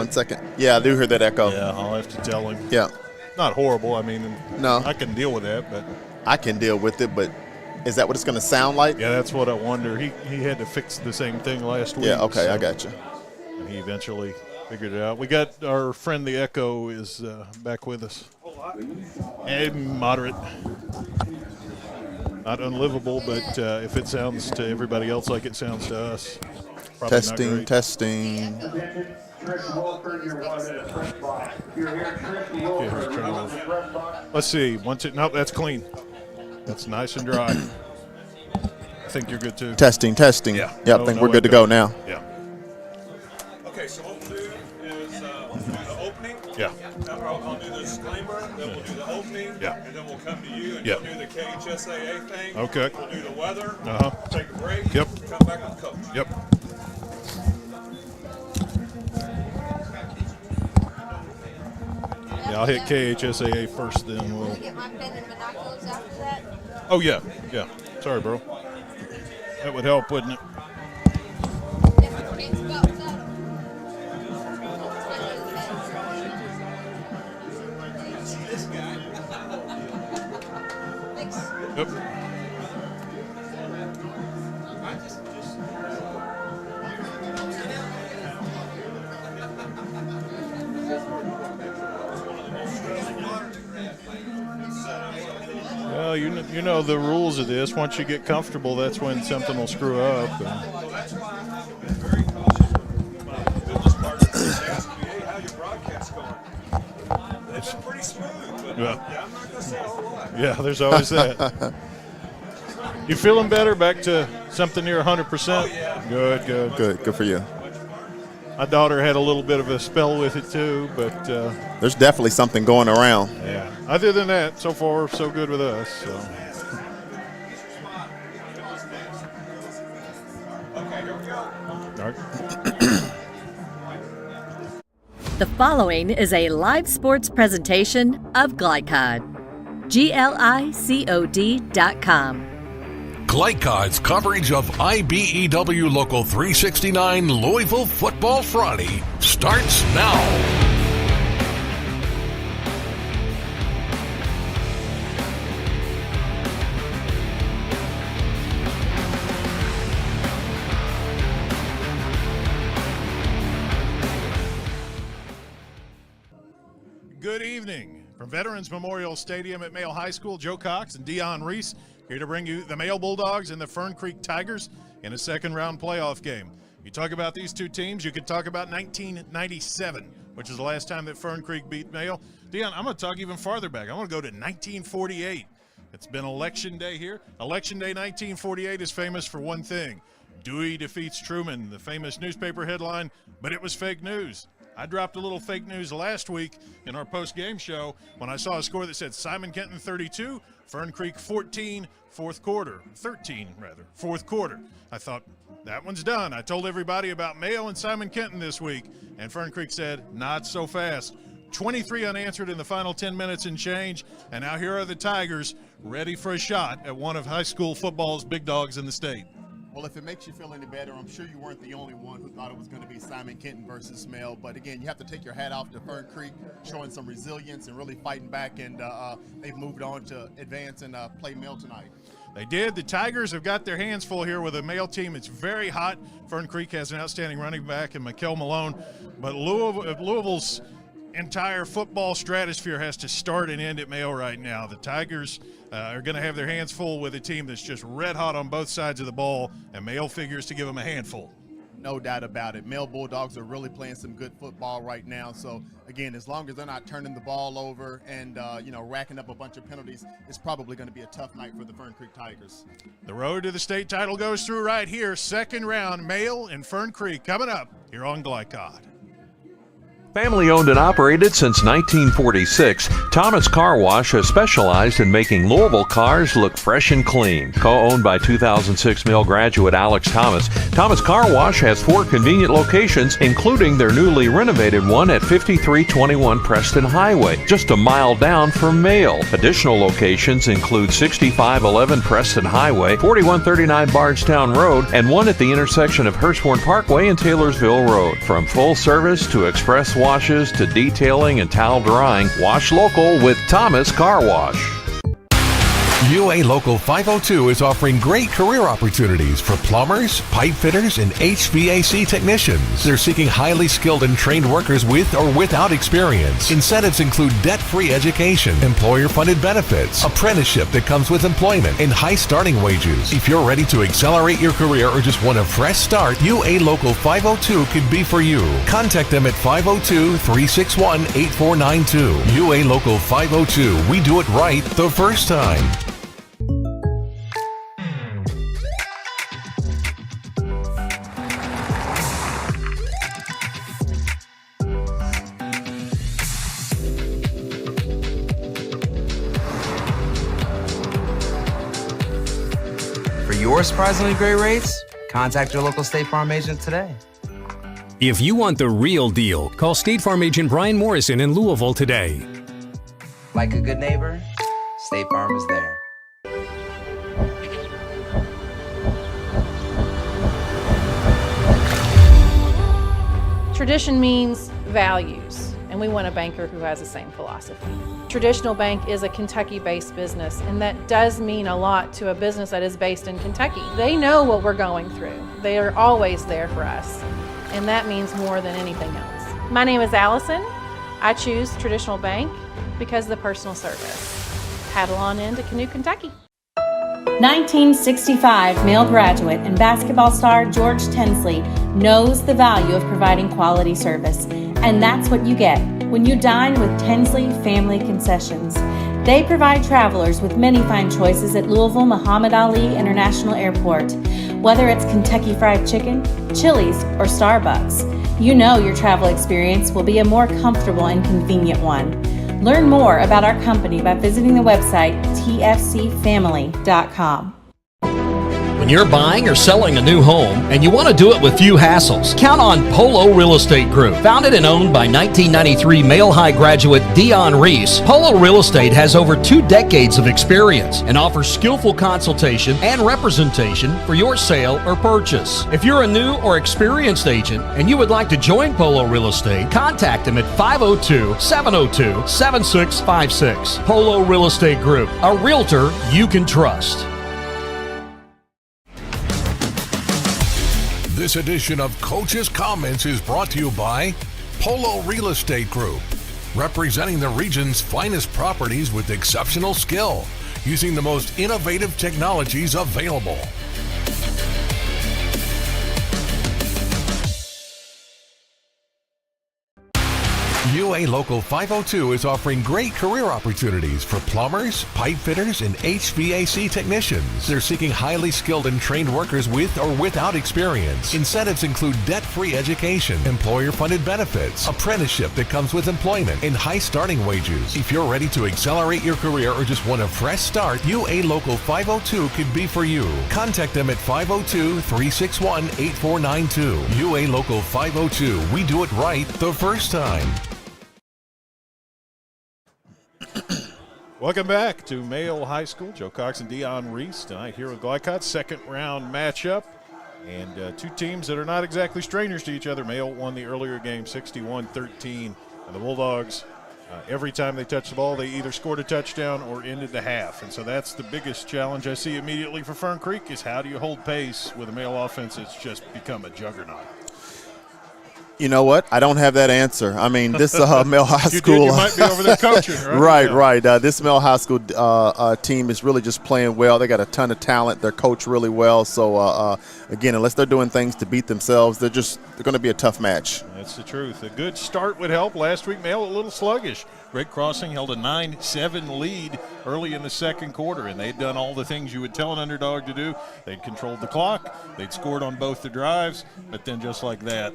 1 second. Yeah, I do hear that echo. Yeah, I'll have to tell him. Yeah. Not horrible. I mean, No. I can deal with that, but I can deal with it, but is that what it's going to sound like? yeah, that's what I wonder. He had to fix the same thing last week. Yeah, okay, I got you. And he eventually figured it out. We got our friend the Echo is back with us. And moderate. Not unlivable, but if it sounds to everybody else like it sounds to us, probably Testing, not great. testing. Let's see. Nope, that's clean. That's nice and dry. I think you're good too. Testing, testing. Yeah. I think we're good to go now. Yeah. Okay, so what we'll do is we'll do the opening. Yeah. I'll do the disclaimer, then we'll do the opening. Yeah. And then we'll come to you and Yeah. you'll do the KHSAA thing. Okay. We'll do the weather. Uh-huh. Take a break. Yep. Come back with coach. Yep. Yeah, I'll hit KHSAA first, then Can we'll. I get my pen and binoculars after that? Oh, yeah. Yeah. Sorry, bro. That would help, wouldn't it? Yep. Well, you know the rules of this. Once you get comfortable, that's when something will screw up. Well, that's why I'm very cautious with my business partners. They ask me, hey, how your broadcast going? They've been pretty smooth, but Yeah. I'm not going to say a whole lot. Yeah, there's always that. You feeling better? Back to something near 100%? Oh, yeah. Good, good. Good for you. My daughter had a little bit of a spell with it too, but There's definitely something going around. yeah. Other than that, so far so good with us. So. Okay, here we go. All right. The following is a live sports presentation of Glycod. GLICOD.com. Glycod's coverage of IBEW Local 369 Louisville Football Friday starts now. Good evening. From Veterans Memorial Stadium at Mayo High School, Joe Cox and Dion Reese here to bring you the Mayo Bulldogs and the Fern Creek Tigers in a second-round playoff game. You talk about these two teams, you could talk about 1997, which is the last time that Fern Creek beat Mayo. Dion, I'm going to talk even farther back. I'm going to go to 1948. It's been Election Day here. Election Day 1948 is famous for one thing. Dewey defeats Truman, the famous newspaper headline, but it was fake news. I dropped a little fake news last week in our post-game show when I saw a score that said Simon Kenton 32, Fern Creek 14, fourth quarter. I thought, that one's done. I told everybody about Mayo and Simon Kenton this week, and Fern Creek said, not so fast. 23 unanswered in the final 10 minutes and change, and now here are the Tigers ready for a shot at one of high school football's big dogs in the state. Well, if it makes you feel any better, I'm sure you weren't the only one who thought it was going to be Simon Kenton versus Mayo. But again, you have to take your hat off to Fern Creek, showing some resilience and really fighting back. And they've moved on to advance and play Mayo tonight. They did. The Tigers have got their hands full here with a Mayo team. It's very hot. Fern Creek has an outstanding running back in Mikel Malone. But Louisville's entire football stratosphere has to start and end at Mayo right now. The Tigers are going to have their hands full with a team that's just red hot on both sides of the ball, and Mayo figures to give them a handful. No doubt about it. Mayo Bulldogs are really playing some good football right now. So, again, as long as they're not turning the ball over and, racking up a bunch of penalties, it's probably going to be a tough night for the Fern Creek Tigers. The road to the state title goes through right here. Second round, Mayo and Fern Creek coming up here on Glycod. Family owned and operated since 1946, Thomas Car Wash has specialized in making Louisville cars look fresh and clean. Co-owned by 2006 Mill graduate Alex Thomas, Thomas Car Wash has 4 convenient locations, including their newly renovated one at 5321 Preston Highway, just a mile down from Mail. Additional locations include 6511 Preston Highway, 4139 Bardstown Road, and one at the intersection of Hurstbourne Parkway and Taylorsville Road. From full service to express washes to detailing and towel drying, wash local with Thomas Car Wash. UA Local 502 is offering great career opportunities for plumbers, pipe fitters, and HVAC technicians. They're seeking highly skilled and trained workers with or without experience. Incentives include debt-free education, employer-funded benefits, apprenticeship that comes with employment, and high starting wages. If you're ready to accelerate your career or just want a fresh start, UA Local 502 could be for you. Contact them at 502-361-8492. UA Local 502. We do it right the first time. For your surprisingly great rates, contact your local State Farm agent today. If you want the real deal, call State Farm agent Brian Morrison in Louisville today. Like a good neighbor, State Farm is there. Tradition means values, and we want a banker who has the same philosophy. Traditional Bank is a Kentucky-based business, and that does mean a lot to a business that is based in Kentucky. They know what we're going through. They are always there for us, and that means more than anything else. My name is Allison. I choose Traditional Bank because of the personal service. Paddle on into Canoe, Kentucky. 1965 Male graduate and basketball star George Tensley knows the value of providing quality service, and that's what you get when you dine with Tensley Family Concessions. They provide travelers with many fine choices at Louisville Muhammad Ali International Airport. Whether it's Kentucky Fried Chicken, Chili's, or Starbucks, you know your travel experience will be a more comfortable and convenient one. Learn more about our company by visiting the website tfcfamily.com. When you're buying or selling a new home and you want to do it with few hassles, count on Polo Real Estate Group. Founded and owned by 1993 Male High graduate Dion Reese, Polo Real Estate has over 2 decades of experience and offers skillful consultation and representation for your sale or purchase. If you're a new or experienced agent and you would like to join Polo Real Estate, contact them at 502-702-7656. Polo Real Estate Group, a realtor you can trust. This edition of Coach's Comments is brought to you by Polo Real Estate Group, representing the region's finest properties with exceptional skill, using the most innovative technologies available. UA Local 502 is offering great career opportunities for plumbers, pipe fitters, and HVAC technicians. They're seeking highly skilled and trained workers with or without experience. Incentives include debt-free education, employer-funded benefits, apprenticeship that comes with employment, and high starting wages. If you're ready to accelerate your career or just want a fresh start, UA Local 502 could be for you. Contact them at 502-361-8492. UA Local 502. We do it right the first time. Welcome back to Mayo High School. Joe Cox and Dion Reese tonight here with Glycott. Second round matchup. And 2 teams that are not exactly strangers to each other. Mayo won the earlier game 61-13. And the Bulldogs, every time they touched the ball, they either scored a touchdown or ended the half. And so that's the biggest challenge I see immediately for Fern Creek is how do you hold pace with a Mayo offense that's just become a juggernaut. You know what? I don't have that answer. I mean, this Male High School. You might be over there coaching, right? Right. This Male High School team is really just playing well. They got a ton of talent. They're coached really well. So, again, unless they're doing things to beat themselves, they're going to be a tough match. That's the truth. A good start would help. Last week, Mayo a little sluggish. Greg Crossing held a 9-7 lead early in the second quarter, and they'd done all the things you would tell an underdog to do. They'd controlled the clock. They'd scored on both the drives. But then just like that,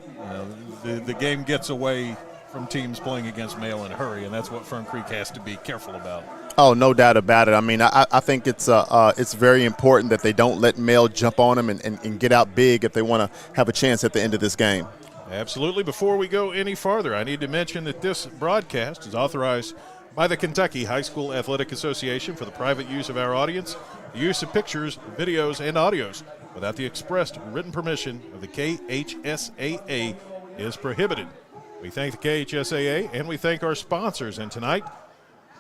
the game gets away from teams playing against Mail in a hurry, and that's what Fern Creek has to be careful about. Oh, no doubt about it. I mean, I think it's very important that they don't let Mail jump on them and get out big if they want to have a chance at the end of this game. Absolutely. Before we go any farther, I need to mention that this broadcast is authorized by the Kentucky High School Athletic Association for the private use of our audience. The use of pictures, videos, and audios without the expressed written permission of the KHSAA is prohibited. We thank the KHSAA and we thank our sponsors. And tonight,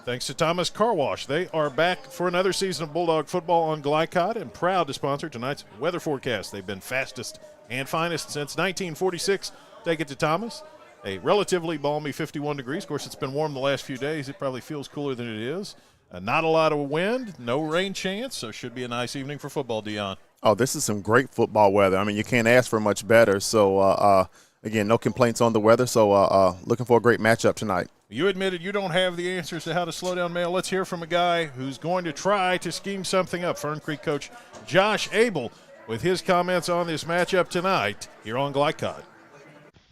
thanks to Thomas Car Wash, they are back for another season of Bulldog football on Glycod and proud to sponsor tonight's weather forecast. They've been fastest and finest since 1946. Take it to Thomas. A relatively balmy 51 degrees. Of course, it's been warm the last few days. It probably feels cooler than it is. Not a lot of wind, no rain chance, so should be a nice evening for football, Dion. Oh, this is some great football weather. I mean, you can't ask for much better. So, again, no complaints on the weather. So, looking for a great matchup tonight. You admitted you don't have the answers to how to slow down Mail. Let's hear from a guy who's going to try to scheme something up. Fern Creek coach Josh Abel with his comments on this matchup tonight here on Glycod.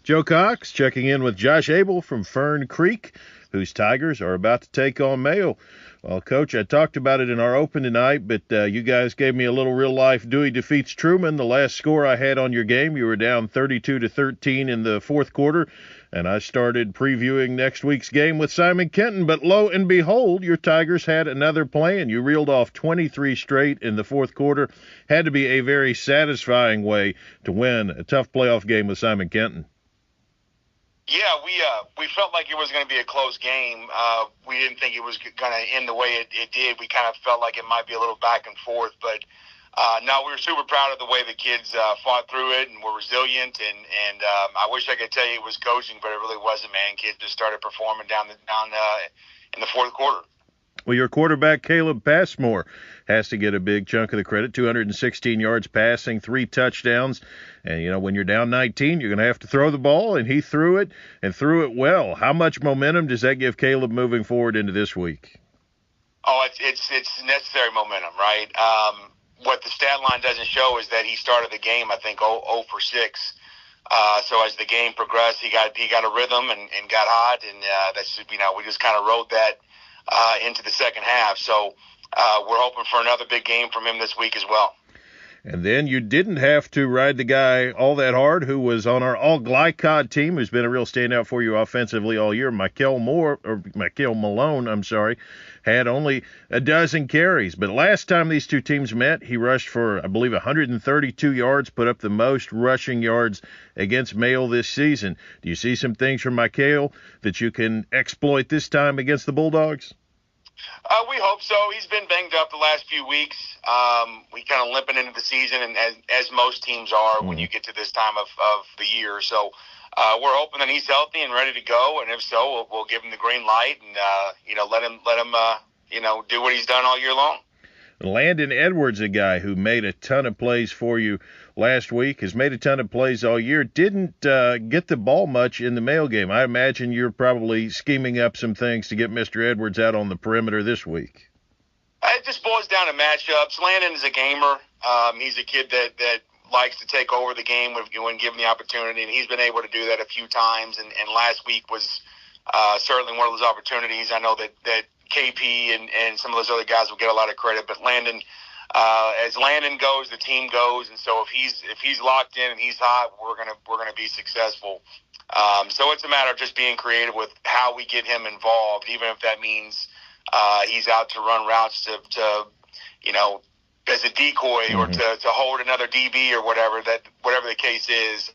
Joe Cox checking in with Josh Abel from Fern Creek, whose Tigers are about to take on Mayo. Well, Coach, I talked about it in our open tonight, but you guys gave me a little real-life Dewey defeats Truman. The last score I had on your game, you were down 32-13 in the fourth quarter, and I started previewing next week's game with Simon Kenton. But lo and behold, your Tigers had another plan. You reeled off 23 straight in the fourth quarter. Had to be a very satisfying way to win a tough playoff game with Simon Kenton. Yeah, we felt like it was going to be a close game. We didn't think it was going to end the way it did. We kind of felt like it might be a little back and forth, but no, we were super proud of the way the kids fought through it and were resilient. And I wish I could tell you it was coaching, but it really wasn't. Man, kids just started performing down in the fourth quarter. Well, your quarterback, Caleb Passmore, has to get a big chunk of the credit. 216 yards passing, 3 touchdowns. And, you know, when you're down 19, you're going to have to throw the ball, and he threw it and threw it well. How much momentum does that give Caleb moving forward into this week? Oh, it's necessary momentum, right? What the stat line doesn't show is that he started the game, I think, 0 for 6. So as the game progressed, he got a rhythm and got hot, and that's, you know, we just kind of rode that into the second half. So we're hoping for another big game from him this week as well. And then you didn't have to ride the guy all that hard who was on our all-Glycod team, who's been a real standout for you offensively all year. Michael Malone, had only a dozen carries. But last time these two teams met, he rushed for, I believe, 132 yards, put up the most rushing yards against Mayo this season. Do you see some things from Michael that you can exploit this time against the Bulldogs? We hope so. He's been banged up the last few weeks. We kind of limping into the season, and as most teams are when you get to this time of the year. So we're hoping that he's healthy and ready to go, and if so, we'll give him the green light and let him do what he's done all year long. Landon Edwards, a guy who made a ton of plays for you last week, has made a ton of plays all year, didn't get the ball much in the Mail game. I imagine you're probably scheming up some things to get Mr. Edwards out on the perimeter this week. It just boils down to matchups. Landon is a gamer. He's a kid that likes to take over the game when given the opportunity, and he's been able to do that a few times, and last week was certainly one of those opportunities. I know that KP and some of those other guys will get a lot of credit, but Landon, as Landon goes, the team goes, and so if he's locked in and he's hot, we're gonna be successful. So it's a matter of just being creative with how we get him involved, even if that means he's out to run routes to as a decoy or to hold another DB or whatever the case is.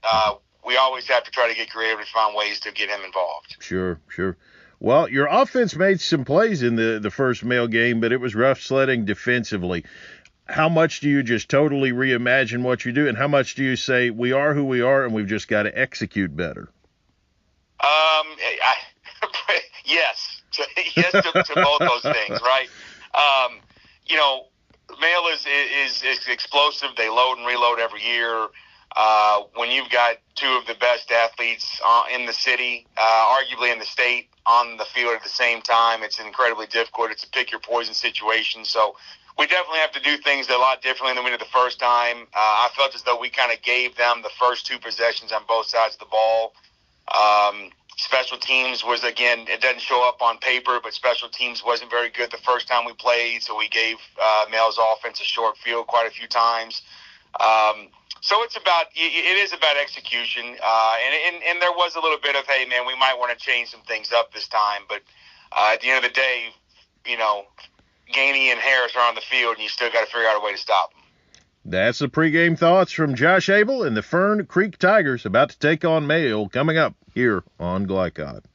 We always have to try to get creative and find ways to get him involved. Sure. Well, your offense made some plays in the first Mail game, but it was rough sledding defensively. How much do you just totally reimagine what you do, and how much do you say we are who we are and we've just got to execute better? Yes. Yes to both those things, right? Mail is explosive. They load and reload every year. When you've got two of the best athletes in the city, arguably in the state, on the field at the same time, it's incredibly difficult. It's a pick your poison situation. So we definitely have to do things a lot differently than we did the first time. I felt as though we kind of gave them the first two possessions on both sides of the ball. Special teams was, again, it doesn't show up on paper, but special teams wasn't very good the first time we played, so we gave Male's offense a short field quite a few times. So it is about execution, and there was a little bit of, hey, man, we might want to change some things up this time, but at the end of the day, Gainey and Harris are on the field, and you still got to figure out a way to stop them. That's the pregame thoughts from Josh Abel and the Fern Creek Tigers about to take on Mayo coming up here on Glycod.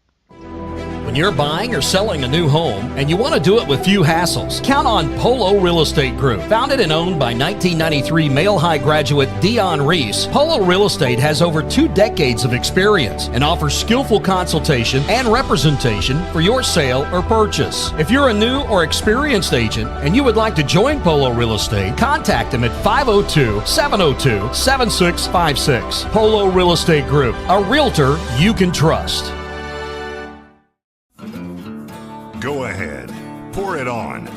When you're buying or selling a new home and you want to do it with few hassles, count on Polo Real Estate Group. Founded and owned by 1993 Male High graduate Dion Reese, Polo Real Estate has over 2 decades of experience and offers skillful consultation and representation for your sale or purchase. If you're a new or experienced agent and you would like to join Polo Real Estate, contact them at 502-702-7656. Polo Real Estate Group, a realtor you can trust. Go ahead, pour it on,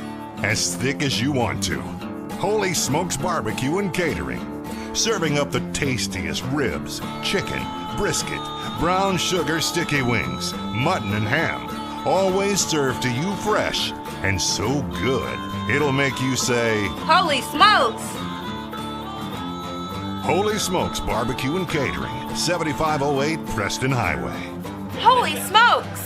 as thick as you want to. Holy Smokes Barbecue and Catering, serving up the tastiest ribs, chicken, brisket, brown sugar sticky wings, mutton and ham, always served to you fresh and so good, it'll make you say, Holy smokes! Holy Smokes Barbecue and Catering, 7508 Preston Highway. Holy smokes!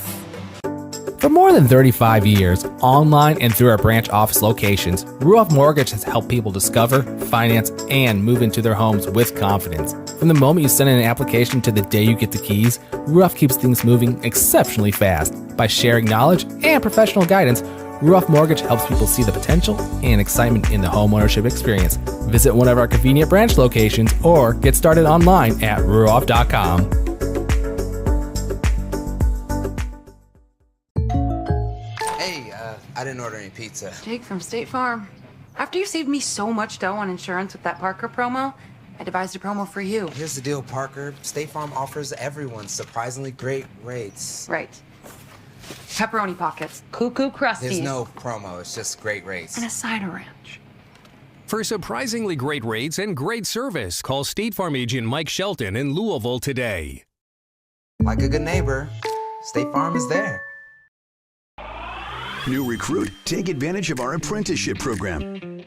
For more than 35 years, online and through our branch office locations, Ruoff Mortgage has helped people discover, finance, and move into their homes with confidence. From the moment you send in an application to the day you get the keys, Ruoff keeps things moving exceptionally fast. By sharing knowledge and professional guidance, Ruoff Mortgage helps people see the potential and excitement in the homeownership experience. Visit one of our convenient branch locations or get started online at ruoff.com. I didn't order any pizza. Jake from State Farm. After you saved me so much dough on insurance with that Parker promo, I devised a promo for you. Here's the deal, Parker. State Farm offers everyone surprisingly great rates. Right. Pepperoni pockets. Cuckoo Crusties. There's no promo, it's just great rates. And a cider ranch. For surprisingly great rates and great service, call State Farm agent Mike Shelton in Louisville today. Like a good neighbor, State Farm is there. New recruit, take advantage of our apprenticeship program.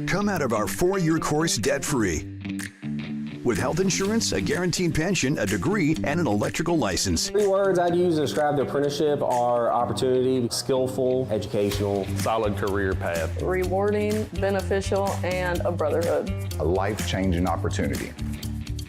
Come out of our 4-year course debt-free. With health insurance, a guaranteed pension, a degree, and an electrical license. 3 words I'd use to describe the apprenticeship are opportunity, skillful, educational, solid career path, rewarding, beneficial, and a brotherhood. A life-changing opportunity.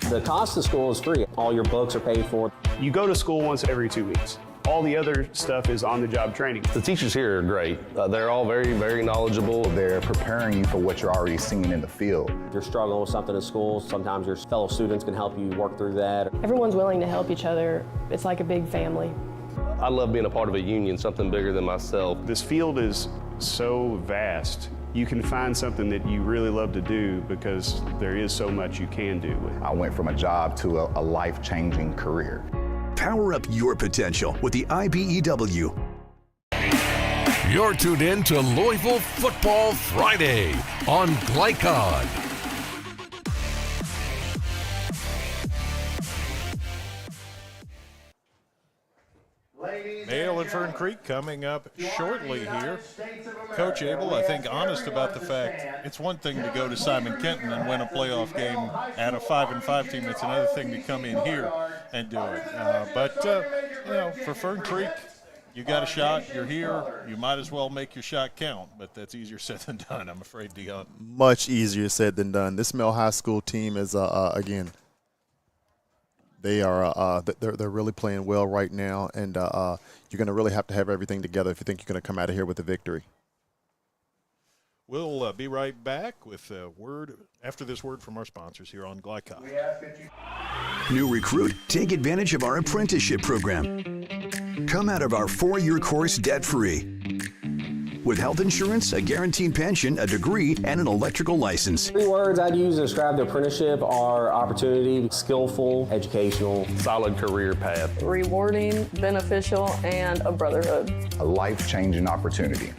The cost of school is free. All your books are paid for. You go to school once every 2 weeks. All the other stuff is on-the-job training. The teachers here are great. They're all very, very knowledgeable. They're preparing you for what you're already seeing in the field. If you're struggling with something in school, sometimes your fellow students can help you work through that. Everyone's willing to help each other. It's like a big family. I love being a part of a union, something bigger than myself. This field is so vast. You can find something that you really love to do because there is so much you can do with it. I went from a job to a life-changing career. Power up your potential with the IBEW. You're tuned in to Louisville Football Friday on Glycod. Mayo and Fern Creek coming up shortly here. Coach Abel, I think, honest about the fact it's one thing to go to Simon Kenton and win a playoff game at a 5-5 team. It's another thing to come in here and do it. But for Fern Creek, you got a shot. You're here. You might as well make your shot count. But that's easier said than done, I'm afraid, Dion. Much easier said than done. This Mill High School team is, again, they are they're really playing well right now, and you're going to really have to have everything together if you think you're going to come out of here with a victory. We'll be right back with a word after this word from our sponsors here on Glycod. New recruit, take advantage of our apprenticeship program. Come out of our 4-year course debt-free. With health insurance, a guaranteed pension, a degree, and an electrical license. 3 words I'd use to describe the apprenticeship are opportunity, skillful, educational, solid career path, rewarding, beneficial, and a brotherhood. A life-changing opportunity.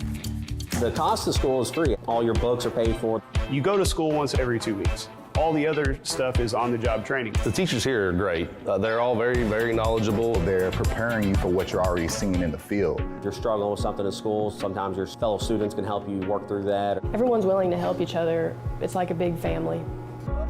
The cost of school is free. All your books are paid for. You go to school once every 2 weeks. All the other stuff is on-the-job training. The teachers here are great. They're all very, very knowledgeable. They're preparing you for what you're already seeing in the field. You're struggling with something in school, sometimes your fellow students can help you work through that. Everyone's willing to help each other. It's like a big family.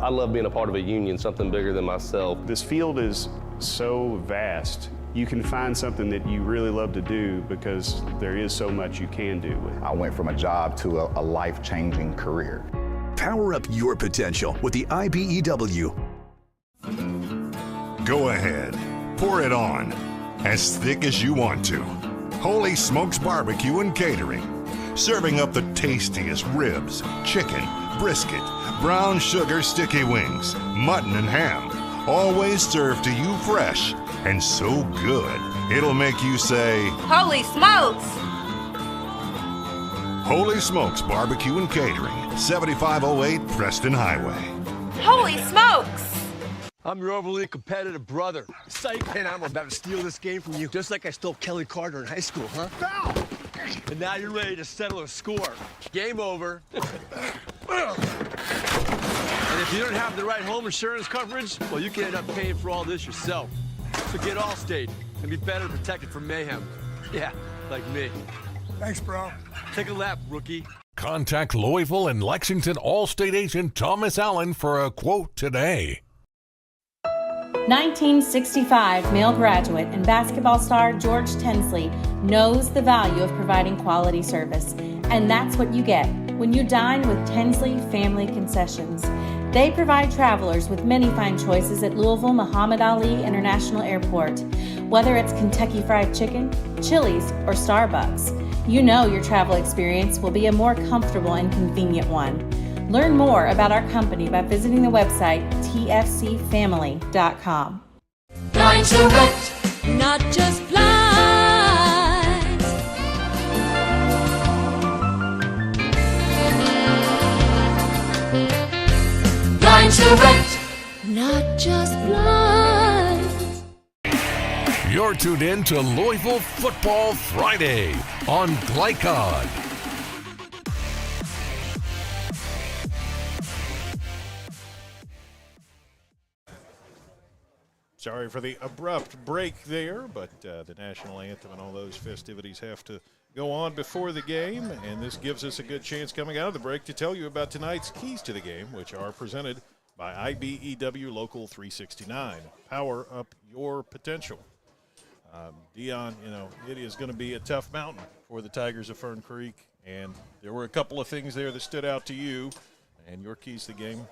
I love being a part of a union, something bigger than myself. This field is so vast. You can find something that you really love to do because there is so much you can do with it. I went from a job to a life-changing career. Power up your potential with the IBEW. Go ahead, pour it on, as thick as you want to. Holy Smokes Barbecue and Catering, serving up the tastiest ribs, chicken, brisket, brown sugar sticky wings, mutton and ham, always served to you fresh and so good, it'll make you say, Holy smokes! Holy Smokes Barbecue and Catering, 7508 Preston Highway. Holy smokes! I'm your overly competitive brother. Psych, and I'm about to steal this game from you, just like I stole Kelly Carter in high school, huh? Foul! And now you're ready to settle a score. Game over. And if you don't have the right home insurance coverage, well, you can end up paying for all this yourself. So get Allstate and be better protected from mayhem. Yeah, like me. Thanks, bro. Take a lap, rookie. Contact Louisville and Lexington Allstate agent Thomas Allen for a quote today. 1965 male graduate and basketball star George Tensley knows the value of providing quality service, and that's what you get when you dine with Tensley Family Concessions. They provide travelers with many fine choices at Louisville Muhammad Ali International Airport. Whether it's Kentucky Fried Chicken, Chili's, or Starbucks, you know your travel experience will be a more comfortable and convenient one. Learn more about our company by visiting the website tfcfamily.com. Blinds Direct, not just blinds. Blinds Direct, not just blinds. You're tuned in to Louisville Football Friday on Glycod. Sorry for the abrupt break there, but the national anthem and all those festivities have to go on before the game, and this gives us a good chance coming out of the break to tell you about tonight's keys to the game, which are presented by IBEW Local 369. Power up your potential. Dion, you know, it is going to be a tough mountain for the Tigers of Fern Creek, and there were a couple of things there that stood out to you, and your keys to the game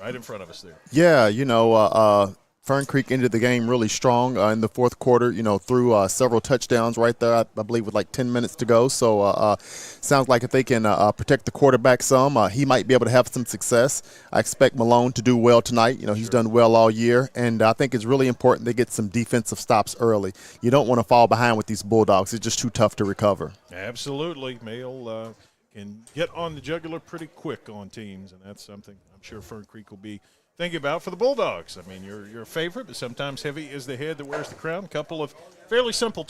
right in front of us there. Yeah, you know, Fern Creek ended the game really strong in the fourth quarter, you know, threw several touchdowns right there, I believe, with like 10 minutes to go. So sounds like if they can protect the quarterback some, he might be able to have some success. I expect Malone to do well tonight. You know, he's done well all year. And I think it's really important they get some defensive stops early. You don't want to fall behind with these Bulldogs. It's just too tough to recover. Absolutely. Male can get on the jugular pretty quick on teams, and that's something I'm sure Fern Creek will be thinking about for the Bulldogs. I mean, you're a favorite, but sometimes heavy is the head that wears the crown. A couple of fairly simple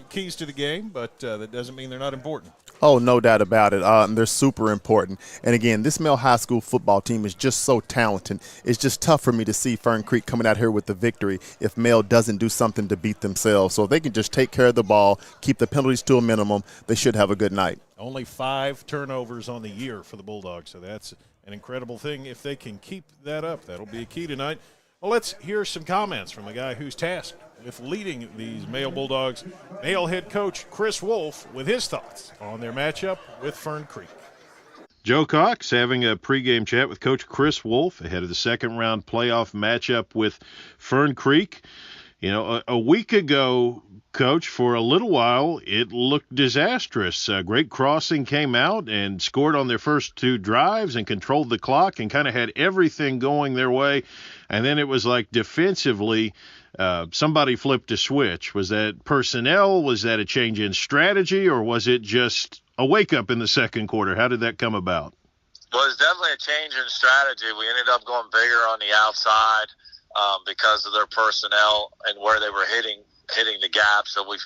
keys to the game, but that doesn't mean they're not important. Oh, no doubt about it. They're super important. And, again, this Male High School football team is just so talented. It's just tough for me to see Fern Creek coming out here with the victory if Male doesn't do something to beat themselves. So if they can just take care of the ball, keep the penalties to a minimum, they should have a good night. Only 5 turnovers on the year for the Bulldogs, so that's an incredible thing. If they can keep that up, that'll be a key tonight. Well, let's hear some comments from the guy who's tasked with leading these Male Bulldogs, Male head coach Chris Wolf, with his thoughts on their matchup with Fern Creek. Joe Cox having a pregame chat with Coach Chris Wolf ahead of the second-round playoff matchup with Fern Creek. You know, a week ago, Coach, for a little while, it looked disastrous. Great Crossing came out and scored on their first 2 drives and controlled the clock and kind of had everything going their way. And then it was like defensively, somebody flipped a switch. Was that personnel? Was that a change in strategy? Or was it just a wake-up in the second quarter? How did that come about? Well, it's definitely a change in strategy. We ended up going bigger on the outside because of their personnel and where they were hitting hitting the gap. So we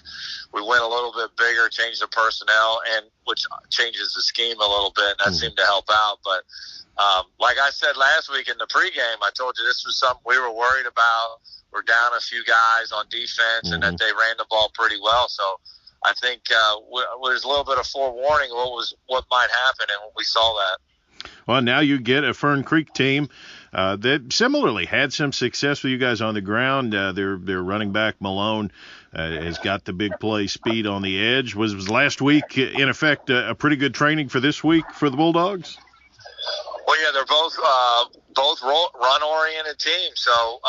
went a little bit bigger, changed the personnel, and which changes the scheme a little bit, and that seemed to help out. But like I said last week in the pregame, I told you this was something we were worried about. We're down a few guys on defense, and that they ran the ball pretty well. So I think there's a little bit of forewarning what might happen, and we saw that. Well, now you get a Fern Creek team that similarly had some success with you guys on the ground. Their running back Malone has got the big play speed on the edge. Was last week in effect a pretty good training for this week for the Bulldogs? Well, yeah, they're both run-oriented teams. So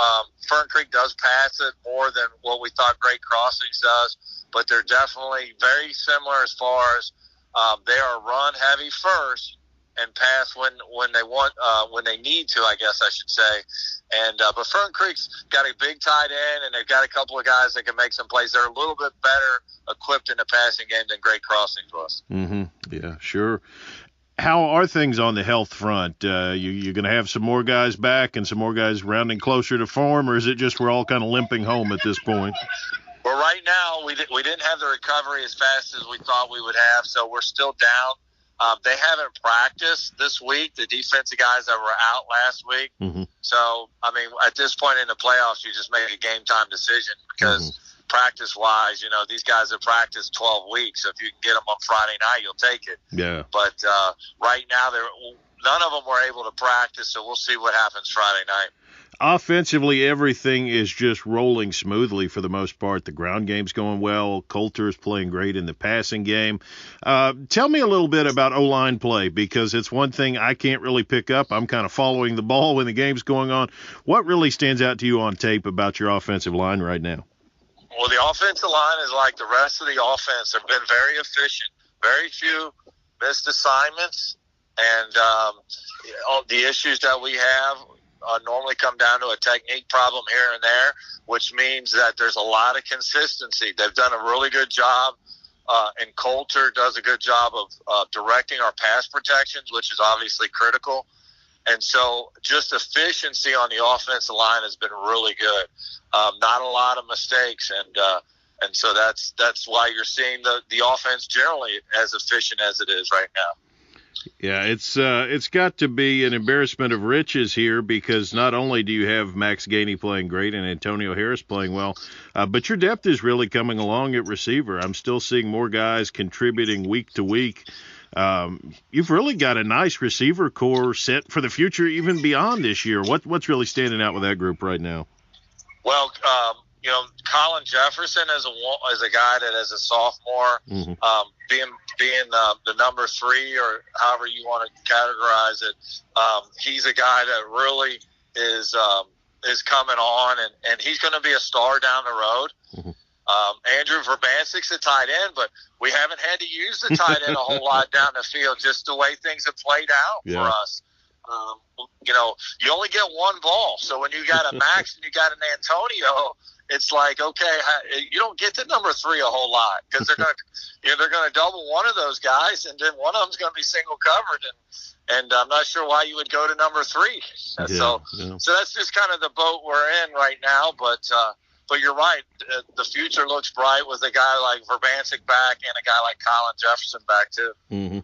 Fern Creek does pass it more than what we thought Great Crossings does, but they're definitely very similar as far as they are run-heavy first and pass when they want, when they need to, I guess I should say. And but Fern Creek's got a big tight end, and they've got a couple of guys that can make some plays. They're a little bit better equipped in the passing game than Great Crossings was. Mm-hmm. Yeah, sure. How are things on the health front? You're going to have some more guys back and some more guys rounding closer to form, or is it just we're all kind of limping home at this point? Well, right now we didn't have the recovery as fast as we thought we would have, so we're still down. They haven't practiced this week, the defensive guys that were out last week. Mm-hmm. So, I mean, at this point in the playoffs, you just make a game-time decision because practice-wise, these guys have practiced 12 weeks. So if you can get them on Friday night, you'll take it. Yeah. But right now, none of them were able to practice, so we'll see what happens Friday night. Offensively, everything is just rolling smoothly for the most part. The ground game's going well. Coulter's playing great in the passing game. Tell me a little bit about O-line play, because it's one thing I can't really pick up. I'm kind of following the ball when the game's going on. What really stands out to you on tape about your offensive line right now? Well, the offensive line is like the rest of the offense. They've been very efficient. Very few missed assignments. And the issues that we have normally come down to a technique problem here and there, which means that there's a lot of consistency. They've done a really good job, and Coulter does a good job of directing our pass protections, which is obviously critical. And so just efficiency on the offensive line has been really good. Not a lot of mistakes, and so that's why you're seeing the offense generally as efficient as it is right now. Yeah, it's got to be an embarrassment of riches here, because not only do you have Max Gainey playing great and Antonio Harris playing well, but your depth is really coming along at receiver. I'm still seeing more guys contributing week to week. You've really got a nice receiver core set for the future, even beyond this year. What's really standing out with that group right now? Well, Colin Jefferson is a guy that as a sophomore, being the number 3 or however you want to categorize it, he's a guy that really is coming on, and he's going to be a star down the road. Andrew Verbancic's a tight end, but we haven't had to use the tight end a whole lot down the field, just the way things have played out for us. You only get one ball. So when you got a Max and you got an Antonio, it's like, okay, you don't get to number 3 a whole lot, because they're going to double one of those guys, and then one of them's going to be single covered, and I'm not sure why you would go to number 3. So that's just kind of the boat we're in right now. But you're right. The future looks bright with a guy like Verbancic back and a guy like Colin Jefferson back too. Mm-hmm.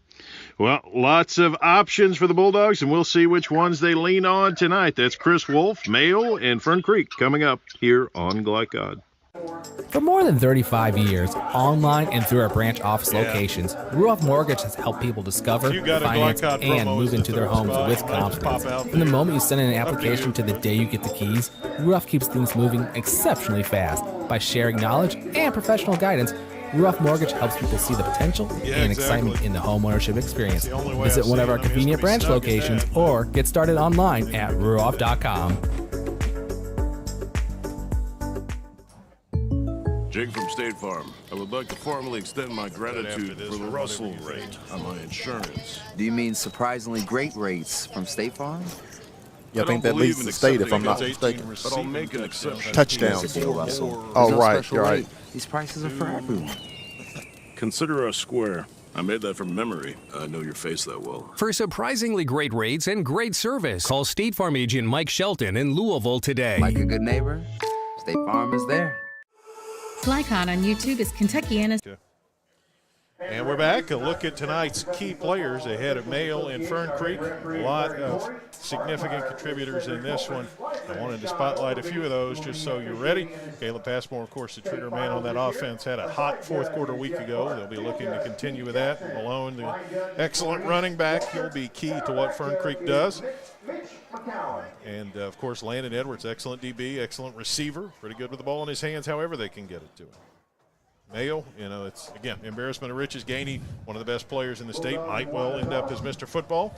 Well, lots of options for the Bulldogs, and we'll see which ones they lean on tonight. That's Chris Wolf, Mayo, and Fern Creek coming up here on Glycod. For more than 35 years, online and through our branch office locations, Ruoff Mortgage has helped people discover, finance, and move into their homes with confidence. From the moment you send in an application to the day you get the keys, Ruoff keeps things moving exceptionally fast. By sharing knowledge and professional guidance, Ruoff Mortgage helps people see the potential and excitement in the homeownership experience. Visit one of our convenient branch locations or get started online at ruoff.com. Jake from State Farm. I would like to formally extend my gratitude for the Russell rate on my insurance. Do you mean surprisingly great rates from State Farm? Yeah, I think that leads the state, if I'm not mistaken. But I'll make an exception. Touchdowns. Russell. Oh, right, you're right. These prices are for everyone. Consider us square. I made that from memory. I know your face that well. For surprisingly great rates and great service, call State Farm agent Mike Shelton in Louisville today. Like a good neighbor, State Farm is there. Glycon on YouTube is Kentuckiana's. And we're back. A look at tonight's key players ahead of Mayo and Fern Creek. A lot of significant contributors in this one. I wanted to spotlight a few of those just so you're ready. Caleb Passmore, of course, the trigger man on that offense, had a hot fourth quarter week ago. They'll be looking to continue with that. Malone, the excellent running back, he'll be key to what Fern Creek does. And, of course, Landon Edwards, excellent DB, excellent receiver, pretty good with the ball in his hands, however they can get it to him. Mayo, it's, again, embarrassment of riches. Gainey, one of the best players in the state, might well end up as Mr. Football,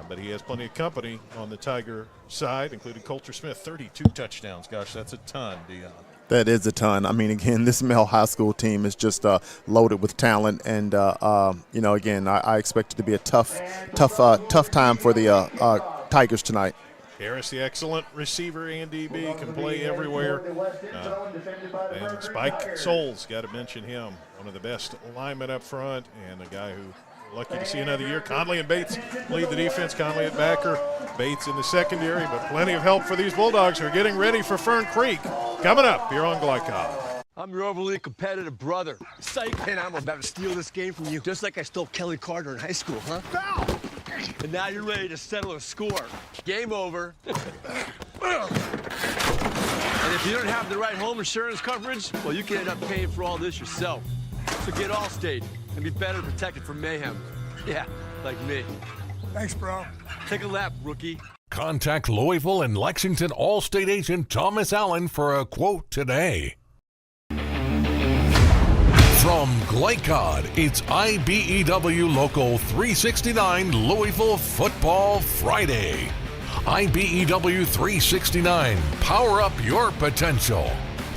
but he has plenty of company on the Tiger side, including Coulter Smith, 32 touchdowns. Gosh, that's a ton, Dion. That is a ton. I mean, again, this Male High School team is just loaded with talent, and again, I expect it to be a tough time for the Tigers tonight. Harris, the excellent receiver and DB, can play everywhere. And Spike Souls, got to mention him, one of the best linemen up front, and a guy who we're lucky to see another year. Conley and Bates lead the defense. Conley at backer, Bates in the secondary, but plenty of help for these Bulldogs who are getting ready for Fern Creek. Coming up here on Glycon. I'm your overly competitive brother. Psych, and I'm about to steal this game from you, just like I stole Kelly Carter in high school, huh? Foul! And now you're ready to settle a score. Game over. And if you don't have the right home insurance coverage, well, you can end up paying for all this yourself. So get Allstate and be better protected from mayhem. Yeah, like me. Thanks, bro. Take a lap, rookie. Contact Louisville and Lexington Allstate agent Thomas Allen for a quote today. From Glycon, it's IBEW Local 369 Louisville Football Friday. IBEW 369, power up your potential.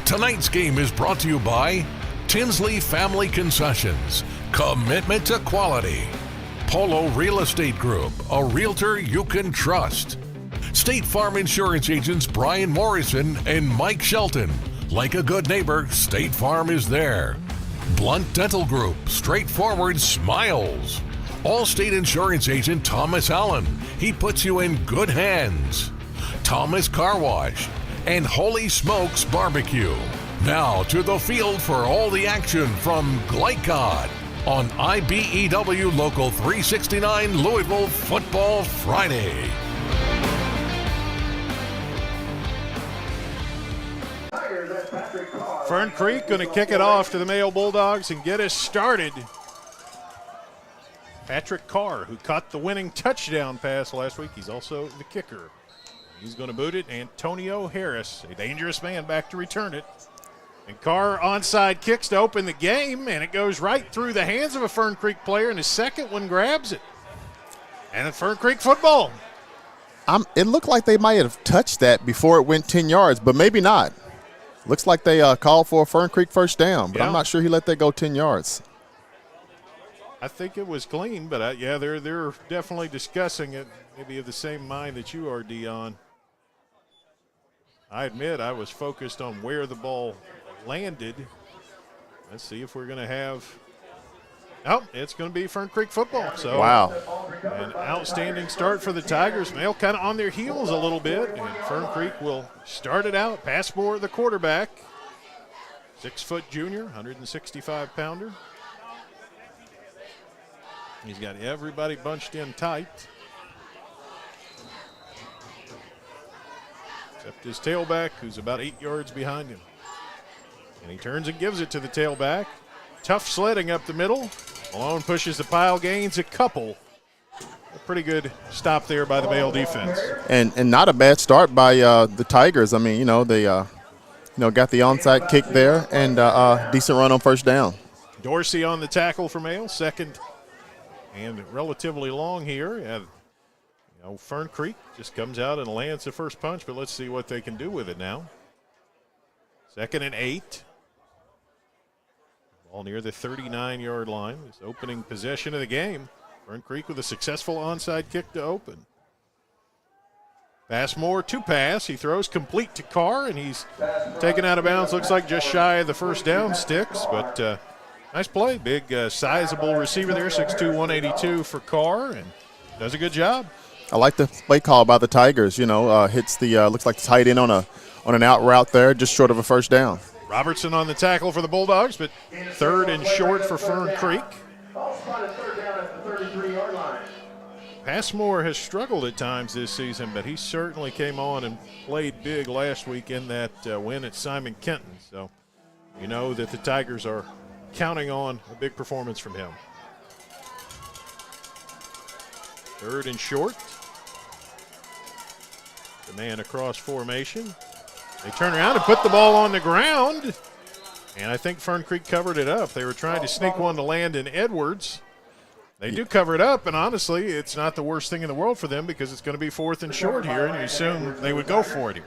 Tonight's game is brought to you by Tinsley Family Concessions, commitment to quality. Polo Real Estate Group, a realtor you can trust. State Farm Insurance agents Brian Morrison and Mike Shelton. Like a good neighbor, State Farm is there. Blunt Dental Group, straightforward smiles. Allstate Insurance agent Thomas Allen, he puts you in good hands. Thomas Car Wash and Holy Smokes Barbecue. Now to the field for all the action from Glycon on IBEW Local 369 Louisville Football Friday. Fern Creek going to kick it off to the Mayo Bulldogs and get us started. Patrick Carr, who caught the winning touchdown pass last week. He's also the kicker. He's going to boot it. Antonio Harris, a dangerous man, back to return it. And Carr onside kicks to open the game, and it goes right through the hands of a Fern Creek player, and the second one grabs it. And Fern Creek football. It looked like they might have touched that before it went 10 yards, but maybe not. Looks like they called for a Fern Creek first down, but I'm not sure he let that go 10 yards. I think it was clean, but they're definitely discussing it. Maybe of the same mind that you are, Dion. I admit I was focused on where the ball landed. Let's see if we're going to have. Oh, it's going to be Fern Creek football. So wow, an outstanding start for the Tigers. Mail kind of on their heels a little bit, and Fern Creek will start it out. Passmore, the quarterback, 6-foot junior, 165-pounder. He's got everybody bunched in tight, except his tailback, who's about 8 yards behind him. And he turns and gives it to the tailback. Tough sledding up the middle. Malone pushes the pile, gains a couple. A pretty good stop there by the Mayo defense. And not a bad start by the Tigers. I mean, they got the onside kick there and decent run on first down. Dorsey on the tackle for Mayo, second and relatively long here. Fern Creek just comes out and lands the first punch, but let's see what they can do with it now. 2nd and 8. Ball near the 39-yard line. This opening possession of the game. Fern Creek with a successful onside kick to open. Passmore to pass. He throws complete to Carr, and he's taken out of bounds. Looks like just shy of the first down sticks, but nice play. Big, sizable receiver there, 6'2", 182 for Carr, and does a good job. I like the play call by the Tigers. Hits the looks like the tight end on an out route there, just short of a first down. Robertson on the tackle for the Bulldogs, but third and short for Fern Creek. Passmore has struggled at times this season, but he certainly came on and played big last week in that win at Simon Kenton. So you know that the Tigers are counting on a big performance from him. Third and short. The man across formation. They turn around and put the ball on the ground. And I think Fern Creek covered it up. They were trying to sneak one to Landon Edwards. They do cover it up, and honestly, it's not the worst thing in the world for them because it's going to be fourth and short here, and you assume they would go for it here.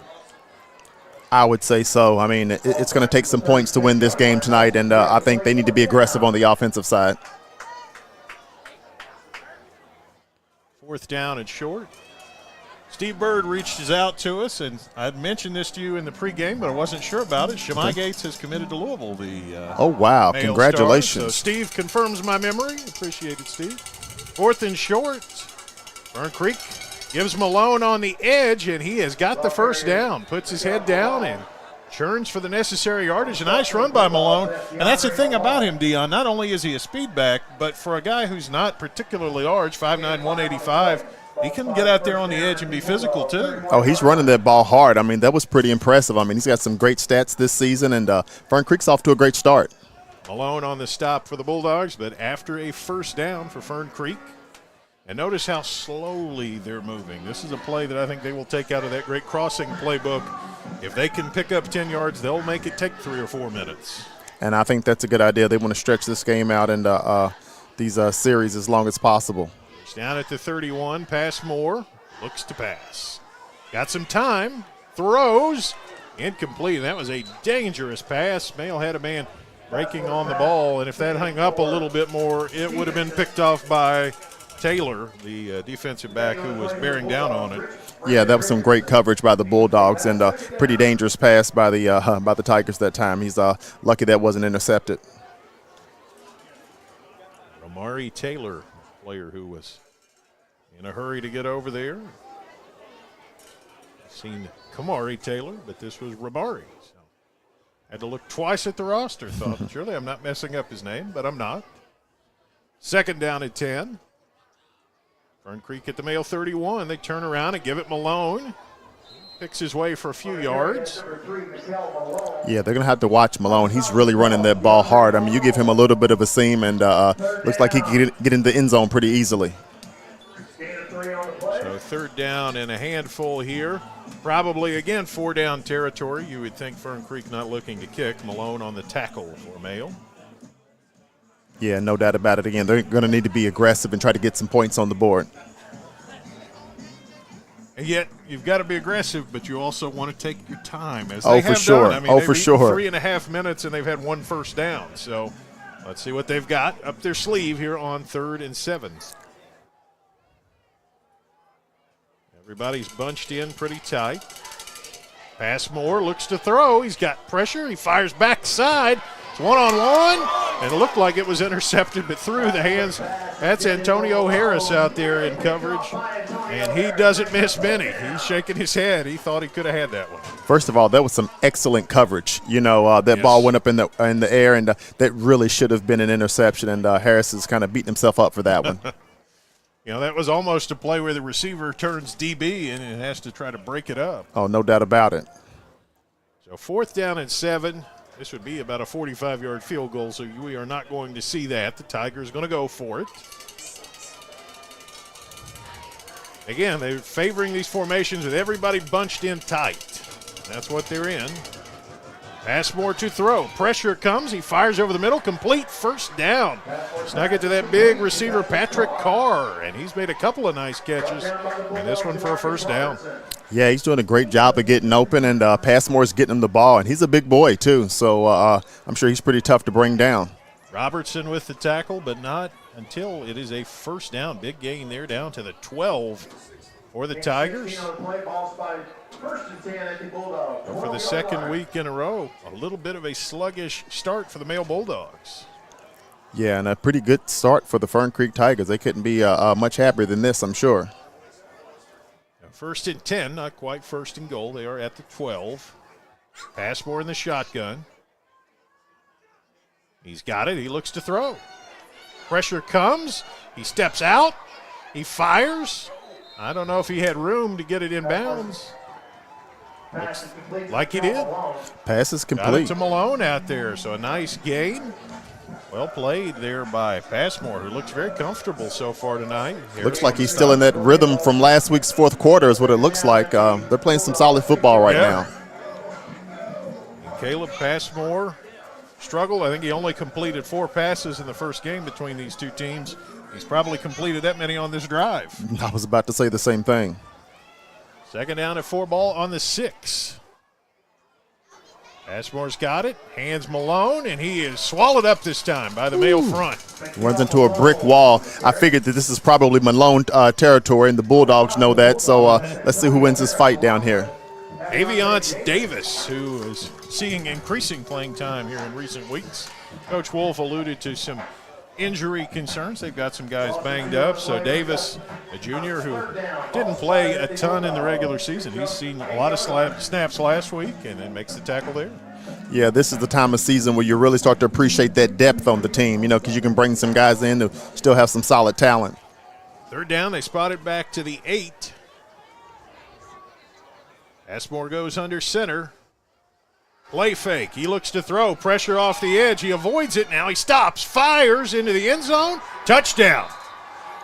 I would say so. I mean, it's going to take some points to win this game tonight, and I think they need to be aggressive on the offensive side. Fourth down and short. Steve Bird reaches out to us, and I'd mentioned this to you in the pregame, but I wasn't sure about it. Shemai Gates has committed to Louisville, oh, wow. Male Congratulations. Star. So Steve confirms my memory. Appreciate it, Steve. Fourth and short. Fern Creek gives Malone on the edge, and he has got the first down. Puts his head down and churns for the necessary yardage. A nice run by Malone. And that's the thing about him, Dion. Not only is he a speed back, but for a guy who's not particularly large, 5'9", 185, he can get out there on the edge and be physical, too. Oh, he's running that ball hard. I mean, that was pretty impressive. I mean, he's got some great stats this season, and Fern Creek's off to a great start. Malone on the stop for the Bulldogs, but after a first down for Fern Creek. And notice how slowly they're moving. This is a play that I think they will take out of that great crossing playbook. If they can pick up 10 yards, they'll make it take 3 or 4 minutes. And I think that's a good idea. They want to stretch this game out and these series as long as possible. Down at the 31, Passmore looks to pass. Got some time, throws, incomplete. That was a dangerous pass. Mail had a man breaking on the ball, and if that hung up a little bit more, it would have been picked off by Taylor, the defensive back who was bearing down on it. Yeah, that was some great coverage by the Bulldogs and a pretty dangerous pass by the Tigers that time. He's lucky that wasn't intercepted. Romari Taylor, player who was in a hurry to get over there. I've seen Kamari Taylor, but this was Romari. So had to look twice at the roster. Thought, surely I'm not messing up his name, but I'm not. Second down at 10. Fern Creek at the Mail 31. They turn around and give it Malone. Picks his way for a few yards. Yeah, they're going to have to watch Malone. He's really running that ball hard. I mean, you give him a little bit of a seam, and looks like he can get in the end zone pretty easily. So third down and a handful here. Probably, again, 4-down territory. You would think Fern Creek not looking to kick. Malone on the tackle for Mail. Yeah, no doubt about it. Again, they're going to need to be aggressive and try to get some points on the board. And yet, you've got to be aggressive, but you also want to take your time, as they they have have sure. done. I mean, for sure. 3.5 minutes, and they've had 1 first down. So let's see what they've got up their sleeve here on 3rd and 7. Everybody's bunched in pretty tight. Passmore looks to throw. He's got pressure. He fires backside. It's one-on-one, and it looked like it was intercepted, but through the hands. That's Antonio Harris out there in coverage, and he doesn't miss many. He's shaking his head. He thought he could have had that one. First of all, that was some excellent coverage. You know, that ball went up in the air, and that really should have been an interception, and Harris is kind of beating himself up for that one. You know, that was almost a play where the receiver turns DB and it has to try to break it up. Oh, no doubt about it. So 4th down and 7. This would be about a 45-yard field goal, so we are not going to see that. The Tigers going to go for it. Again, they're favoring these formations with everybody bunched in tight. That's what they're in. Passmore to throw. Pressure comes. He fires over the middle. Complete first down. Snuck it to that big receiver, Patrick Carr, and he's made a couple of nice catches. And this one for a first down. Yeah, he's doing a great job of getting open, and Passmore's getting him the ball. And he's a big boy, too, so I'm sure he's pretty tough to bring down. Robertson with the tackle, but not until it is a first down. Big gain there down to the 12 for the Tigers. For the second week in a row, a little bit of a sluggish start for the Mail Bulldogs. Yeah, and a pretty good start for the Fern Creek Tigers. They couldn't be much happier than this, I'm sure. Now 1st and 10, not quite 1st and goal. They are at the 12. Passmore in the shotgun. He's got it. He looks to throw. Pressure comes. He steps out. He fires. I don't know if he had room to get it in bounds. Looks like he did. Pass is complete. Got it to Malone out there, so a nice gain. Well played there by Passmore, who looks very comfortable so far tonight. Looks like he's still in that rhythm from last week's fourth quarter is what it looks like. They're playing some solid football right now. Caleb Passmore struggled. I think he only completed 4 passes in the first game between these two teams. He's probably completed that many on this drive. I was about to say the same thing. Second down at 4 ball on the 6. Passmore's got it, hands Malone, and he is swallowed up this time by the Male front. Runs into a brick wall. I figured that this is probably Malone territory, and the Bulldogs know that, so let's see who wins this fight down here. Aviance Davis, who is seeing increasing playing time here in recent weeks. Coach Wolf alluded to some injury concerns. They've got some guys banged up. So Davis, a junior who didn't play a ton in the regular season, he's seen a lot of snaps last week and then makes the tackle there. Yeah, this is the time of season where you really start to appreciate that depth on the team, because you can bring some guys in who still have some solid talent. Third down, they spot it back to the 8. Passmore goes under center. Play fake. He looks to throw. Pressure off the edge. He avoids it now. He stops. Fires into the end zone. Touchdown.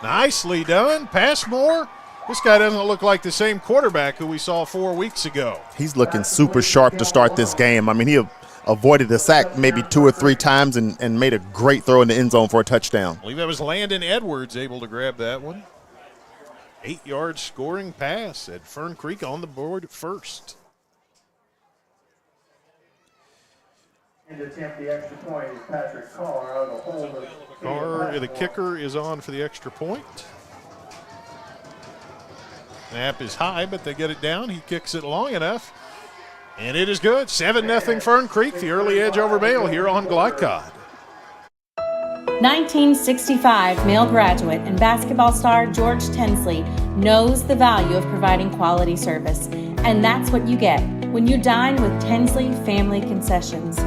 Nicely done. Passmore. This guy doesn't look like the same quarterback who we saw 4 weeks ago. He's looking super sharp to start this game. I mean, he avoided a sack maybe 2 or 3 times and made a great throw in the end zone for a touchdown. I believe that was Landon Edwards able to grab that one. 8-yard scoring pass at Fern Creek on the board first. And to attempt the extra point is Patrick Carr out of the hole. Carr, the kicker, is on for the extra point. Snap is high, but they get it down. He kicks it long enough, and it is good. 7-0 Fern Creek, the early edge over Male here on Glycod. 1965 Male graduate and basketball star George Tensley knows the value of providing quality service, and that's what you get when you dine with Tensley Family Concessions.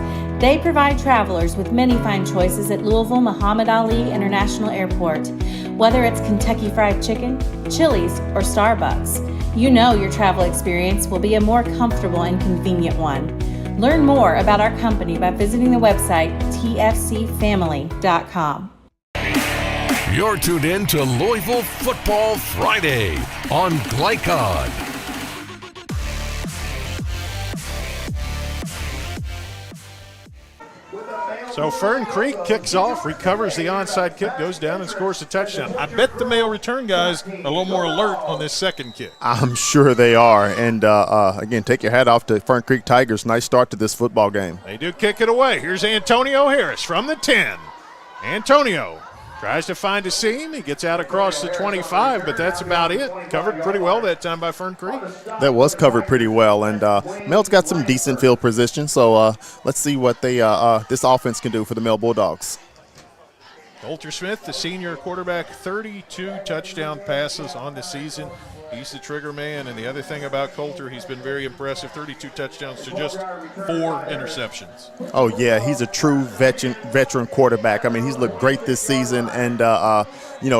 They provide travelers with many fine choices at Louisville Muhammad Ali International Airport. Whether it's Kentucky Fried Chicken, Chili's, or Starbucks, you know your travel experience will be a more comfortable and convenient one. Learn more about our company by visiting the website tfcfamily.com. You're tuned in to Louisville Football Friday on Glycod. So Fern Creek kicks off, recovers the onside kick, goes down and scores a touchdown. I bet the Male return guys are a little more alert on this second kick. I'm sure they are. And, again, take your hat off to Fern Creek Tigers. Nice start to this football game. They do kick it away. Here's Antonio Harris from the 10. Antonio tries to find a seam. He gets out across the 25, but that's about it. Covered pretty well that time by Fern Creek. That was covered pretty well, and Mel's got some decent field position, so let's see what this offense can do for the Male Bulldogs. Coulter Smith, the senior quarterback, 32 touchdown passes on the season. He's the trigger man, and the other thing about Coulter, he's been very impressive, 32 touchdowns to just 4 interceptions. Oh, yeah, he's a true veteran quarterback. I mean, he's looked great this season and, a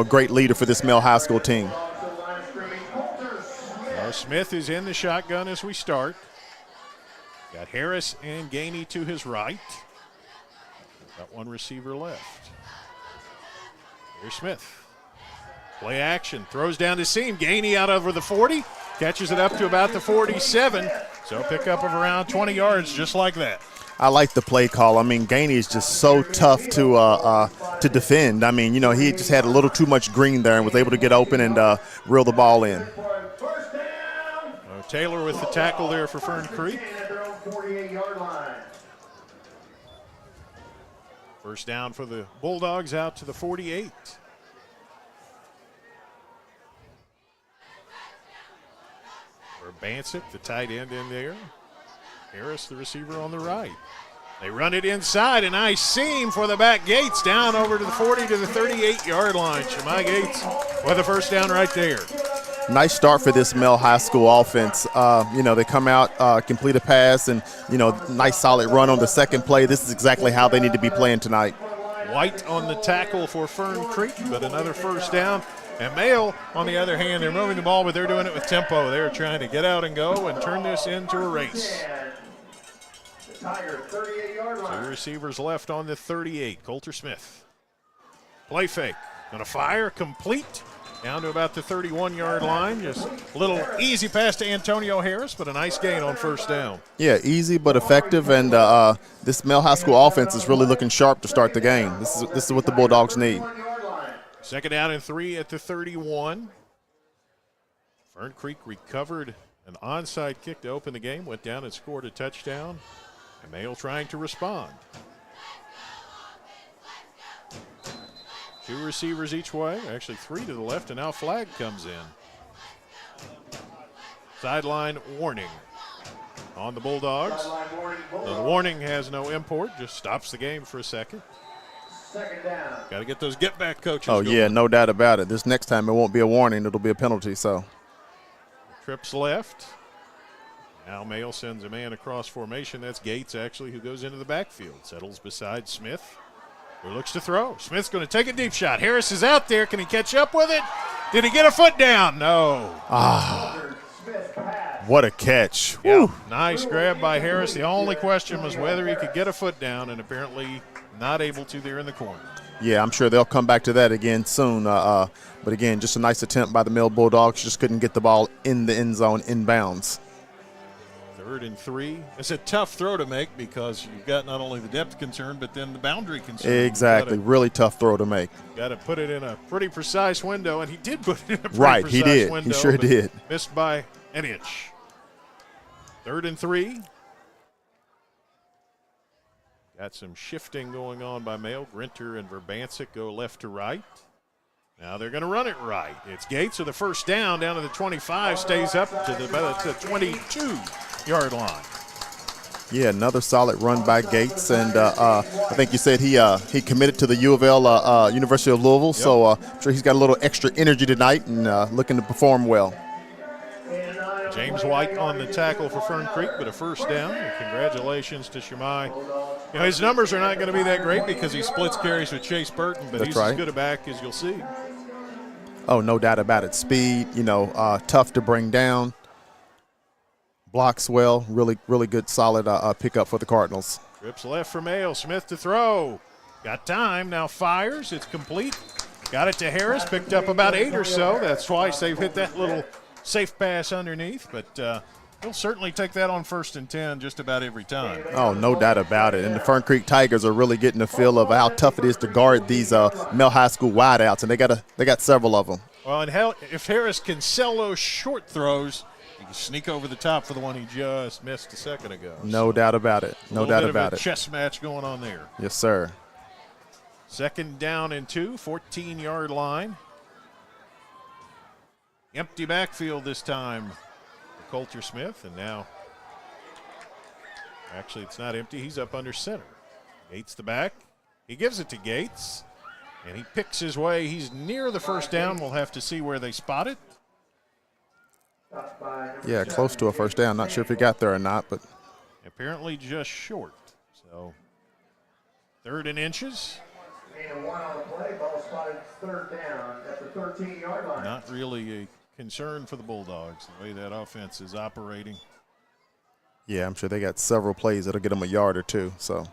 great leader for this Male high school team. Smith is in the shotgun as we start. Got Harris and Gainey to his right. Got one receiver left. Here's Smith. Play action, throws down the seam. Gainey out over the 40, catches it up to about the 47. So pickup of around 20 yards just like that. I like the play call. I mean, Gainey is just so tough to defend. I mean, he just had a little too much green there and was able to get open and reel the ball in. Taylor with the tackle there for Fern Creek. First down for the Bulldogs out to the 48. Bancek, the tight end in there. Harris, the receiver on the right. They run it inside, a nice seam for the back Gates down over to the 40 to the 38-yard line. Shemai Gates with a first down right there. nice start for this Mel High School offense. They come out, complete a pass, and, nice solid run on the second play. This is exactly how they need to be playing tonight. White on the tackle for Fern Creek, but another first down. And Mayo, on the other hand, they're moving the ball, but they're doing it with tempo. They're trying to get out and go and turn this into a race. Two receivers left on the 38. Coulter Smith. Play fake. Going to fire, complete. Down to about the 31-yard line. Just a little easy pass to Antonio Harris, but a nice gain on first down. Yeah, easy but effective, and this Mel High School offense is really looking sharp to start the game. This is what the Bulldogs need. Second down and 3 at the 31. Fern Creek recovered an onside kick to open the game, went down and scored a touchdown. And Mayo trying to respond. Two receivers each way, actually 3 to the left, and now flag comes in. Sideline warning on the Bulldogs. The warning has no import, just stops the game for a second. Second down. Got to get those get-back coaches Oh, going. yeah, no doubt about it. This next time it won't be a warning. It'll be a penalty. So Trips left. Now Mayo sends a man across formation. That's Gates, actually, who goes into the backfield. Settles beside Smith, who looks to throw. Smith's going to take a deep shot. Harris is out there. Can he catch up with it? Did he get a foot down? No. What a catch. Yeah, nice grab by Harris. The only question was whether he could get a foot down, and apparently not able to there in the corner. Yeah, I'm sure they'll come back to that again soon. But again, just a nice attempt by the Mill Bulldogs. Just couldn't get the ball in the end zone inbounds. 3rd and 3. It's a tough throw to make because you've got not only the depth concern, but then the boundary concern. Exactly. Really tough throw to make. Got to put it in a pretty precise window, and he did put it in a pretty right, precise he did. window. He sure did. Missed by an inch. 3rd and 3. Got some shifting going on by Mayo. Grinter and Verbancic go left to right. Now they're going to run it right. It's Gates with the first down to the 25, stays up to the 22-yard line. Yeah, another solid run by Gates, and I think you said he committed to the U of L, University of Louisville, so I'm sure he's got a little extra energy tonight and looking to perform well. James White on the tackle for Fern Creek, but a first down. And congratulations to Shemai. His numbers are not going to be that great because he splits carries with Chase Burton, but he's as good a back as you'll see. Oh, no doubt about it. Speed, tough to bring down. Blocks well. Really, really good, solid pickup for the Cardinals. Trips left for Mayo. Smith to throw. Got time. Now fires. It's complete. Got it to Harris. Picked up about 8 or so. That's twice they've hit that little safe pass underneath, but he'll certainly take that on 1st and 10 just about every time. Oh, no doubt about it. And the Fern Creek Tigers are really getting a feel of how tough it is to guard these Mel High School wideouts, and they got several of them. Well, and if Harris can sell those short throws, he can sneak over the top for the one he just missed a second ago. No doubt about it. No doubt about it. Chess match going on there. Yes, sir. 2nd down and 2, 14-yard line. Empty backfield this time for Coulter Smith, and now actually it's not empty. He's up under center. Gates the back. He gives it to Gates, and he picks his way. He's near the first down. We'll have to see where they spot it. Yeah, close to a first down. Not sure if he got there or not, but apparently just short. So 3rd and inches. And 1 on the play, ball spotted 3rd down at the 13-yard line. Not really a concern for the Bulldogs, the way that offense is operating. Yeah, I'm sure they got several plays that'll get them a yard or two. So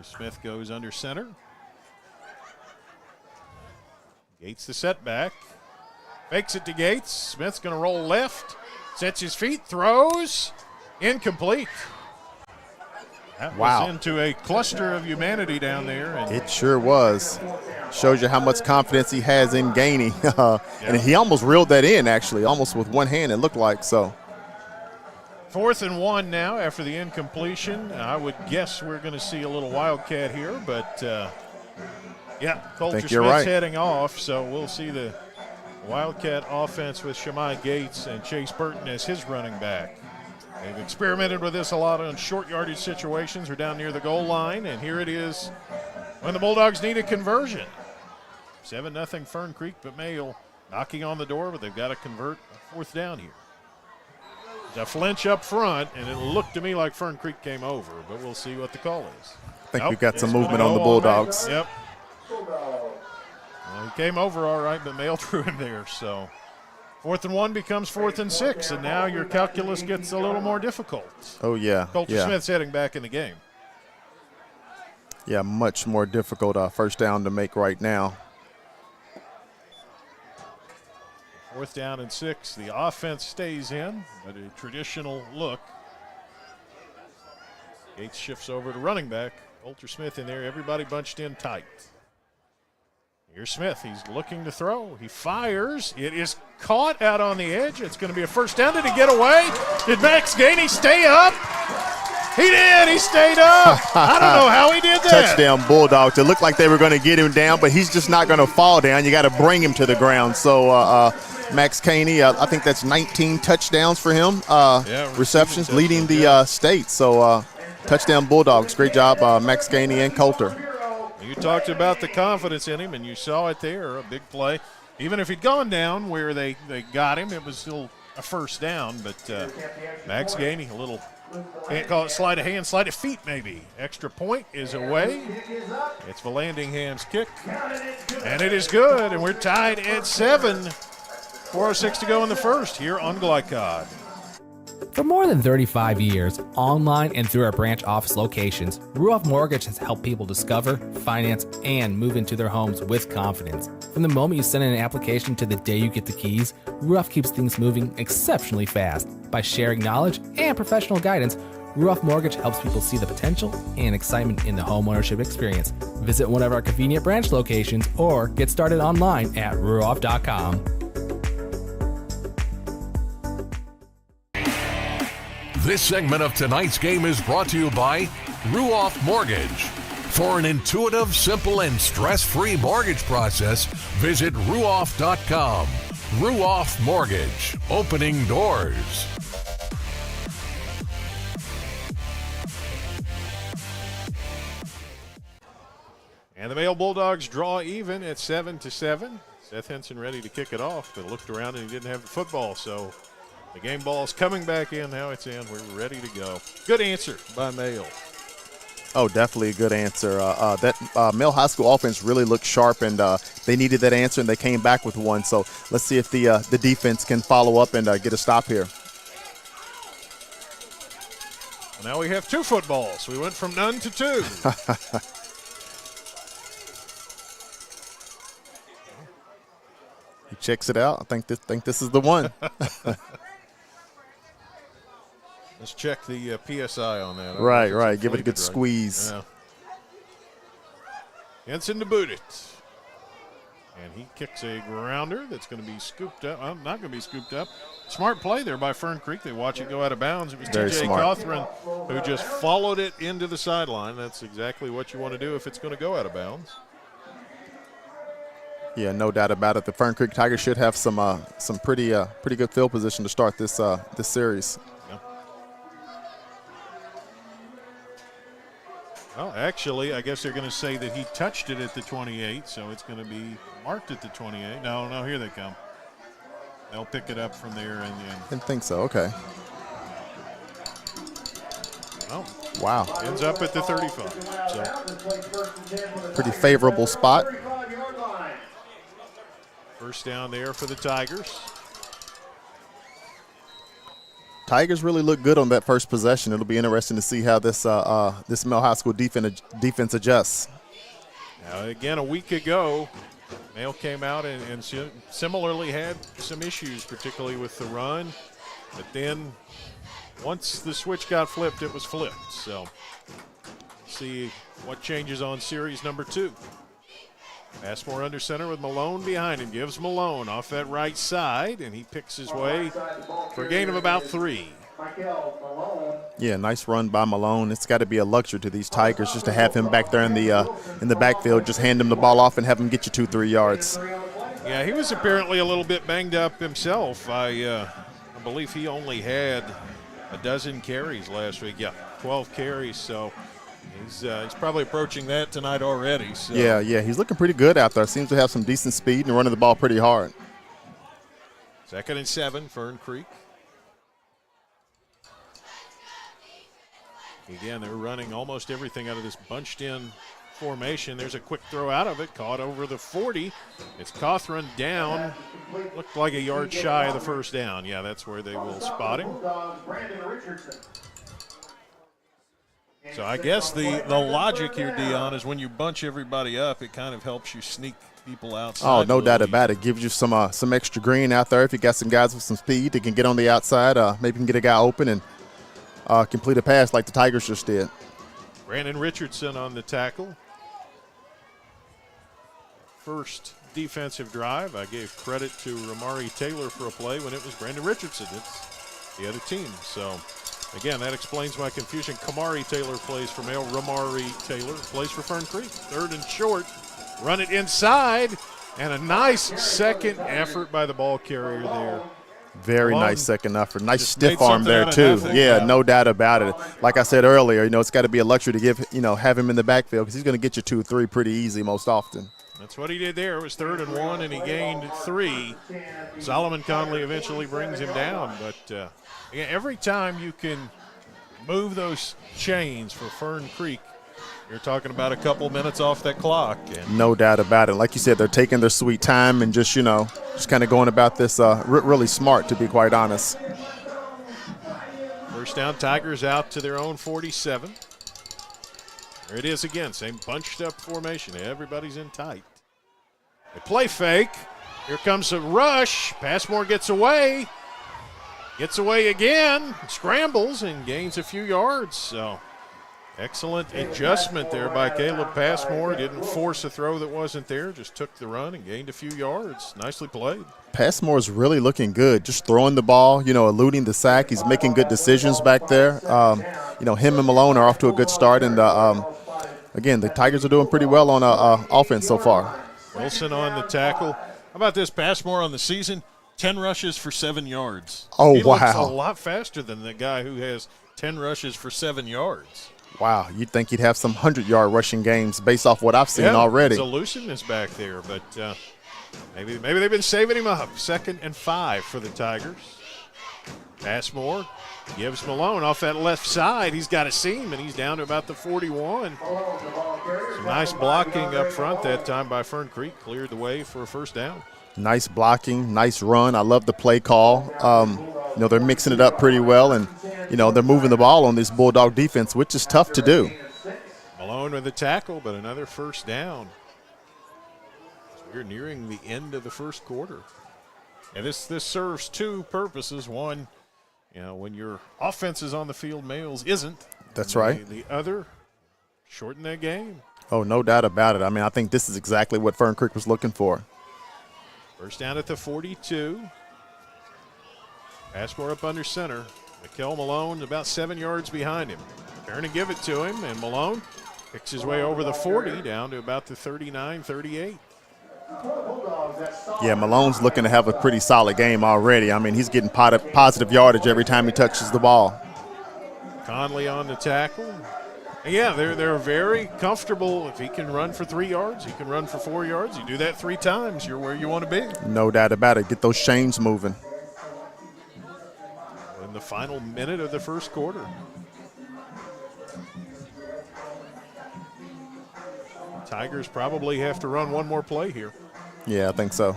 Smith goes under center. Gates the setback. Fakes it to Gates. Smith's going to roll left. Sets his feet. Throws. Incomplete. That was into a cluster of humanity down there. And it sure was. Shows you how much confidence he has in gaining. And he almost reeled that in, actually, almost with one hand, it looked like. So 4th and 1 now after the incompletion. I would guess we're going to see a little wildcat here, but Coulter Smith's heading off, so we'll see the wildcat offense with Shemai Gates and Chase Burton as his running back. They've experimented with this a lot on short yardage situations. We're down near the goal line, and here it is when the Bulldogs need a conversion. 7-0 Fern Creek, but Mayo knocking on the door, but they've got to convert a 4th down here. There's a flinch up front, and it looked to me like Fern Creek came over, but we'll see what the call is. I think we've got some movement on the Bulldogs. Yep. Well, he came over all right, but Mayo threw him there. So 4th and 1 becomes 4th and 6, and now your calculus gets a little more difficult. Oh, yeah. Coulter Smith's heading back in the game. Yeah, much more difficult first down to make right now. 4th down and 6. The offense stays in, but a traditional look. Gates shifts over to running back. Coulter Smith in there. Everybody bunched in tight. Here's Smith. He's looking to throw. He fires. It is caught out on the edge. It's going to be a first down. Did he get away? Did Max Gainey stay up? He did. He stayed up. I don't know how he did that. Touchdown Bulldogs. It looked like they were going to get him down, but he's just not going to fall down. You got to bring him to the ground. So Max Gainey, I think that's 19 touchdowns for him. Receptions leading the state. So touchdown Bulldogs. Great job, Max Gainey and Coulter. You talked about the confidence in him, and you saw it there, a big play. Even if he'd gone down where they got him, it was still a first down. But Max Gainey, a little, can't call it sleight of hand, sleight of feet maybe. Extra point is away. It's Vallandingham's kick, and it is good, and we're tied at 7. 4:06 to go in the first here on Glycod. For more than 35 years, online and through our branch office locations, Ruoff Mortgage has helped people discover, finance, and move into their homes with confidence. From the moment you send in an application to the day you get the keys, Ruoff keeps things moving exceptionally fast. By sharing knowledge and professional guidance, Ruoff Mortgage helps people see the potential and excitement in the homeownership experience. Visit one of our convenient branch locations or get started online at ruoff.com. This segment of tonight's game is brought to you by Ruoff Mortgage. For an intuitive, simple, and stress-free mortgage process, visit ruoff.com. Ruoff Mortgage, opening doors. And the Mayo Bulldogs draw even at 7-7. Seth Henson ready to kick it off, but looked around and he didn't have the football, so the game ball's coming back in. Now it's in. We're ready to go. Good answer by Mayo. Oh, definitely a good answer. That Mayo High School offense really looked sharp, and they needed that answer, and they came back with one. So let's see if the defense can follow up and get a stop here. Now we have 2 footballs. We went from none to 2. He checks it out. I think this is the one. Let's check the PSI on that. Right. Give it a good squeeze. Yeah. Henson to boot it. And he kicks a grounder that's going to be scooped up. Not going to be scooped up. Smart play there by Fern Creek. They watch it go out of bounds. It was TJ Cothran who just followed it into the sideline. That's exactly what you want to do if it's going to go out of bounds. Yeah, no doubt about it. The Fern Creek Tigers should have some pretty good field position to start this series. Well, actually, I guess they're going to say that he touched it at the 28, so it's going to be marked at the 28. No, here they come. They'll pick it up from there and then. Didn't think so. Okay. Well, wow. Ends up at the 35. So. Pretty favorable spot. First down there for the Tigers. Tigers really look good on that first possession. It'll be interesting to see how this Mayo High School defense adjusts. Now, again, a week ago, Mayo came out and similarly had some issues, particularly with the run. But then once the switch got flipped, it was flipped. So see what changes on series number 2. Passmore under center with Malone behind him. Gives Malone off that right side, and he picks his way for a gain of about 3. Yeah, nice run by Malone. It's got to be a luxury to these Tigers just to have him back there in the backfield. Just hand him the ball off and have him get you 2-3 yards. Yeah, he was apparently a little bit banged up himself. I believe he only had a dozen carries last week. Yeah, 12 carries. So He's probably approaching that tonight already. So. Yeah, he's looking pretty good out there. Seems to have some decent speed and running the ball pretty hard. 2nd and 7, Fern Creek. Again, they're running almost everything out of this bunched-in formation. There's a quick throw out of it, caught over the 40. It's Cawthron down. Looked like a yard shy of the first down. Yeah, that's where they will spot him. So I guess the logic here, Dion, is when you bunch everybody up, it kind of helps you sneak people outside. Oh, no doubt about it. Gives you some extra green out there. If you got some guys with some speed that can get on the outside, maybe you can get a guy open and complete a pass like the Tigers just did. Brandon Richardson on the tackle. First defensive drive, I gave credit to Ramari Taylor for a play when it was Brandon Richardson. It's the other team. So, again, that explains my confusion. Kamari Taylor plays for Mail. Ramari Taylor plays for Fern Creek. 3rd and short. Run it inside. And a nice second effort by the ball carrier there. Very nice second effort. Nice stiff arm there, too. Yeah, no doubt about it. Like I said earlier, it's got to be a luxury to have him in the backfield because he's going to get you 2 or 3 pretty easy most often. That's what he did there. It was 3rd and 1, and he gained 3. Solomon Conley eventually brings him down. But again, every time you can move those chains for Fern Creek, you're talking about a couple minutes off that clock. And no doubt about it. Like you said, they're taking their sweet time and just kind of going about this really smart, to be quite honest. First down, Tigers out to their own 47. There it is again, same bunched up formation. Everybody's in tight. They play fake. Here comes a rush. Passmore gets away. Gets away again. Scrambles and gains a few yards. So excellent adjustment there by Caleb Passmore. Didn't force a throw that wasn't there. Just took the run and gained a few yards. Nicely played. Passmore's really looking good. Just throwing the ball, eluding the sack. He's making good decisions back there. Him and Malone are off to a good start. And, again, the Tigers are doing pretty well on offense so far. Wilson on the tackle. How about this? Passmore on the season, 10 rushes for 7 yards. Oh, he wow. Looks a lot faster than the guy who has 10 rushes for 7 yards. Wow, you'd think he'd have some 100-yard rushing games based off what I've seen already. There's a looseness back there, but maybe they've been saving him up. 2nd and 5 for the Tigers. Passmore gives Malone off that left side. He's got a seam, and he's down to about the 41. Some nice blocking up front that time by Fern Creek. Cleared the way for a first down. Nice blocking, nice run. I love the play call. They're mixing it up pretty well, and, they're moving the ball on this Bulldog defense, which is tough to do. Malone with the tackle, but another first down. So we're nearing the end of the first quarter. And this serves 2 purposes. One, when your offense is on the field, Males isn't. That's right. The other, shorten that game. Oh, no doubt about it. I mean, I think this is exactly what Fern Creek was looking for. First down at the 42. Passmore up under center. Mikel Malone about 7 yards behind him. Turn and give it to him, and Malone picks his way over the 40 down to about the 39, 38. Yeah, Malone's looking to have a pretty solid game already. I mean, he's getting positive yardage every time he touches the ball. Conley on the tackle. And yeah, they're very comfortable. If he can run for 3 yards, he can run for 4 yards. You do that 3 times, you're where you want to be. No doubt about it. Get those chains moving. In the final minute of the first quarter. Tigers probably have to run one more play here. Yeah, I think so.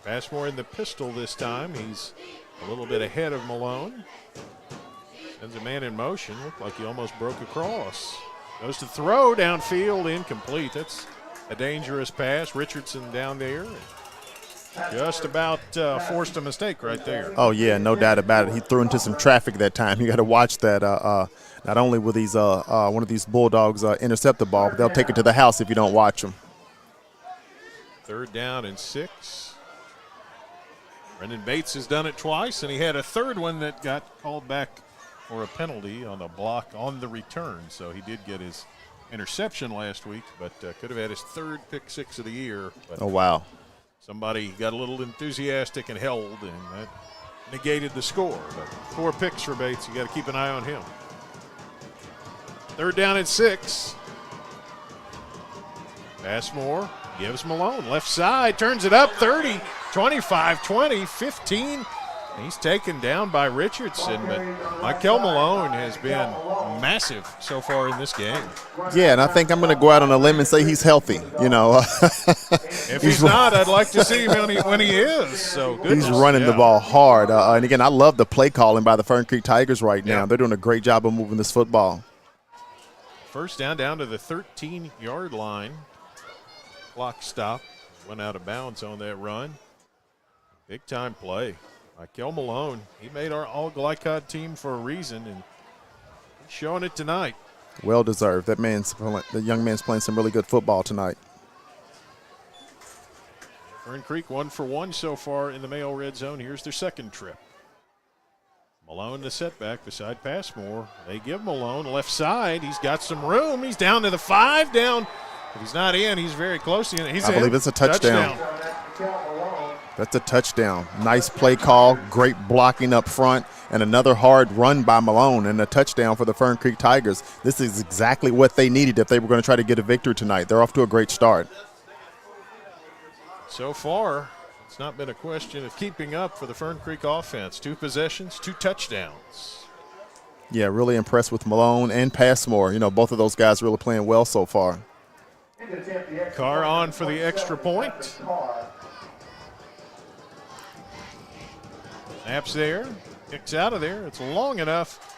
Passmore in the pistol this time. He's a little bit ahead of Malone. Sends a man in motion. Looked like he almost broke across. Goes to throw downfield, incomplete. That's a dangerous pass. Richardson down there. Just about forced a mistake right there. Oh, yeah, no doubt about it. He threw into some traffic that time. You got to watch that. Not only will these one of these Bulldogs intercept the ball, but they'll take it to the house if you don't watch them. 3rd down and 6. Brendan Bates has done it twice, and he had a third one that got called back for a penalty on a block on the return. So he did get his interception last week, but could have had his 3rd pick 6 of the year. But oh, wow. Somebody got a little enthusiastic and held, and that negated the score. But 4 picks for Bates. You got to keep an eye on him. 3rd down and 6. Passmore gives Malone. Left side, turns it up, 30, 25, 20, 15. He's taken down by Richardson, but Michael Malone has been massive so far in this game. Yeah, and I think I'm going to go out on a limb and say he's healthy. You know, if he's not, I'd like to see him when he is. So goodness, he's running the ball hard. And again, I love the play calling by the Fern Creek Tigers right now. They're doing a great job of moving this football. 1st down to the 13-yard line. Clock stop. Went out of bounds on that run. Big time play. Michael Malone, he made our all-Glycod team for a reason, and he's showing it tonight. Well deserved. The young man's playing some really good football tonight. Fern Creek 1 for 1 so far in the Mayo red zone. Here's their 2nd trip. Malone the setback beside Passmore. They give Malone left side. He's got some room. He's down to the 5 down. If he's not in, he's very close to it. I believe it's a touchdown. That's a touchdown. Nice play call, great blocking up front, and another hard run by Malone and a touchdown for the Fern Creek Tigers. This is exactly what they needed if they were going to try to get a victory tonight. They're off to a great start. So far, it's not been a question of keeping up for the Fern Creek offense. 2 possessions, 2 touchdowns. Yeah, really impressed with Malone and Passmore. You know, both of those guys really playing well so far. Carr on for the extra point. Snaps there, kicks out of there. It's long enough,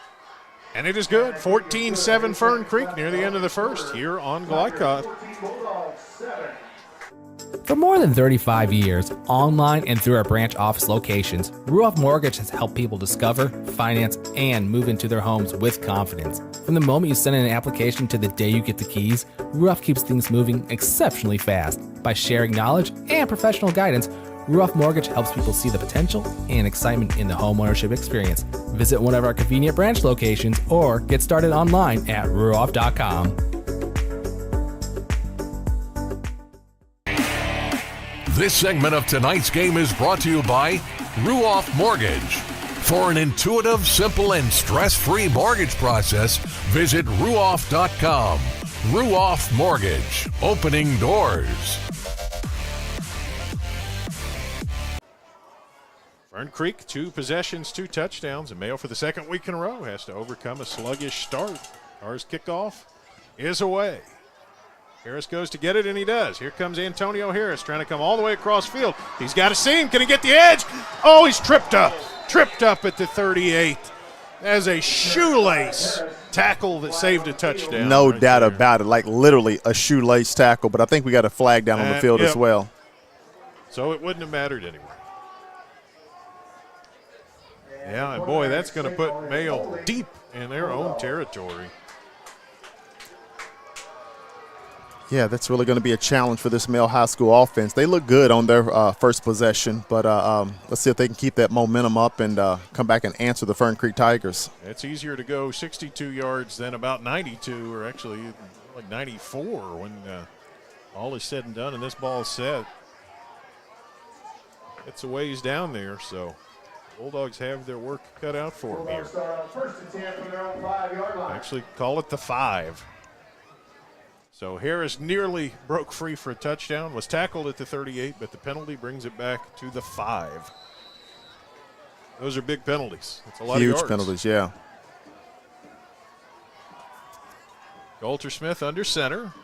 and it is good. 14-7 Fern Creek near the end of the 1st here on Glycod. For more than 35 years, online and through our branch office locations, Ruoff Mortgage has helped people discover, finance, and move into their homes with confidence. From the moment you send in an application to the day you get the keys, Ruoff keeps things moving exceptionally fast. By sharing knowledge and professional guidance, Ruoff Mortgage helps people see the potential and excitement in the homeownership experience. Visit one of our convenient branch locations or get started online at ruoff.com. This segment of tonight's game is brought to you by Ruoff Mortgage. For an intuitive, simple, and stress-free mortgage process, visit ruoff.com. Ruoff Mortgage, opening doors. Fern Creek, 2 possessions, 2 touchdowns, and Mayo for the 2nd week in a row has to overcome a sluggish start. Ours kickoff is away. Harris goes to get it, and he does. Here comes Antonio Harris trying to come all the way across field. He's got a seam. Can he get the edge? Oh, he's tripped up at the 38. As a shoelace tackle that saved a touchdown. No doubt about it, like literally a shoelace tackle, but I think we got a flag down on the field as well. So it wouldn't have mattered anyway. Yeah, and boy, that's going to put Mayo deep in their own territory. Yeah, that's really going to be a challenge for this Mayo High School offense. They look good on their first possession, but let's see if they can keep that momentum up and come back and answer the Fern Creek Tigers. It's easier to go 62 yards than about 92, or actually like 94 when all is said and done and this ball is set. It's a ways down there, so Bulldogs have their work cut out for them here. Actually, call it the 5. So Harris nearly broke free for a touchdown, was tackled at the 38, but the penalty brings it back to the 5. Those are big penalties. That's a lot of yards. Huge penalties, yeah. Coulter Smith under center.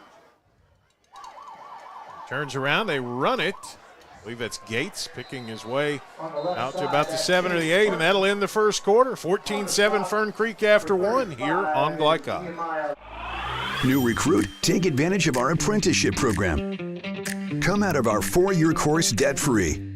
Turns around, they run it. I believe that's Gates picking his way out to about the 7 or the 8, and that'll end the first quarter. 14-7 Fern Creek after 1 here on Glycod. New recruit, take advantage of our apprenticeship program. Come out of our 4-year course debt-free.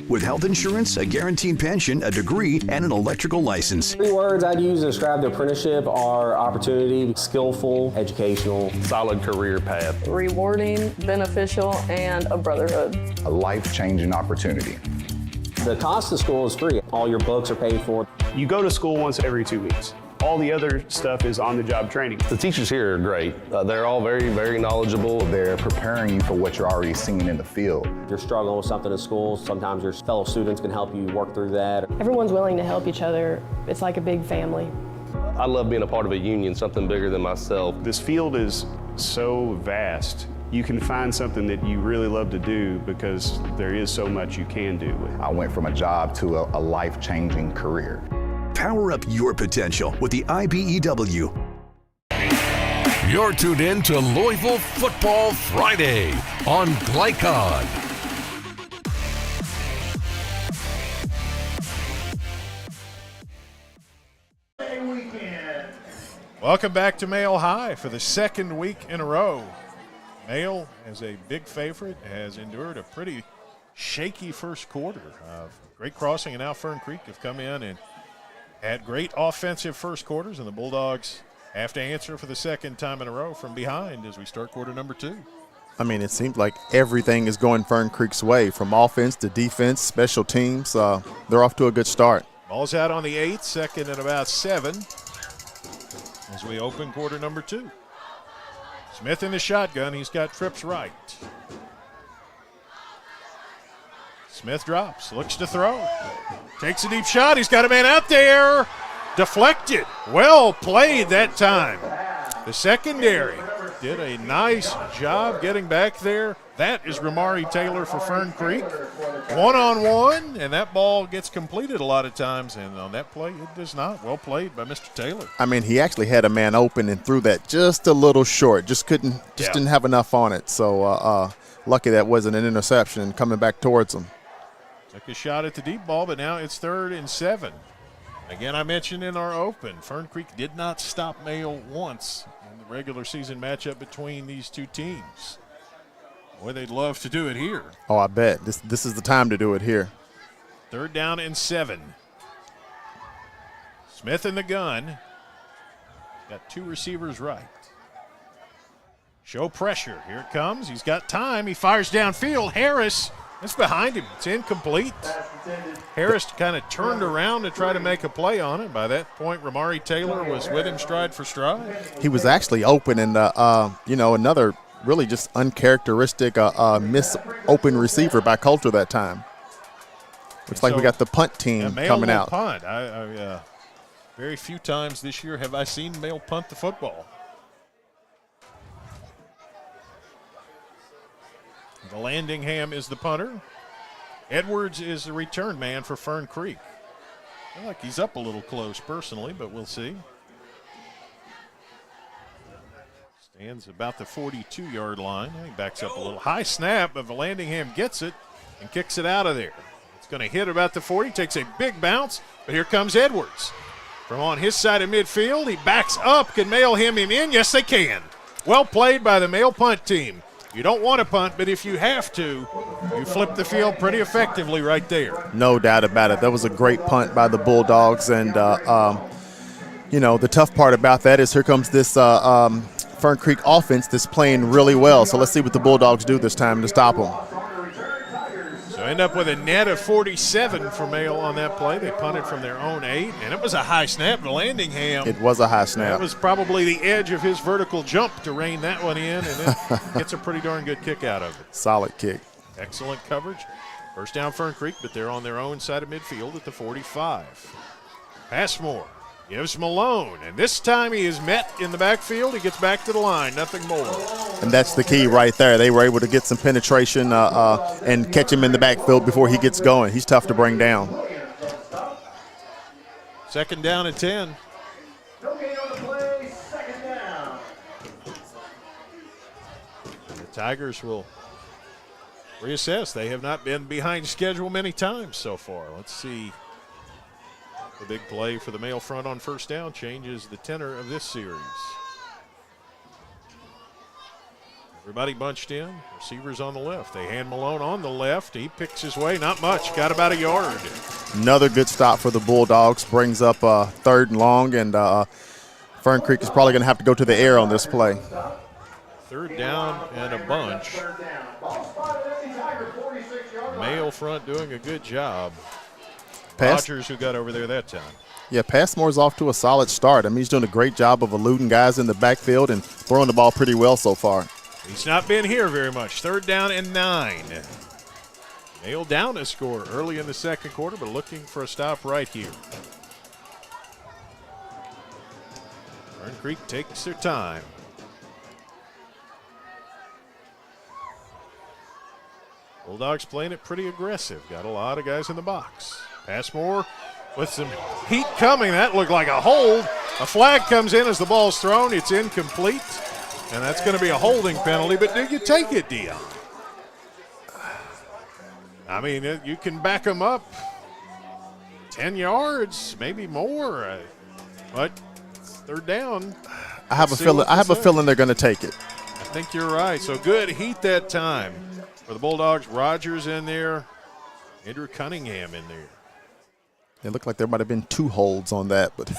With health insurance, a guaranteed pension, a degree, and an electrical license. 3 words I'd use to describe the apprenticeship are opportunity, skillful, educational, solid career path, rewarding, beneficial, and a brotherhood. A life-changing opportunity. The cost of school is free. All your books are paid for. You go to school once every 2 weeks. All the other stuff is on-the-job training. The teachers here are great. They're all very, very knowledgeable. They're preparing you for what you're already seeing in the field. If you're struggling with something at school, sometimes your fellow students can help you work through that. Everyone's willing to help each other. It's like a big family. I love being a part of a union, something bigger than myself. This field is so vast. You can find something that you really love to do because there is so much you can do. I went from a job to a life-changing career. Power up your potential with the IBEW. You're tuned in to Louisville Football Friday on Glycon. Welcome back to Male High for the second week in a row. Male, as a big favorite, has endured a pretty shaky first quarter. Great Crossing and now Fern Creek have come in and had great offensive first quarters, and the Bulldogs have to answer for the second time in a row from behind as we start quarter number 2. I mean, it seems like everything is going Fern Creek's way, from offense to defense, special teams. They're off to a good start. Ball's out on the 8th, second and about 7 as we open quarter number 2. Smith in the shotgun. He's got trips right. Smith drops, looks to throw. Takes a deep shot. He's got a man out there. Deflected. Well played that time. The secondary did a nice job getting back there. That is Ramari Taylor for Fern Creek. One-on-one, and that ball gets completed a lot of times, and on that play, it does not. Well played by Mr. Taylor. I mean, he actually had a man open and threw that just a little short. Just didn't have enough on it. So lucky that wasn't an interception coming back towards him. Took a shot at the deep ball, but now it's 3rd and 7. Again, I mentioned in our open, Fern Creek did not stop Male once in the regular season matchup between these two teams. Boy, they'd love to do it here. Oh, I bet. This is the time to do it here. 3rd down and 7. Smith in the gun. Got 2 receivers right. Show pressure. Here it comes. He's got time. He fires downfield. Harris, it's behind him. It's incomplete. Harris kind of turned around to try to make a play on it. By that point, Ramari Taylor was with him stride for stride. He was actually open, and, another really just uncharacteristic miss open receiver by Coulter that time. Looks like we got the punt team coming out. Punt. Very few times this year have I seen Male punt the football. Valandingham is the punter. Edwards is the return man for Fern Creek. I feel like he's up a little close personally, but we'll see. Stands about the 42-yard line. He backs up a little. High snap, but Valandingham gets it and kicks it out of there. It's going to hit about the 40, takes a big bounce, but here comes Edwards. From on his side of midfield, he backs up. Can Male hem him in? Yes, they can. Well played by the Male punt team. You don't want to punt, but if you have to, you flip the field pretty effectively right there. No doubt about it. That was a great punt by the Bulldogs, and, the tough part about that is here comes this Fern Creek offense that's playing really well. So let's see what the Bulldogs do this time to stop them. So end up with a net of 47 for Male on that play. They punted from their own 8, and it was a high snap to Valandingham. It was a high snap. That was probably the edge of his vertical jump to rein that one in, and then gets a pretty darn good kick out of it. Solid kick. Excellent coverage. First down Fern Creek, but they're on their own side of midfield at the 45. Passmore gives Malone, and this time he is met in the backfield. He gets back to the line, nothing more. And that's the key right there. They were able to get some penetration and catch him in the backfield before he gets going. He's tough to bring down. 2nd down and 10. And the Tigers will reassess. They have not been behind schedule many times so far. Let's see. The big play for the Male front on first down changes the tenor of this series. Everybody bunched in. Receivers on the left. They hand Malone on the left. He picks his way. Not much. Got about a yard. Another good stop for the Bulldogs. Brings up 3rd and long, and Fern Creek is probably going to have to go to the air on this play. 3rd down and a bunch. Male front doing a good job. Rogers who got over there that time. Yeah, Passmore's off to a solid start. I mean, he's doing a great job of eluding guys in the backfield and throwing the ball pretty well so far. He's not been here very much. 3rd down and 9. Nailed down a score early in the second quarter, but looking for a stop right here. Fern Creek takes their time. Bulldogs playing it pretty aggressive. Got a lot of guys in the box. Passmore with some heat coming. That looked like a hold. A flag comes in as the ball's thrown. It's incomplete, and that's going to be a holding penalty. But do you take it, Dion? I mean, you can back them up 10 yards, maybe more. But 3rd down. I have a feeling they're going to take it. I think you're right. So good heat that time for the Bulldogs. Rogers in there. Andrew Cunningham in there. It looked like there might have been 2 holds on that, but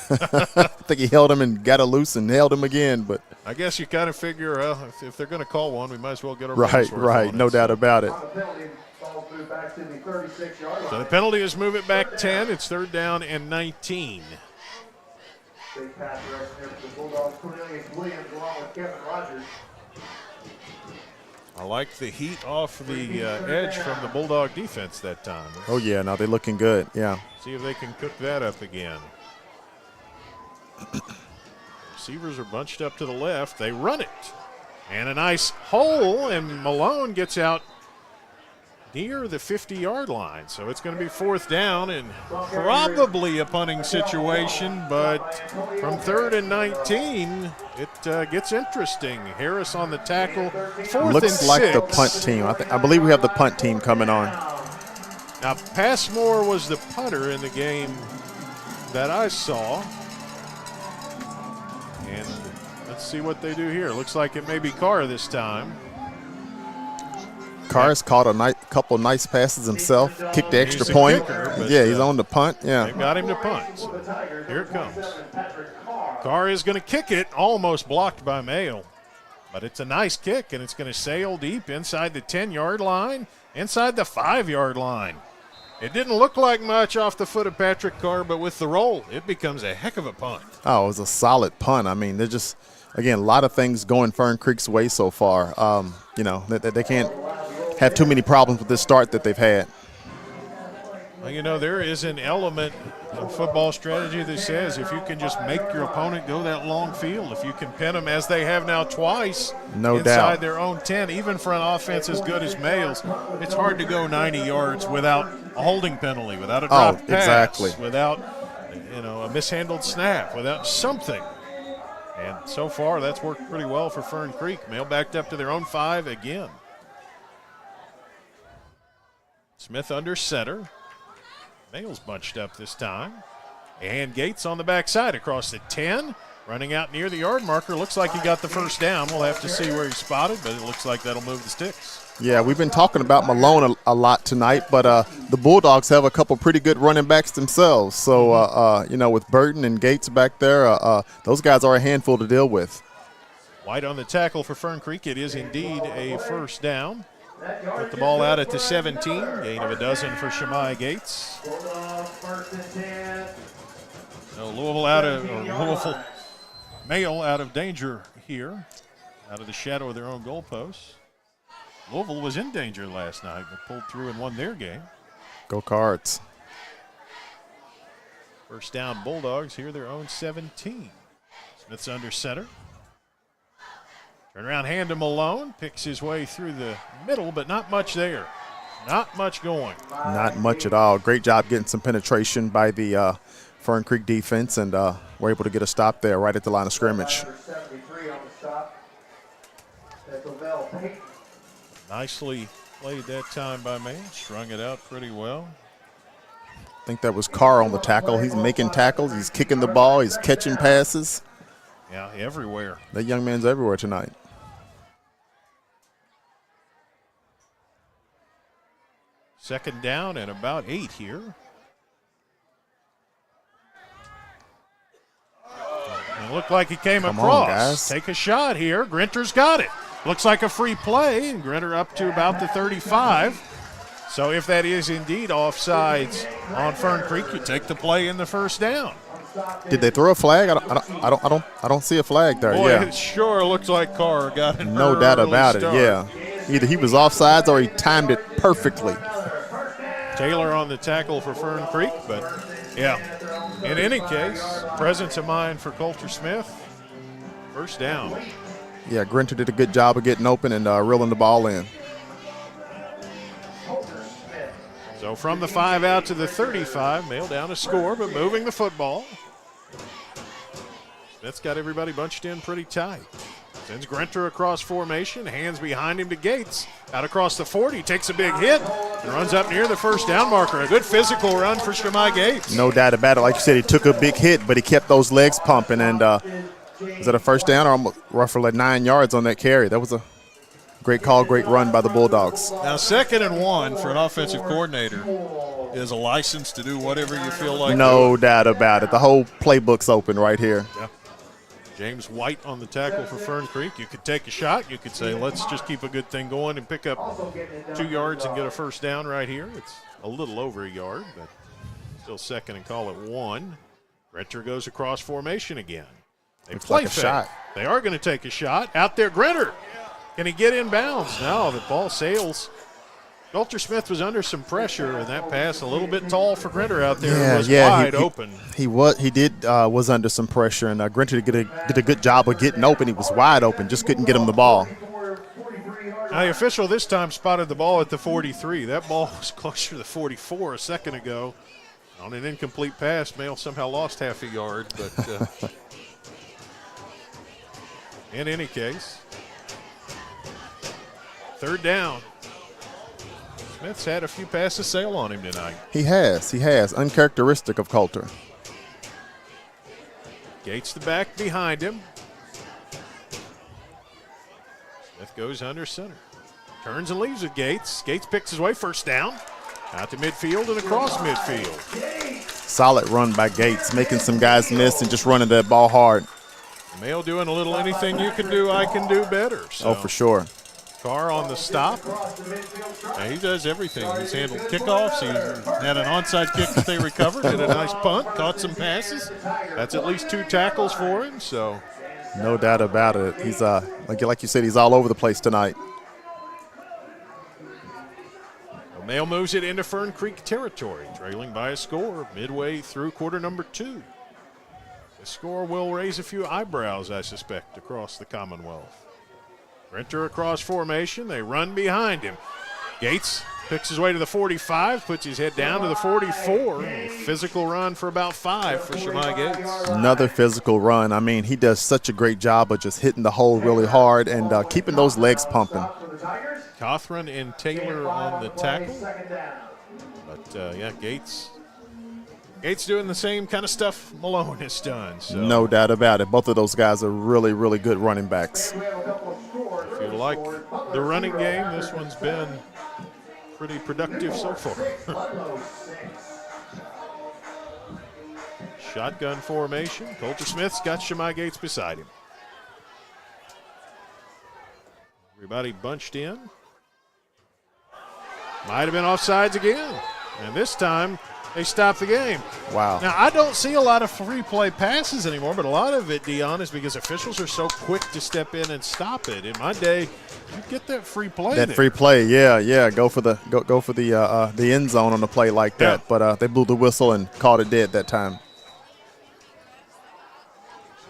I think he held him and got it loose and held him again. But I guess you kind of figure if they're going to call one, we might as well get our right, no doubt about it. So the penalty is move it back 10. It's 3rd down and 19. Big pass rush there for the Bulldogs. Cornelius Williams along with Kevin Rogers. I like the heat off the edge from the Bulldog defense that time. Oh, yeah, now they're looking good, yeah. See if they can cook that up again. Receivers are bunched up to the left. They run it. And a nice hole, and Malone gets out near the 50-yard line. So it's going to be 4th down and probably a punting situation, but from 3rd and 19, it gets interesting. Harris on the tackle. 4th Looks and 6. like the punt team. I believe we have the punt team coming on. Now, Passmore was the punter in the game that I saw. And let's see what they do here. Looks like it may be Carr this time. Carr's caught a couple nice passes himself, kicked the extra point. Kicker, yeah, he's on the punt. Yeah, they've got him to punt. So here it comes. Carr is going to kick it, almost blocked by Mayo. But it's a nice kick, and it's going to sail deep inside the 10-yard line, inside the 5-yard line. It didn't look like much off the foot of Patrick Carr, but with the roll, it becomes a heck of a punt. Oh, it was a solid punt. I mean, they're just, again, a lot of things going Fern Creek's way so far. They can't have too many problems with this start that they've had. Well, there is an element of football strategy that says if you can just make your opponent go that long field, if you can pin them as they have now twice inside their own 10, even for an offense as good as Mayo's, it's hard to go 90 yards without a holding penalty, without a dropped pass, without a mishandled snap, without something. And so far, that's worked pretty well for Fern Creek. Mayo backed up to their own 5 again. Smith under center. Mayo's bunched up this time. And Gates on the backside across the 10. Running out near the yard marker. Looks like he got the 1st down. We'll have to see where he's spotted, but it looks like that'll move the sticks. Yeah, we've been talking about Malone a lot tonight, but the Bulldogs have a couple pretty good running backs themselves. So, with Burton and Gates back there, those guys are a handful to deal with. White on the tackle for Fern Creek. It is indeed a 1st down. Put the ball out at the 17. Gain of a dozen for Shemai Gates. Mayo out of danger here, out of the shadow of their own goalposts. Louisville was in danger last night, but pulled through and won their game. Go Cards. 1st down Bulldogs, here their own 17. Smith's under center. Turnaround hand to Malone, picks his way through the middle, but not much there. Not much going. Not much at all. Great job getting some penetration by the Fern Creek defense, and we're able to get a stop there right at the line of scrimmage. Nicely played that time by Mayo. Strung it out pretty well. I think that was Carr on the tackle. He's making tackles. He's kicking the ball. He's catching passes. Yeah, everywhere. That young man's everywhere tonight. Second down and about 8 here. It looked like he came across. Guys. Take a shot here. Grinter's got it. Looks like a free play. And Grinter up to about the 35. So if that is indeed offsides on Fern Creek, you take the play in the first down. Did they throw a flag? I don't see a flag there. Boy, yeah, it sure looks like Carr got an no doubt early about start. it. Yeah, either he was offsides or he timed it perfectly. Taylor on the tackle for Fern Creek, but yeah. In any case, presence of mind for Coulter Smith. First down. Yeah, Grinter did a good job of getting open and reeling the ball in. So from the 5 out to the 35, Mail down a score, but moving the football. Smith's got everybody bunched in pretty tight. Sends Grinter across formation, hands behind him to Gates. Out across the 40, takes a big hit, and runs up near the first down marker. A good physical run for Shemai Gates. No doubt about it. Like you said, he took a big hit, but he kept those legs pumping. And was that a first down or almost roughly like 9 yards on that carry? That was a great call, great run by the Bulldogs. Now 2nd and 1 for an offensive coordinator is a license to do whatever you feel like. No doubt about it. The whole playbook's open right here. Yeah. James White on the tackle for Fern Creek. You could take a shot. You could say, let's just keep a good thing going and pick up 2 yards and get a first down right here. It's a little over a yard, but still 2nd and call it 1. Grinter goes across formation again. They Looks play like a fake. shot. They are going to take a shot. Out there, Grinter. Can he get in bounds? No, the ball sails. Coulter Smith was under some pressure, and that pass a little bit tall for Grinter out there. It was wide open. He was under some pressure, and Grinter did a good job of getting open. He was wide open, just couldn't get him the ball. Now the official this time spotted the ball at the 43. That ball was closer to the 44 a second ago. On an incomplete pass, Mail somehow lost half a yard, but in any case, 3rd down. Smith's had a few passes sail on him tonight. He has. Uncharacteristic of Coulter. Gates the back behind him. Smith goes under center. Turns and leaves with Gates. Gates picks his way, first down. Out to midfield and across midfield. Solid run by Gates, making some guys miss and just running that ball hard. Mail doing a little anything you can do, I can do better. So. Oh, for sure. Carr on the stop. Now, he does everything. He's handled kickoffs. He had an onside kick that they recovered, did a nice punt, caught some passes. That's at least 2 tackles for him. So, no doubt about it. He's like you said, he's all over the place tonight. Mail moves it into Fern Creek territory, trailing by a score midway through quarter number 2. The score will raise a few eyebrows, I suspect, across the Commonwealth. Grinter across formation. They run behind him. Gates picks his way to the 45, puts his head down to the 44. A physical run for about 5 for Shemai Gates. Another physical run. I mean, he does such a great job of just hitting the hole really hard and keeping those legs pumping. Cothran and Taylor on the tackle. But, yeah, Gates doing the same kind of stuff Malone has done. So. No doubt about it. Both of those guys are really, really good running backs. If you like the running game, this one's been pretty productive so far. Shotgun formation. Coulter Smith's got Shemai Gates beside him. Everybody bunched in. Might have been offsides again. And this time, they stopped the game. Wow. Now, I don't see a lot of free play passes anymore, but a lot of it, Dion, is because officials are so quick to step in and stop it. In my day, you get that free play. That free play, yeah. Go for the end zone on the play like that. Yeah. But they blew the whistle and called it dead that time.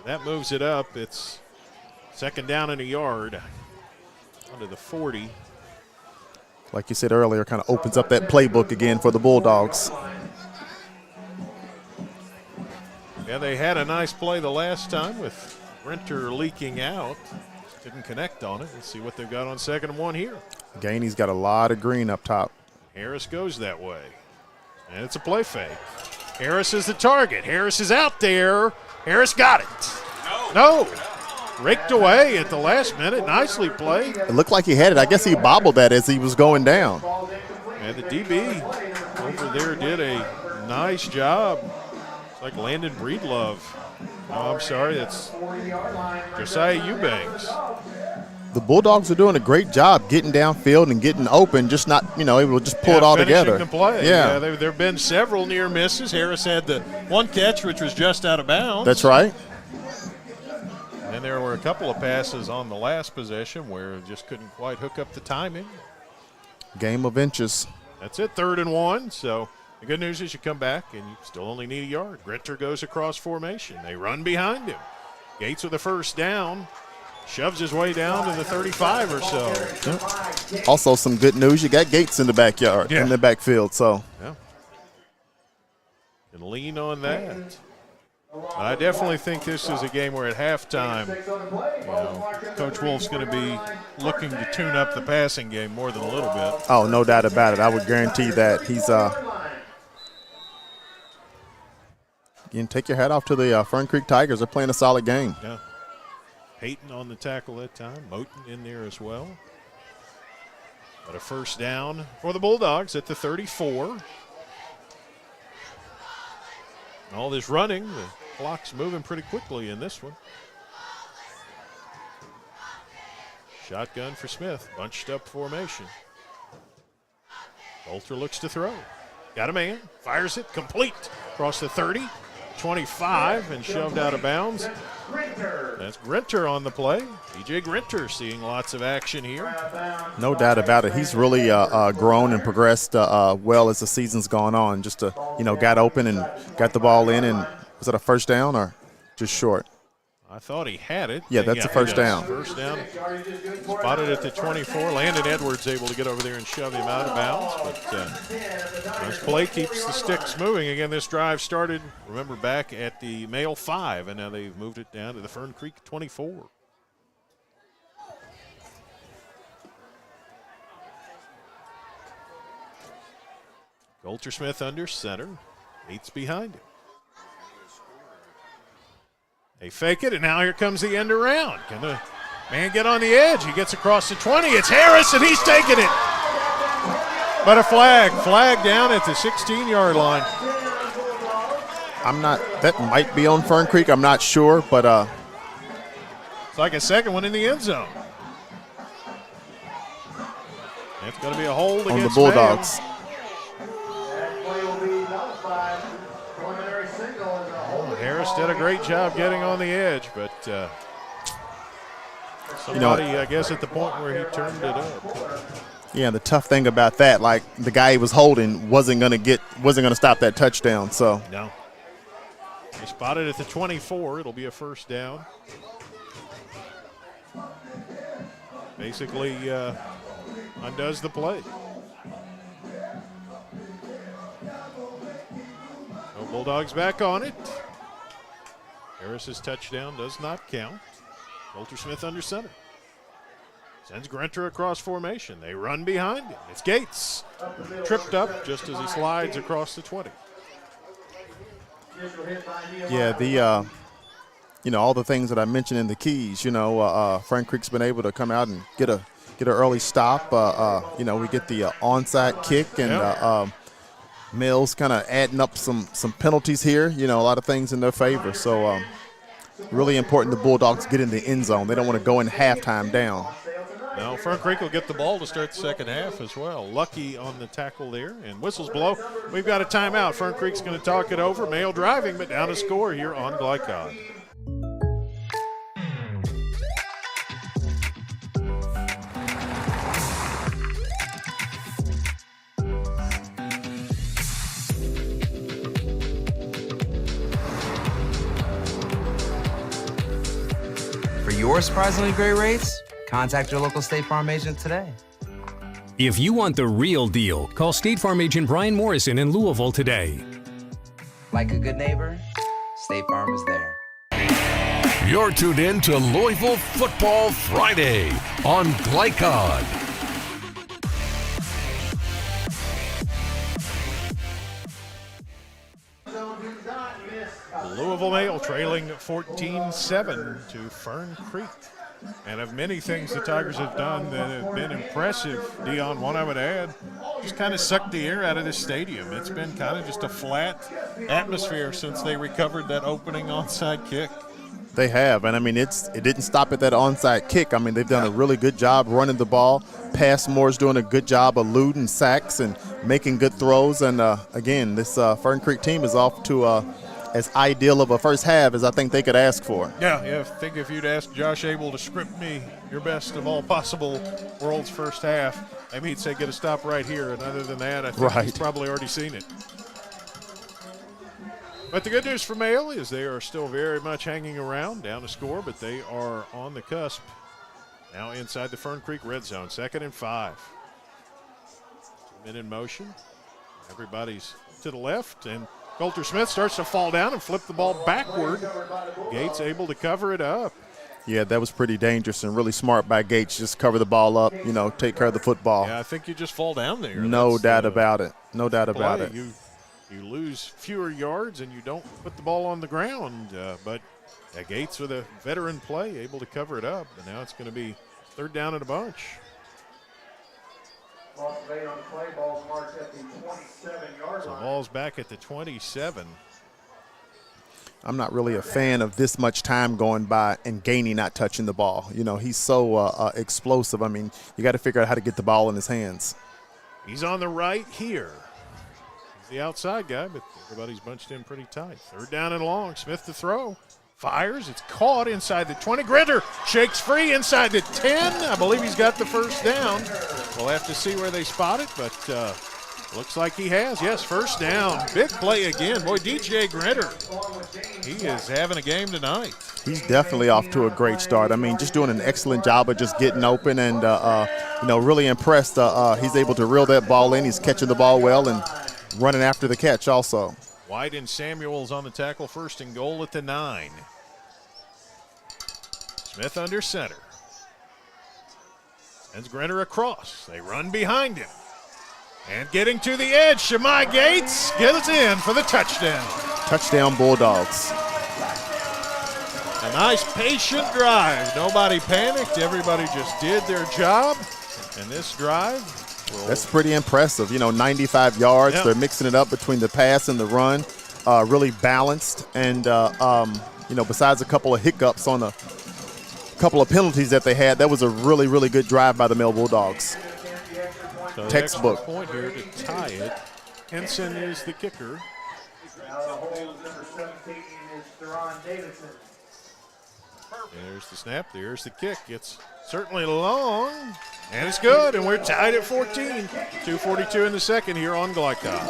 That moves it up. It's 2nd down and a yard. Onto the 40. Like you said earlier, kind of opens up that playbook again for the Bulldogs. Yeah, they had a nice play the last time with Grinter leaking out. Didn't connect on it. Let's see what they've got on 2nd and 1 here. Gainey's got a lot of green up top. Harris goes that way. And it's a play fake. Harris is the target. Harris is out there. Harris got it. No. Raked away at the last minute. Nicely played. It looked like he had it. I guess he bobbled that as he was going down. And the DB over there did a nice job. It's like Landon Breedlove. Oh, I'm sorry. That's Josiah Eubanks. the Bulldogs are doing a great job getting downfield and getting open, just not, able to just pull it all together. The play. Yeah. There have been several near misses. Harris had the one catch, which was just out of bounds. That's right. And there were a couple of passes on the last possession where just couldn't quite hook up the timing. Game of inches. That's it, 3rd and 1. So the good news is you come back and you still only need a yard. Grinter goes across formation. They run behind him. Gates with the first down. Shoves his way down to the 35 or so. Yep. Also some good news. You got Gates in the backyard, in the backfield. So yeah. Can lean on that. I definitely think this is a game where at halftime, Coach Wolf's going to be looking to tune up the passing game more than a little bit. Oh, no doubt about it. I would guarantee that. He's again, take your hat off to the Fern Creek Tigers. They're playing a solid game. Yeah. Peyton on the tackle that time. Moten in there as well. But a first down for the Bulldogs at the 34. All this running, the clock's moving pretty quickly in this one. Shotgun for Smith, bunched up formation. Bolter looks to throw. Got a man, fires it, complete. Across the 30, 25, and shoved out of bounds. That's Grinter on the play. DJ Grinter seeing lots of action here. No doubt about it. He's really grown and progressed well as the season's gone on. Just got open and got the ball in. And was it a first down or just short? I thought he had it. Yeah, that's a first down. First down. Spotted at the 24. Landon Edwards able to get over there and shove him out of bounds. But this play keeps the sticks moving. Again, this drive started, remember, back at the Male 5, and now they've moved it down to the Fern Creek 24. Golter-Smith under center. Gates behind him. They fake it, and now here comes the end around. Can the man get on the edge? He gets across the 20. It's Harris, and he's taking it. But a flag down at the 16-yard line. That might be on Fern Creek. I'm not sure, but it's like a second one in the end zone. It's going to be a hold on against the Bulldogs. Harris did a great job getting on the edge, but somebody, I guess, at the point where he turned it up. Yeah, the tough thing about that, like the guy he was holding wasn't going to stop that touchdown. So no, he spotted at the 24. It'll be a first down. Basically, undoes the play. No Bulldogs back on it. Harris's touchdown does not count. Golter-Smith under center. Sends Grinter across formation. They run behind him. It's Gates. Tripped up just as he slides across the 20. Yeah, all the things that I mentioned in the keys, Fern Creek's been able to come out and get an early stop. We get the onside kick, and Mills kind of adding up some penalties here, a lot of things in their favor. So really important the Bulldogs get in the end zone. They don't want to go in halftime down. Now Fern Creek will get the ball to start the second half as well. Lucky on the tackle there, and whistles blow. We've got a timeout. Fern Creek's going to talk it over. Male driving, but down to score here on Glycod. For your surprisingly great rates, contact your local State Farm agent today. If you want the real deal, call State Farm agent Brian Morrison in Louisville today. Like a good neighbor, State Farm is there. You're tuned in to Louisville Football Friday on Glycod. Louisville Male trailing 14-7 to Fern Creek. And of many things the Tigers have done that have been impressive, Dion, one I would add, just kind of sucked the air out of this stadium. It's been kind of just a flat atmosphere since they recovered that opening onside kick. They have, and I mean it didn't stop at that onside kick. I mean they've done a really good job running the ball. Passmore's doing a good job eluding sacks and making good throws. And again, this Fern Creek team is off to as ideal of a first half as I think they could ask for. Yeah. I think if you'd asked Josh Abel to script me your best of all possible world's first half, maybe he'd say get a stop right here. And other than that, I think he's probably already seen it. But the good news for Mayo is they are still very much hanging around, down to score, but they are on the cusp. Now inside the Fern Creek red zone, 2nd and 5. 2 men in motion. Everybody's to the left, and Coulter Smith starts to fall down and flip the ball backward. Gates able to cover it up. Yeah, that was pretty dangerous and really smart by Gates. Just cover the ball up, take care of the football. Yeah, I think you just fall down there. No doubt about it. No doubt about it. You lose fewer yards and you don't put the ball on the ground. But Gates with a veteran play, able to cover it up. And now it's going to be 3rd down and a bunch. Loss of 8 on the play. Ball's marked at the 27-yard line. So ball's back at the 27. I'm not really a fan of this much time going by and Gainey not touching the ball. He's so explosive. I mean, you got to figure out how to get the ball in his hands. He's on the right here. The outside guy, but everybody's bunched in pretty tight. 3rd down and long. Smith to throw. Fires. It's caught inside the 20. Grinter shakes free inside the 10. I believe he's got the first down. We'll have to see where they spot it, but looks like he has. Yes, first down. Big play again. Boy, DJ Grinter, he is having a game tonight. He's definitely off to a great start. I mean, just doing an excellent job of just getting open and, really impressed. He's able to reel that ball in. He's catching the ball well and running after the catch also. White and Samuels on the tackle, 1st and goal at the 9. Smith under center. Sends Grinter across. They run behind him. And getting to the edge, Shemai Gates gets in for the touchdown. Touchdown Bulldogs. A nice patient drive. Nobody panicked. Everybody just did their job. And this drive, that's pretty impressive. 95 yards. Yep. They're mixing it up between the pass and the run. Really balanced. And, besides a couple of hiccups on a couple of penalties that they had, that was a really, really good drive by the Mayo Bulldogs. So Textbook. Extra point here to tie it. Henson is the kicker. Now the hold number 17 is Theron Davidson. There's the snap. There's the kick. It's certainly long. And it's good, and we're tied at 14. 2:42 in the second here on Glycom.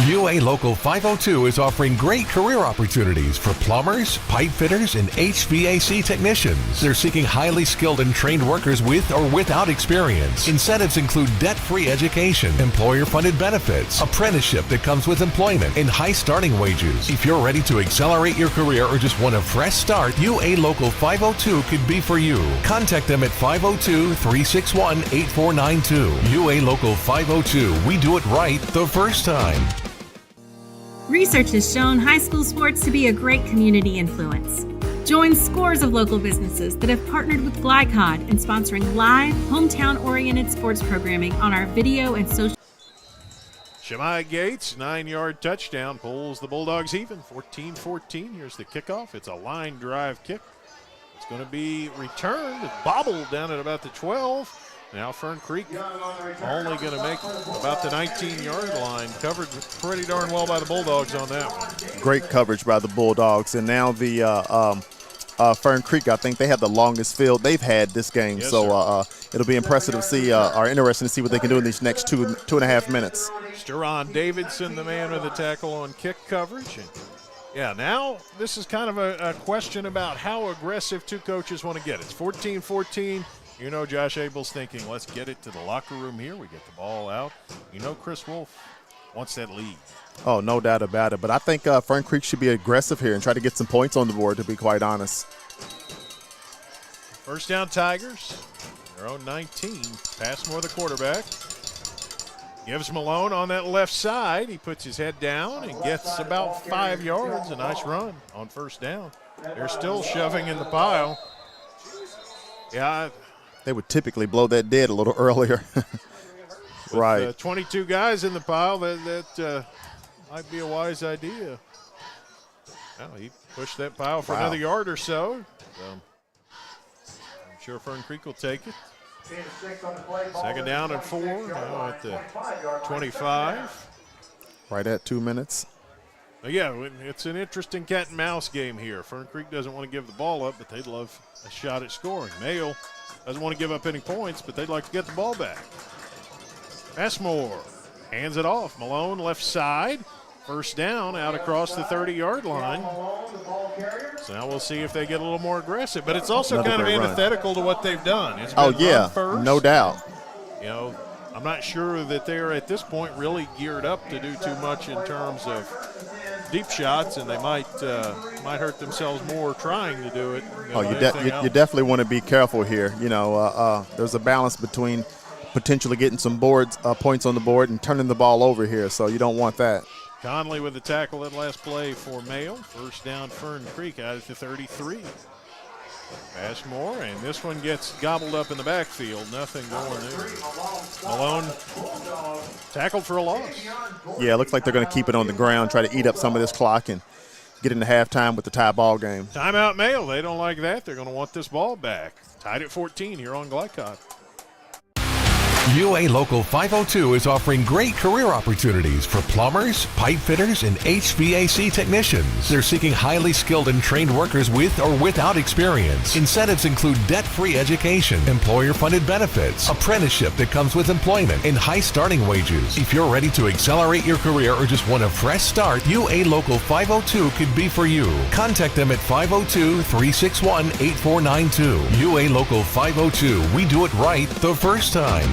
UA Local 502 is offering great career opportunities for plumbers, pipe fitters, and HVAC technicians. They're seeking highly skilled and trained workers with or without experience. Incentives include debt-free education, employer-funded benefits, apprenticeship that comes with employment, and high starting wages. If you're ready to accelerate your career or just want a fresh start, UA Local 502 could be for you. Contact them at 502-361-8492. UA Local 502. We do it right the first time. Research has shown high school sports to be a great community influence. Join scores of local businesses that have partnered with Glycod in sponsoring live, hometown-oriented sports programming on our video and social. Shemai Gates, 9-yard touchdown, pulls the Bulldogs even, 14-14. Here's the kickoff. It's a line drive kick. It's going to be returned, bobbled down at about the 12. Now Fern Creek only going to make about the 19-yard line. Covered pretty darn well by the Bulldogs on that one. Great coverage by the Bulldogs. And now the Fern Creek, I think they have the longest field they've had this game. Yes, so it'll be impressive to see, or interesting to see what they can do in these next two and a half minutes. Steron Davidson, the man with the tackle on kick coverage. And yeah, now this is kind of a question about how aggressive two coaches want to get. It's 14-14. Josh Abel's thinking, let's get it to the locker room here. We get the ball out. Chris Wolf wants that lead. Oh, no doubt about it. But I think Fern Creek should be aggressive here and try to get some points on the board, to be quite honest. First down, Tigers. Their own 19. Passmore, the quarterback. Gives Malone on that left side. He puts his head down and gets about 5 yards. A nice run on first down. They're still shoving in the pile. Yeah. They would typically blow that dead a little earlier. Right. 22 guys in the pile, that might be a wise idea. Well, he pushed that pile for another yard or so. I'm sure Fern Creek will take it. Second down and 4, now at the 25. Right at 2 minutes. Yeah, it's an interesting cat and mouse game here. Fern Creek doesn't want to give the ball up, but they'd love a shot at scoring. Mayo doesn't want to give up any points, but they'd like to get the ball back. Passmore hands it off. Malone left side. First down out across the 30-yard line. So now we'll see if they get a little more aggressive. But it's also kind of antithetical to what they've done. It's been run first. No doubt. You know, I'm not sure that they're at this point really geared up to do too much in terms of deep shots, and they might hurt themselves more trying to do it. You definitely want to be careful here. You know, there's a balance between potentially getting some points on the board and turning the ball over here, so you don't want that. Conley with the tackle that last play for Mayo. First down Fern Creek out at the 33. Ashmore, and this one gets gobbled up in the backfield. Nothing going there. Malone tackled for a loss. Yeah, it looks like they're going to keep it on the ground, try to eat up some of this clock and get into halftime with the tie ball game. Timeout Mayo. They don't like that. They're going to want this ball back. Tied at 14 here on Glycod. UA Local 502 is offering great career opportunities for plumbers, pipe fitters, and HVAC technicians. They're seeking highly skilled and trained workers with or without experience. Incentives include debt-free education, employer-funded benefits, apprenticeship that comes with employment, and high starting wages. If you're ready to accelerate your career or just want a fresh start, UA Local 502 could be for you. Contact them at 502-361-8492. UA Local 502. We do it right the first time.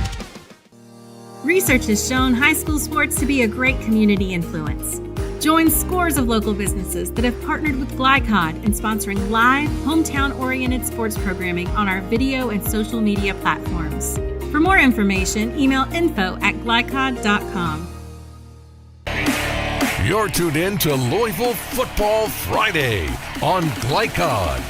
Research has shown high school sports to be a great community influence. Join scores of local businesses that have partnered with Glycod in sponsoring live, hometown-oriented sports programming on our video and social media platforms. For more information, email info@glycod.com. You're tuned in to Louisville Football Friday on Glycod.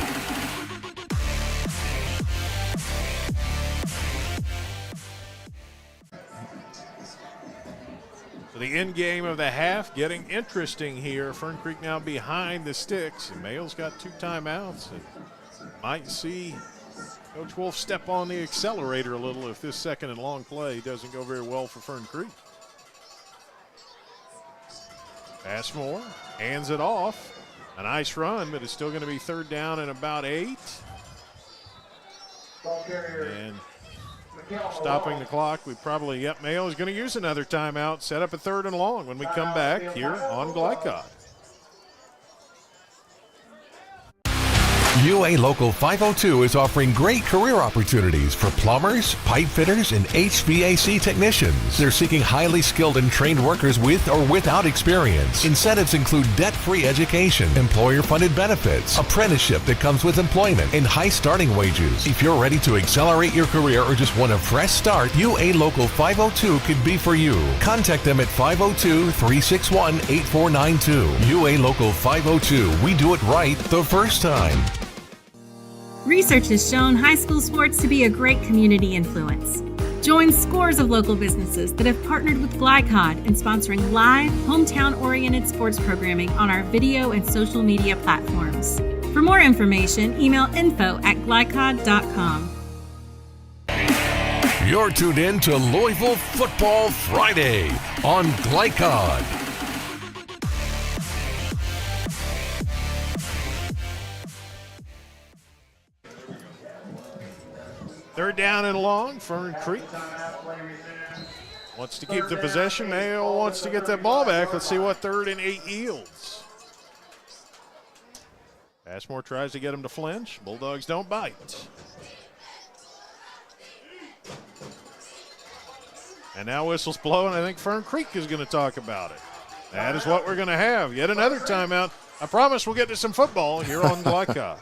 The end game of the half getting interesting here. Fern Creek now behind the sticks. And Mayo's got 2 timeouts. And might see Coach Wolf step on the accelerator a little if this second and long play doesn't go very well for Fern Creek. Passmore hands it off. A nice run, but it's still going to be third down and about 8. And stopping the clock, Mayo is going to use another timeout, set up a third and long when we come back here on Glycod. UA Local 502 is offering great career opportunities for plumbers, pipe fitters, and HVAC technicians. They're seeking highly skilled and trained workers with or without experience. Incentives include debt-free education, employer-funded benefits, apprenticeship that comes with employment, and high starting wages. If you're ready to accelerate your career or just want a fresh start, UA Local 502 could be for you. Contact them at 502-361-8492. UA Local 502. We do it right the first time. Research has shown high school sports to be a great community influence. Join scores of local businesses that have partnered with Glycod in sponsoring live, hometown-oriented sports programming on our video and social media platforms. For more information, email info@glycod.com. You're tuned in to Louisville Football Friday on Glycod. Third down and long, Fern Creek wants to keep the possession. Mayo wants to get that ball back. Let's see what 3rd and 8 yields. Ashmore tries to get him to flinch. Bulldogs don't bite. And now whistle's blowing. I think Fern Creek is going to talk about it. That is what we're going to have. Yet another timeout. I promise we'll get to some football here on Glycod.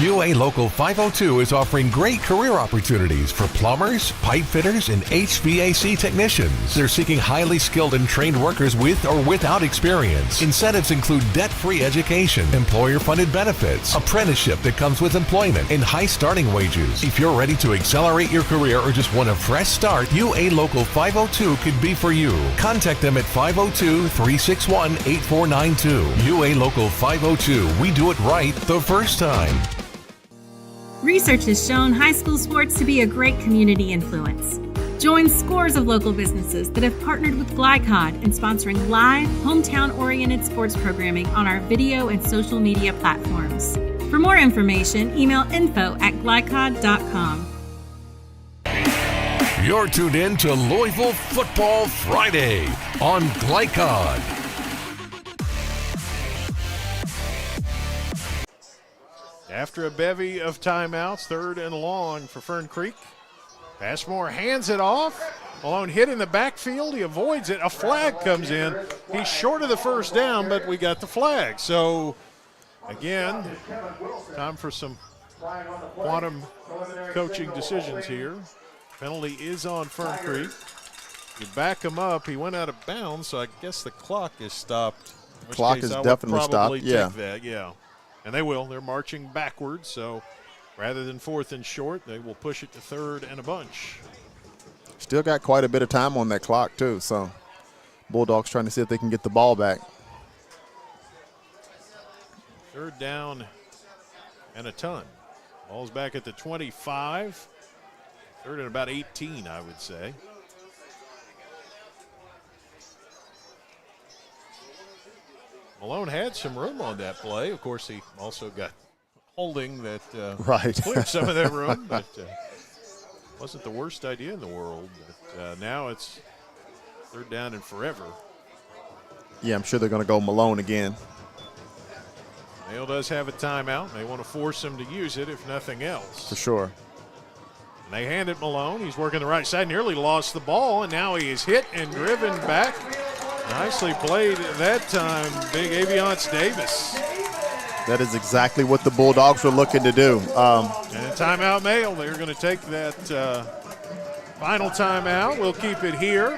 UA Local 502 is offering great career opportunities for plumbers, pipe fitters, and HVAC technicians. They're seeking highly skilled and trained workers with or without experience. Incentives include debt-free education, employer-funded benefits, apprenticeship that comes with employment, and high starting wages. If you're ready to accelerate your career or just want a fresh start, UA Local 502 could be for you. Contact them at 502-361-8492. UA Local 502. We do it right the first time. Research has shown high school sports to be a great community influence. Join scores of local businesses that have partnered with GlyCod in sponsoring live, hometown-oriented sports programming on our video and social media platforms. For more information, email info@glycod.com. You're tuned in to Louisville Football Friday on GlyCod. After a bevy of timeouts, 3rd and long for Fern Creek. Passmore hands it off. Malone hit in the backfield. He avoids it. A flag comes in. He's short of the first down, but we got the flag. So, again, time for some quantum coaching decisions here. Penalty is on Fern Creek. You back him up. He went out of bounds, so I guess the clock is stopped. Clock is definitely stopped. Yeah. That, yeah. And they will. They're marching backwards, so rather than 4th and short, they will push it to 3rd and a bunch. Still got quite a bit of time on that clock, too, so Bulldogs trying to see if they can get the ball back. 3rd down and a ton. Ball's back at the 25. 3rd and about 18, I would say. Malone had some room on that play. Of course, he also got holding that cleared some of that room, but wasn't the worst idea in the world. But now it's 3rd down and forever. Yeah, I'm sure they're going to go Malone again. Mayo does have a timeout. They want to force him to use it, if nothing else. For sure. And they hand it Malone. He's working the right side, nearly lost the ball, and now he is hit and driven back. Nicely played that time, big Aviance Davis. That is exactly what the Bulldogs were looking to do. And timeout Mayo. They're going to take that final timeout. We'll keep it here.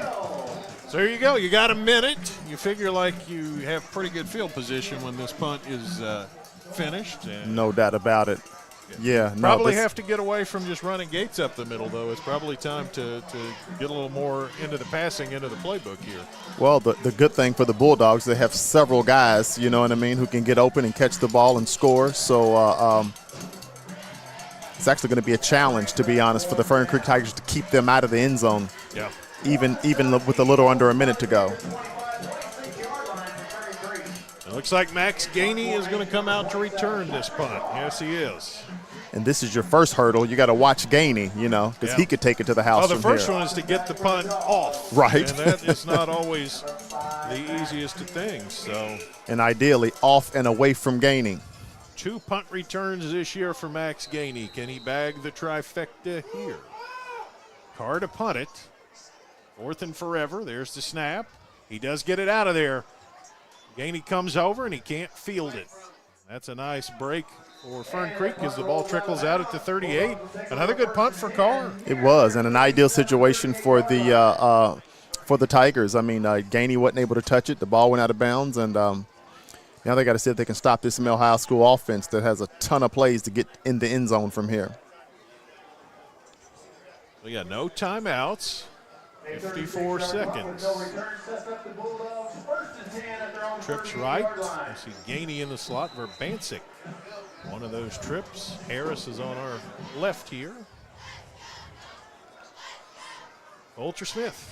So there you go. You got a minute. You figure like you have pretty good field position when this punt is finished. And no doubt about it. Yeah. Probably have to get away from just running gates up the middle, though. It's probably time to get a little more into the passing, into the playbook here. Well, the good thing for the Bulldogs, they have several guys, you know what I mean, who can get open and catch the ball and score. So it's actually going to be a challenge, to be honest, for the Fern Creek Tigers to keep them out of the end zone. Yeah. Even with a little under a minute to go. It looks like Max Gainey is going to come out to return this punt. Yes, he is. And this is your first hurdle. You got to watch Gainey, you know, because he could take it to the house. Well, the first one is to get the punt off. Right. And that is not always the easiest of things. So. And ideally off and away from Gainey. 2 punt returns this year for Max Gainey. Can he bag the trifecta here? Carr to punt it. 4th and forever. There's the snap. He does get it out of there. Gainey comes over and he can't field it. That's a nice break for Fern Creek as the ball trickles out at the 38. Another good punt for Carr. It was, and an ideal situation for the Tigers. I mean, Gainey wasn't able to touch it. The ball went out of bounds, and now they got to see if they can stop this Mill High School offense that has a ton of plays to get in the end zone from here. We got no timeouts. 54 seconds. Trips right. I see Gainey in the slot. Verbancic. One of those trips. Harris is on our left here. Ultra Smith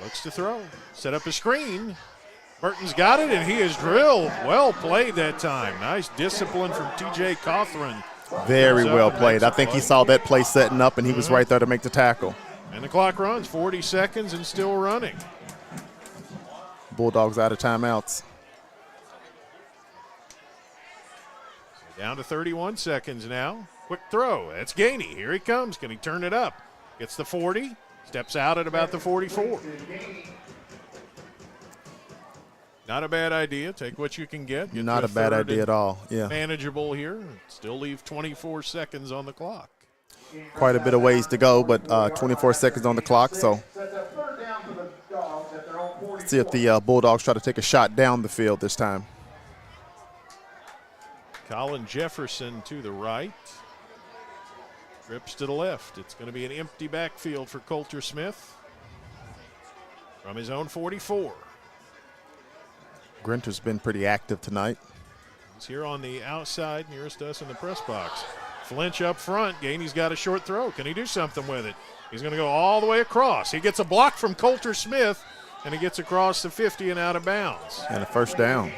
looks to throw. Set up a screen. Burton's got it, and he is drilled. Well played that time. Nice discipline from T.J. Cothran. Very well played. I think he saw that play setting up, and he was right there to make the tackle. And the clock runs, 40 seconds and still running. Bulldogs out of timeouts. Down to 31 seconds now. Quick throw. That's Gainey. Here he comes. Can he turn it up? Gets the 40. Steps out at about the 44. Not a bad idea. Take what you can get. Not a bad idea at all. Yeah. Manageable here. Still leave 24 seconds on the clock. Quite a bit of ways to go, but 24 seconds on the clock. So let's see if the Bulldogs try to take a shot down the field this time. Colin Jefferson to the right. Trips to the left. It's going to be an empty backfield for Coulter Smith from his own 44. Grinter's been pretty active tonight. He's here on the outside nearest us in the press box. Flinch up front. Gainey's got a short throw. Can he do something with it? He's going to go all the way across. He gets a block from Coulter Smith, and he gets across the 50 and out of bounds. And a first down.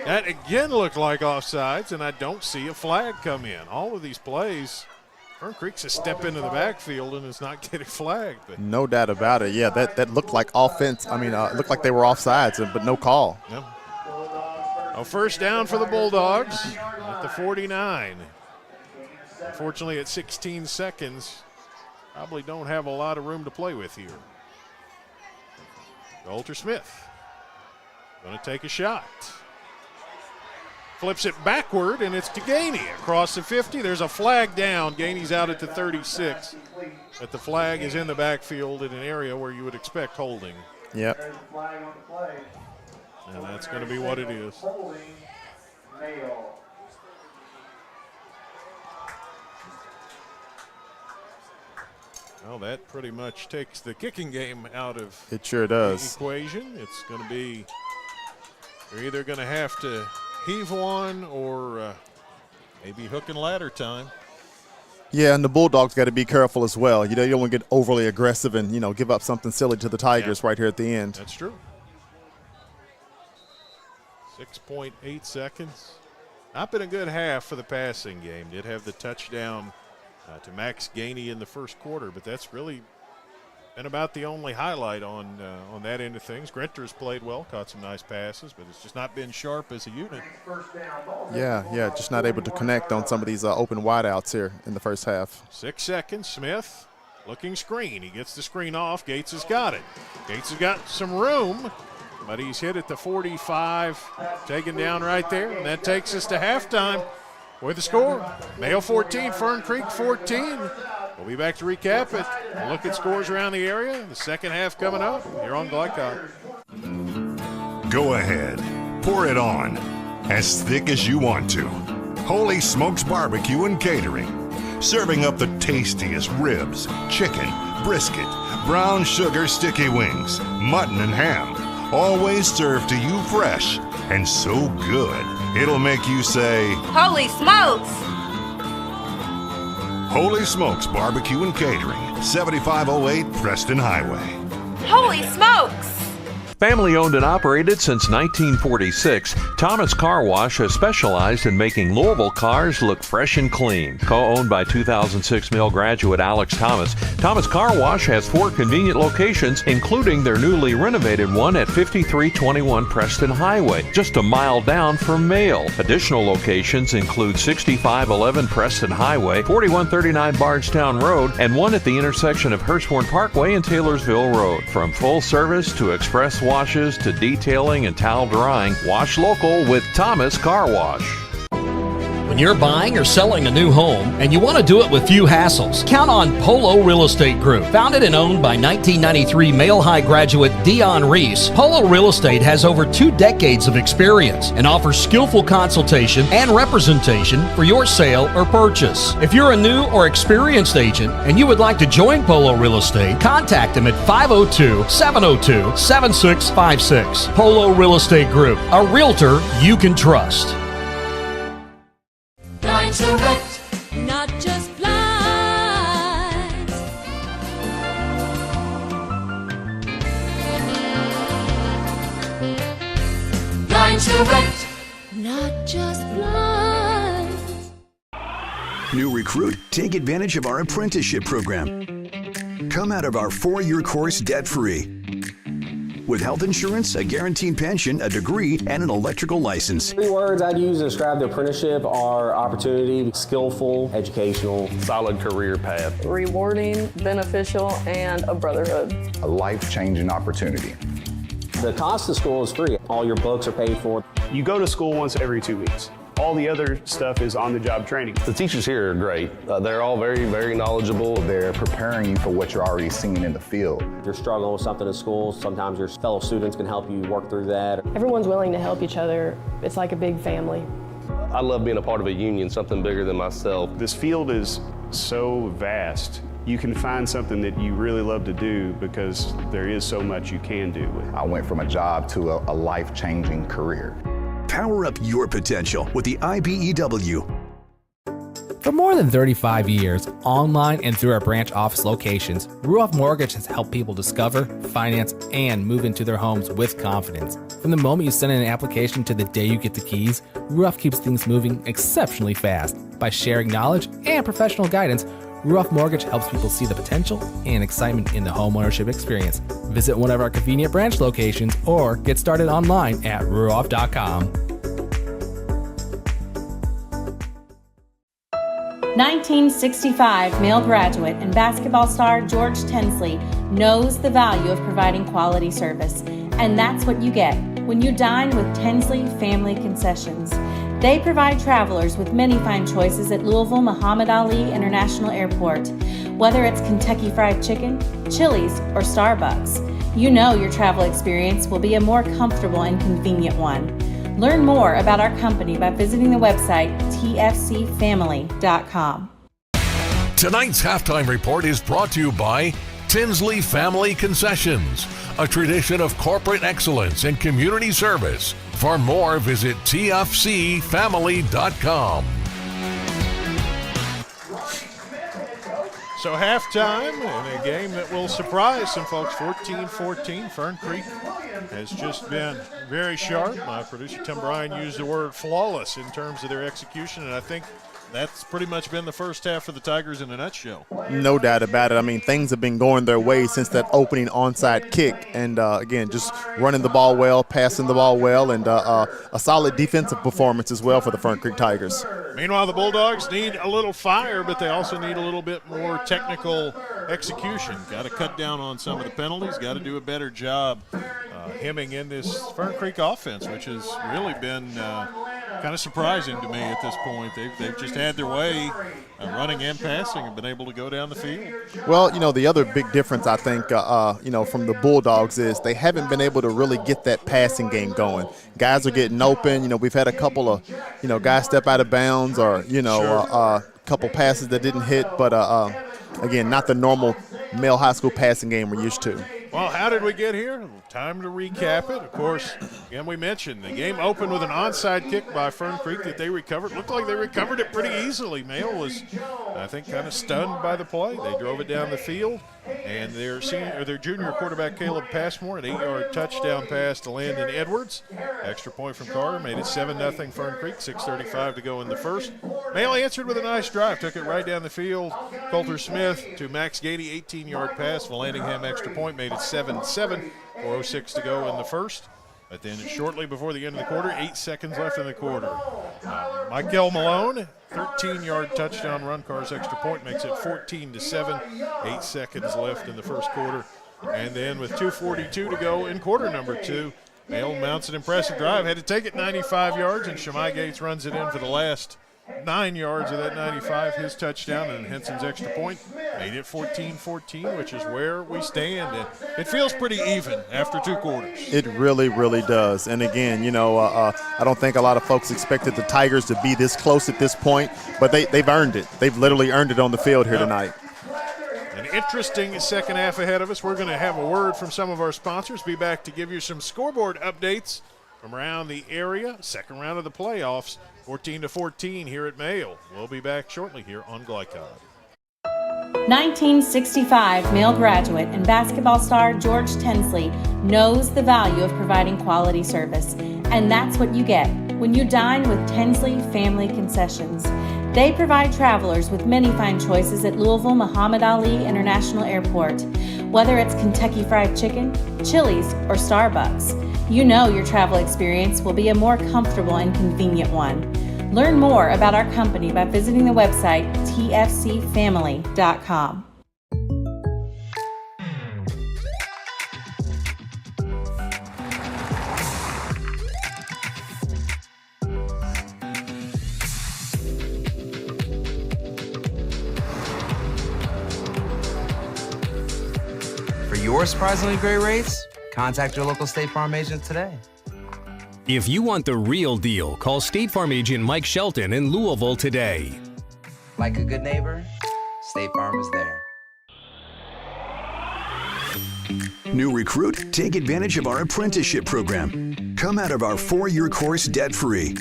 That again looked like offsides, and I don't see a flag come in. All of these plays, Fern Creek's a step into the backfield and is not getting flagged. But no doubt about it. Yeah, that looked like offense. I mean, it looked like they were offsides, but no call. Yep. A first down for the Bulldogs at the 49. Unfortunately, at 16 seconds, probably don't have a lot of room to play with here. Coulter Smith going to take a shot. Flips it backward, and it's to Gainey across the 50. There's a flag down. Gainey's out at the 36. But the flag is in the backfield in an area where you would expect holding. Yep. And that's going to be what it is. Well, that pretty much takes the kicking game out of it. Sure does. The equation. It's going to be, they're either going to have to heave one or maybe hook and ladder time. Yeah, and the Bulldogs got to be careful as well. You don't want to get overly aggressive and, give up something silly to the Tigers right here at the end. That's true. 6.8 seconds. Not been a good half for the passing game. Did have the touchdown to Max Gainey in the first quarter, but that's really been about the only highlight on that end of things. Grinter's played well, caught some nice passes, but it's just not been sharp as a unit. Yeah, just not able to connect on some of these open wideouts here in the first half. 6 seconds, Smith looking screen. He gets the screen off. Gates has got it. Gates has got some room, but he's hit at the 45, taken down right there, and that takes us to halftime with the score. Mayo 14, Fern Creek 14. We'll be back to recap it and look at scores around the area. The second half coming up here on Glycod. Go ahead. Pour it on. As thick as you want to. Holy Smokes Barbecue and Catering. Serving up the tastiest ribs, chicken, brisket, brown sugar sticky wings, mutton and ham. Always served to you fresh and so good, it'll make you say, "Holy smokes!" Holy Smokes Barbecue and Catering, 7508 Preston Highway. Holy smokes! Family owned and operated since 1946, Thomas Car Wash has specialized in making Louisville cars look fresh and clean. Co-owned by 2006 Mill graduate Alex Thomas, Thomas Car Wash has 4 convenient locations, including their newly renovated one at 5321 Preston Highway, just a mile down from Mail. Additional locations include 6511 Preston Highway, 4139 Bardstown Road, and one at the intersection of Hurstbourne Parkway and Taylorsville Road. From full service to express washes to detailing and towel drying, wash local with Thomas Car Wash. When you're buying or selling a new home and you want to do it with few hassles, count on Polo Real Estate Group. Founded and owned by 1993 Male High graduate Dion Reese, Polo Real Estate has over 2 decades of experience and offers skillful consultation and representation for your sale or purchase. If you're a new or experienced agent and you would like to join Polo Real Estate, contact them at 502-702-7656. Polo Real Estate Group, a realtor you can trust. Blinds Direct, not just blinds. Blinds Direct, not just blinds. New recruit? Take advantage of our apprenticeship program. Come out of our 4-year course debt-free. With health insurance, a guaranteed pension, a degree, and an electrical license. 3 words I'd use to describe the apprenticeship are opportunity, skillful, educational, solid career path, rewarding, beneficial, and a brotherhood. A life-changing opportunity. The cost of school is free. All your books are paid for. You go to school once every 2 weeks. All the other stuff is on-the-job training. The teachers here are great. They're all very, very knowledgeable. They're preparing you for what you're already seeing in the field. If you're struggling with something at school, sometimes your fellow students can help you work through that. Everyone's willing to help each other. It's like a big family. I love being a part of a union, something bigger than myself. This field is so vast. You can find something that you really love to do because there is so much you can do with it. I went from a job to a life-changing career. Power up your potential with the IBEW. For more than 35 years, online and through our branch office locations, Ruoff Mortgage has helped people discover, finance, and move into their homes with confidence. From the moment you send in an application to the day you get the keys, Ruoff keeps things moving exceptionally fast. By sharing knowledge and professional guidance, Ruoff Mortgage helps people see the potential and excitement in the homeownership experience. Visit one of our convenient branch locations or get started online at ruoff.com. 1965 male graduate and basketball star George Tensley knows the value of providing quality service, and that's what you get when you dine with Tensley Family Concessions. They provide travelers with many fine choices at Louisville Muhammad Ali International Airport. Whether it's Kentucky Fried Chicken, Chili's, or Starbucks, you know your travel experience will be a more comfortable and convenient one. Learn more about our company by visiting the website tfcfamily.com. Tonight's halftime report is brought to you by Tinsley Family Concessions, a tradition of corporate excellence and community service. For more, visit tfcfamily.com. So halftime in a game that will surprise some folks, 14-14. Fern Creek has just been very sharp. My producer Tim Bryan used the word flawless in terms of their execution, and I think that's pretty much been the first half for the Tigers in a nutshell. No doubt about it. I mean, things have been going their way since that opening onside kick. And, again, just running the ball well, passing the ball well, and a solid defensive performance as well for the Fern Creek Tigers. Meanwhile, the Bulldogs need a little fire, but they also need a little bit more technical execution. Got to cut down on some of the penalties, got to do a better job hemming in this Fern Creek offense, which has really been kind of surprising to me at this point. They've just had their way running and passing and been able to go down the field. Well, you know, the other big difference I think, you know, from the Bulldogs is they haven't been able to really get that passing game going. Guys are getting open. You know, we've had a couple of, you know, guys step out of bounds or, you know, a couple passes that didn't hit. But, again, not the normal male high school passing game we're used to. Well, how did we get here? Time to recap it. Of course, again, we mentioned the game opened with an onside kick by Fern Creek that they recovered. Looked like they recovered it pretty easily. Male was, I think, kind of stunned by the play. They drove it down the field, and their junior quarterback, Caleb Passmore, an 8-yard touchdown pass to Landon Edwards. Extra point from Carter made it 7-0 Fern Creek, 6:35 to go in the first. Male answered with a nice drive, took it right down the field. Coulter Smith to Max Gady, 18-yard pass. Vallandigham extra point made it 7-7. 4:06 to go in the first. But then shortly before the end of the quarter, 8 seconds left in the quarter. Michael Malone, 13-yard touchdown run. Carr's extra point makes it 14-7. 8 seconds left in the first quarter. And then with 2:42 to go in quarter number 2, Male mounts an impressive drive. Had to take it 95 yards, and Shamai Gates runs it in for the last 9 yards of that 95, his touchdown, and Henson's extra point made it 14-14, which is where we stand. And it feels pretty even after 2 quarters. It really, really does. And again, you know, I don't think a lot of folks expected the Tigers to be this close at this point, but they've earned it. They've literally earned it on the field here tonight. An interesting second half ahead of us. We're going to have a word from some of our sponsors. Be back to give you some scoreboard updates from around the area. Second round of the playoffs. 14-14 here at Male. We'll be back shortly here on Glycod. 1965 male graduate and basketball star George Tensley knows the value of providing quality service, and that's what you get when you dine with Tensley Family Concessions. They provide travelers with many fine choices at Louisville Muhammad Ali International Airport. Whether it's Kentucky Fried Chicken, Chili's, or Starbucks, you know your travel experience will be a more comfortable and convenient one. Learn more about our company by visiting the website tfcfamily.com. your surprisingly great rates, contact your local State Farm agent today. If you want the real deal, call State Farm agent Mike Shelton in Louisville today. Like a good neighbor, State Farm is there. New recruit? Take advantage of our apprenticeship program. Come out of our 4-year course debt-free.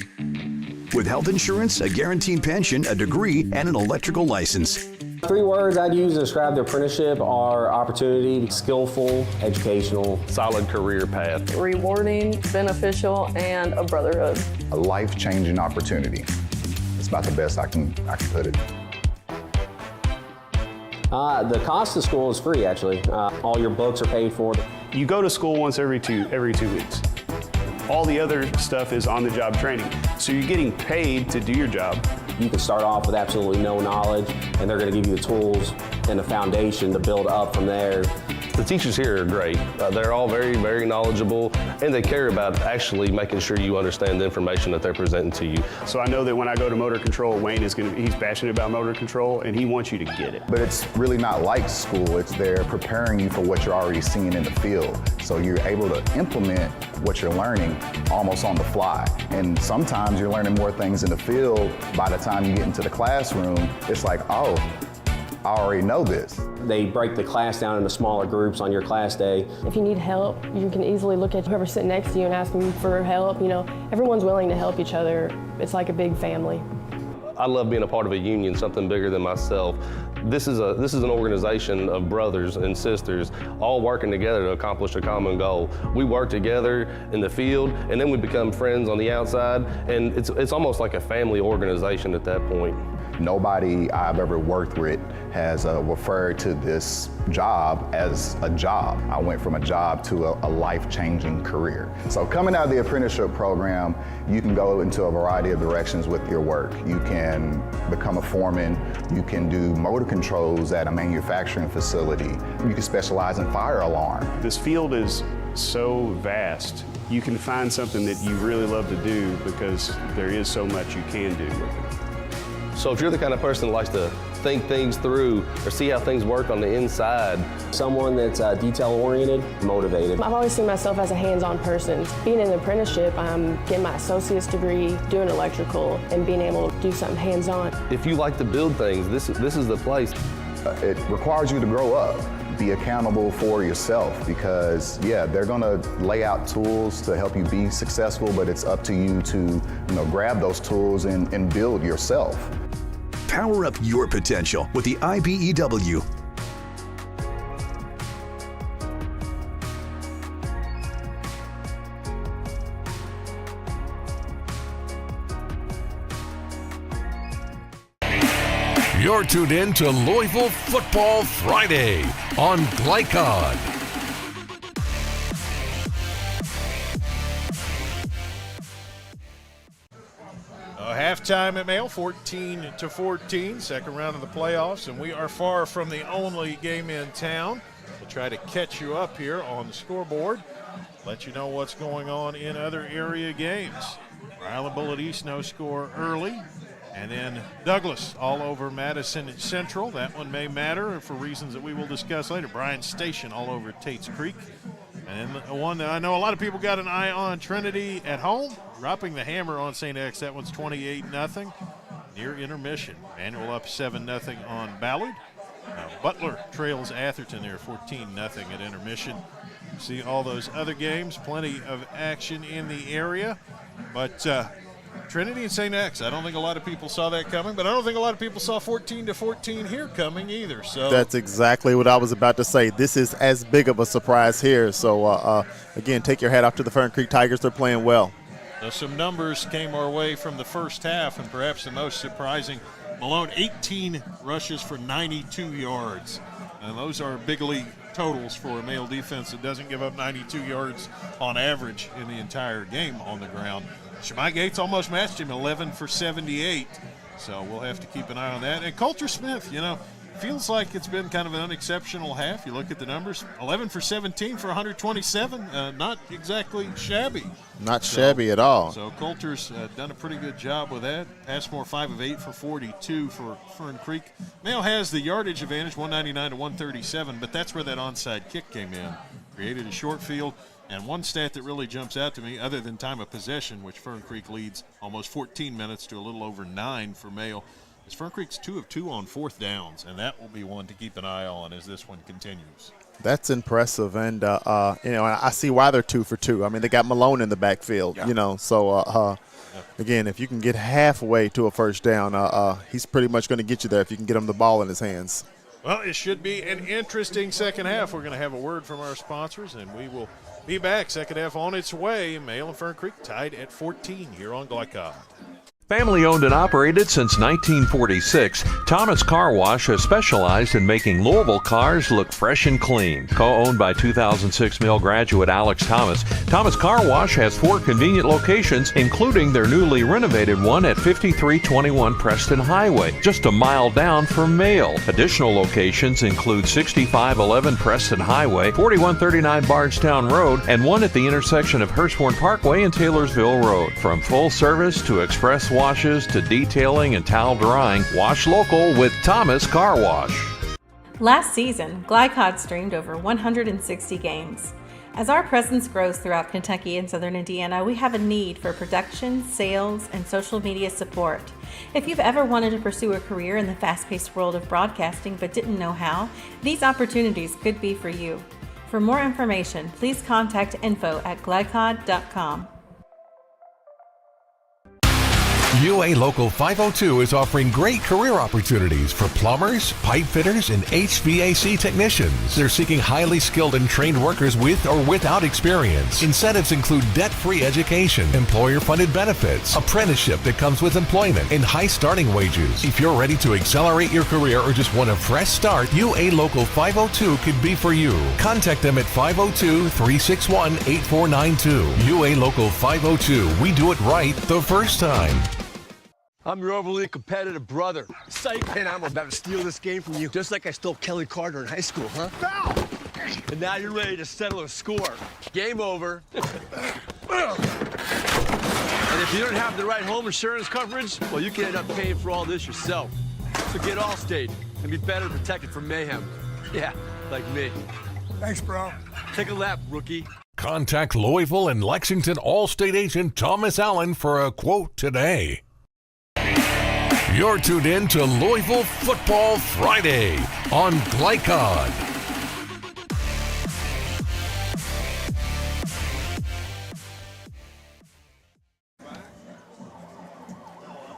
With health insurance, a guaranteed pension, a degree, and an electrical license. 3 words I'd use to describe the apprenticeship are opportunity, skillful, educational, solid career path, Rewarding, beneficial, and a brotherhood. A life-changing opportunity. It's about the best I can put it. The cost of school is free, actually. All your books are paid for. You go to school once every 2 weeks. All the other stuff is on-the-job training. So you're getting paid to do your job. You can start off with absolutely no knowledge, and they're going to give you the tools and the foundation to build up from there. The teachers here are great. They're all very, very knowledgeable, and they care about actually making sure you understand the information that they're presenting to you. So I know that when I go to motor control, Wayne he's passionate about motor control, and he wants you to get it. But it's really not like school. It's they're preparing you for what you're already seeing in the field. So you're able to implement what you're learning almost on the fly. And sometimes you're learning more things in the field. By the time you get into the classroom, it's like, oh, I already know this. They break the class down into smaller groups on your class day. If you need help, you can easily look at whoever's sitting next to you and ask them for help. You know, everyone's willing to help each other. It's like a big family. I love being a part of a union, something bigger than myself. This is an organization of brothers and sisters all working together to accomplish a common goal. We work together in the field, and then we become friends on the outside, and it's almost like a family organization at that point. Nobody I've ever worked with has referred to this job as a job. I went from a job to a life-changing career. So coming out of the apprenticeship program, you can go into a variety of directions with your work. You can become a foreman, you can do motor controls at a manufacturing facility, you can specialize in fire alarm. This field is so vast. You can find something that you really love to do because there is so much you can do with it. So if you're the kind of person that likes to think things through or see how things work on the inside. Someone that's detail-oriented, motivated. I've always seen myself as a hands-on person. Being in an apprenticeship, I'm getting my associate's degree, doing electrical, and being able to do something hands-on. If you like to build things, this is the place. It requires you to grow up. Be accountable for yourself because, yeah, they're gonna lay out tools to help you be successful, but it's up to you to, grab those tools and build yourself. Power up your potential with the IBEW. You're tuned in to Louisville Football Friday on Glycod. Halftime at Mail, 14-14, second round of the playoffs, and we are far from the only game in town. We'll try to catch you up here on the scoreboard, let you know what's going on in other area games. Island Bullet East, no score early. And then Douglas all over Madison Central. That one may matter for reasons that we will discuss later. Bryan Station all over Tates Creek. And then one that I know a lot of people got an eye on, Trinity at home, dropping the hammer on St. X. That one's 28-0 near intermission. Manual up 7-0 on Ballard. Butler trails Atherton there 14-0 at intermission. See all those other games, plenty of action in the area. But Trinity and St. X, I don't think a lot of people saw that coming, but I don't think a lot of people saw 14-14 here coming either. So that's exactly what I was about to say. This is as big of a surprise here. So, again, take your hat off to the Fern Creek Tigers. They're playing well. Now, some numbers came our way from the first half, and perhaps the most surprising, Malone, 18 rushes for 92 yards. And those are big league totals for a male defense that doesn't give up 92 yards on average in the entire game on the ground. Shemai Gates almost matched him, 11 for 78. So we'll have to keep an eye on that. And Coulter Smith, feels like it's been kind of an unexceptional half. You look at the numbers, 11 for 17 for 127, not exactly shabby. Not shabby at all. So Coulter's done a pretty good job with that. Passmore 5 of 8 for 42 for Fern Creek. Mayo has the yardage advantage, 199 to 137, but that's where that onside kick came in. Created a short field. And one stat that really jumps out to me, other than time of possession, which Fern Creek leads almost 14 minutes to a little over 9 for Mayo, is Fern Creek's 2 of 2 on fourth downs, and that will be one to keep an eye on as this one continues. That's impressive, and I see why they're 2 for 2. I mean, they got Malone in the backfield, so again, if you can get halfway to a first down, he's pretty much going to get you there if you can get him the ball in his hands. Well, it should be an interesting second half. We're going to have a word from our sponsors, and we will be back. Second half on its way. Mayo and Fern Creek tied at 14 here on Glycod. Family owned and operated since 1946, Thomas Car Wash has specialized in making Louisville cars look fresh and clean. Co-owned by 2006 Mill graduate Alex Thomas, Thomas Car Wash has 4 convenient locations, including their newly renovated one at 5321 Preston Highway, just a mile down from Mayo. Additional locations include 6511 Preston Highway, 4139 Bardstown Road, and one at the intersection of Hurstbourne Parkway and Taylorsville Road. From full service to express washes to detailing and towel drying, wash local with Thomas Car Wash. Last season, Glycod streamed over 160 games. As our presence grows throughout Kentucky and Southern Indiana, we have a need for production, sales, and social media support. If you've ever wanted to pursue a career in the fast-paced world of broadcasting but didn't know how, these opportunities could be for you. For more information, please contact info@glycod.com. UA Local 502 is offering great career opportunities for plumbers, pipe fitters, and HVAC technicians. They're seeking highly skilled and trained workers with or without experience. Incentives include debt-free education, employer-funded benefits, apprenticeship that comes with employment, and high starting wages. If you're ready to accelerate your career or just want a fresh start, UA Local 502 could be for you. Contact them at 502-361-8492. UA Local 502. We do it right the first time. I'm your overly competitive brother. Psych, and I'm about to steal this game from you, just like I stole Kelly Carter in high school, huh? Foul! And now you're ready to settle a score. Game over. And if you don't have the right home insurance coverage, well, you can end up paying for all this yourself. So get Allstate and be better protected from mayhem. Yeah, like me. Thanks, bro. Take a lap, rookie. Contact Louisville and Lexington Allstate agent Thomas Allen for a quote today. You're tuned in to Louisville Football Friday on Glycod.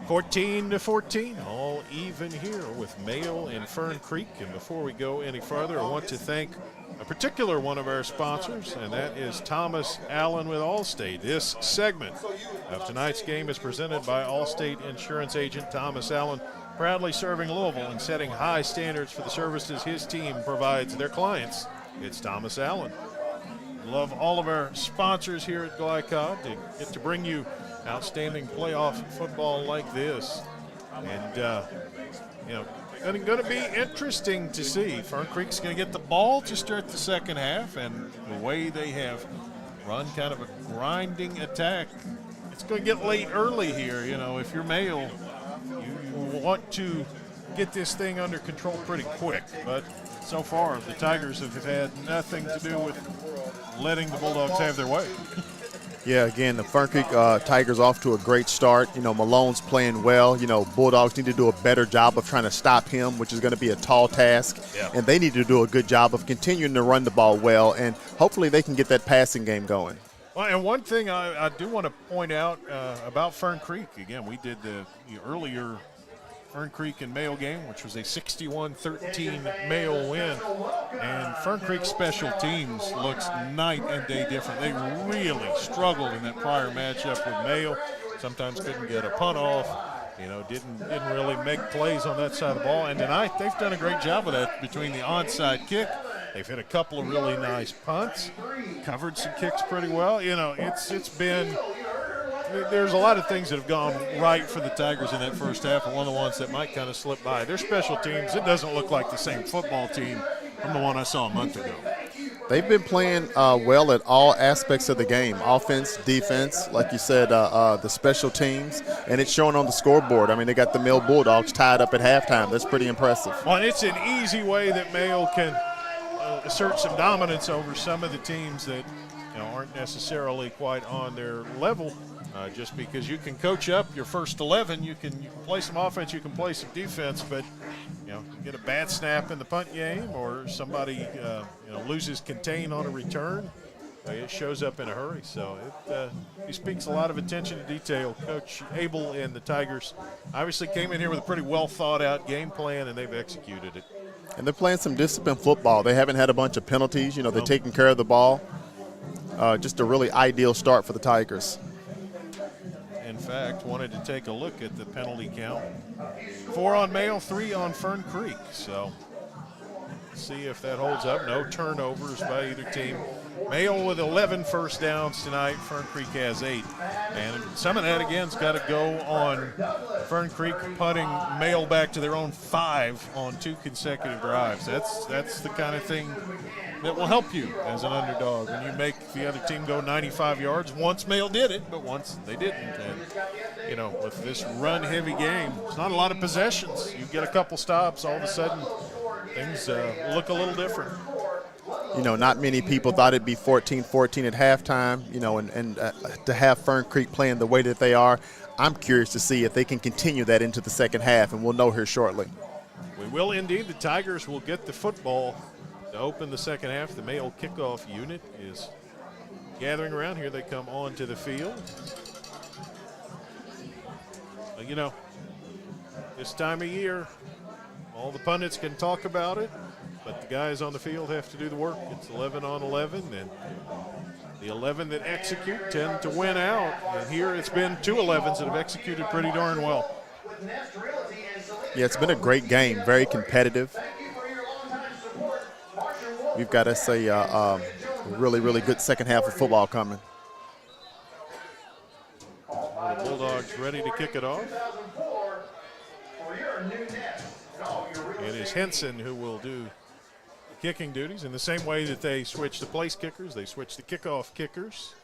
(14-14), all even here with Mayo and Fern Creek. And before we go any further, I want to thank a particular one of our sponsors, and that is Thomas Allen with Allstate. This segment of tonight's game is presented by Allstate insurance agent Thomas Allen, proudly serving Louisville and setting high standards for the services his team provides their clients. It's Thomas Allen. Love all of our sponsors here at Glycod to get to bring you outstanding playoff football like this. And, going to be interesting to see. Fern Creek's going to get the ball to start the second half, and the way they have run kind of a grinding attack, it's going to get late early here. If you're Mayo, you want to get this thing under control pretty quick. But so far, the Tigers have had nothing to do with letting the Bulldogs have their way. Yeah, again, the Fern Creek Tigers off to a great start. Malone's playing well. Bulldogs need to do a better job of trying to stop him, which is going to be a tall task. Yeah. And they need to do a good job of continuing to run the ball well, and hopefully they can get that passing game going. Well, and one thing I do want to point out about Fern Creek, again, we did the earlier Fern Creek and Mayo game, which was a 61-13 Mayo win. And Fern Creek special teams looks night and day different. They really struggled in that prior matchup with Mayo. Sometimes couldn't get a punt off. Didn't really make plays on that side of the ball. And tonight they've done a great job of that between the onside kick. They've hit a couple of really nice punts, covered some kicks pretty well. It's been there's a lot of things that have gone right for the Tigers in that first half, and one of the ones that might kind of slip by. Their special teams, it doesn't look like the same football team from the one I saw a month ago. They've been playing well at all aspects of the game, offense, defense, like you said, the special teams, and it's showing on the scoreboard. I mean, they got the Mayo Bulldogs tied up at halftime. That's pretty impressive. Well, and it's an easy way that Mayo can assert some dominance over some of the teams that aren't necessarily quite on their level. Just because you can coach up your first 11, you can play some offense, you can play some defense, but you get a bad snap in the punt game, or somebody loses contain on a return, it shows up in a hurry. So he speaks a lot of attention to detail. Coach Abel and the Tigers obviously came in here with a pretty well thought out game plan, and they've executed it. And they're playing some disciplined football. They haven't had a bunch of penalties. They're taking care of the ball. Just a really ideal start for the Tigers. In fact, wanted to take a look at the penalty count. 4 on Mayo, 3 on Fern Creek. So see if that holds up. No turnovers by either team. Mayo with 11 first downs tonight. Fern Creek has 8. And some of that, again, has got to go on Fern Creek punting Mayo back to their own 5 on 2 consecutive drives. That's the kind of thing that will help you as an underdog when you make the other team go 95 yards. Once Mayo did it, but once they didn't. And, with this run-heavy game, it's not a lot of possessions. You get a couple stops, all of a sudden things look a little different. Not many people thought it'd be 14-14 at halftime, and to have Fern Creek playing the way that they are, I'm curious to see if they can continue that into the second half, and we'll know here shortly. We will indeed. The Tigers will get the football to open the second half. The Mayo kickoff unit is gathering around. Here they come onto the field. This time of year, all the pundits can talk about it, but the guys on the field have to do the work. It's 11 on 11, and the 11 that execute tend to win out. And here it's been 2 11s that have executed pretty darn well. Yeah, it's been a great game, very competitive. We've got us a really, really good second half of football coming. The Bulldogs ready to kick it off. It is Henson who will do kicking duties in the same way that they switch the place kickers. They switch the kickoff kickers.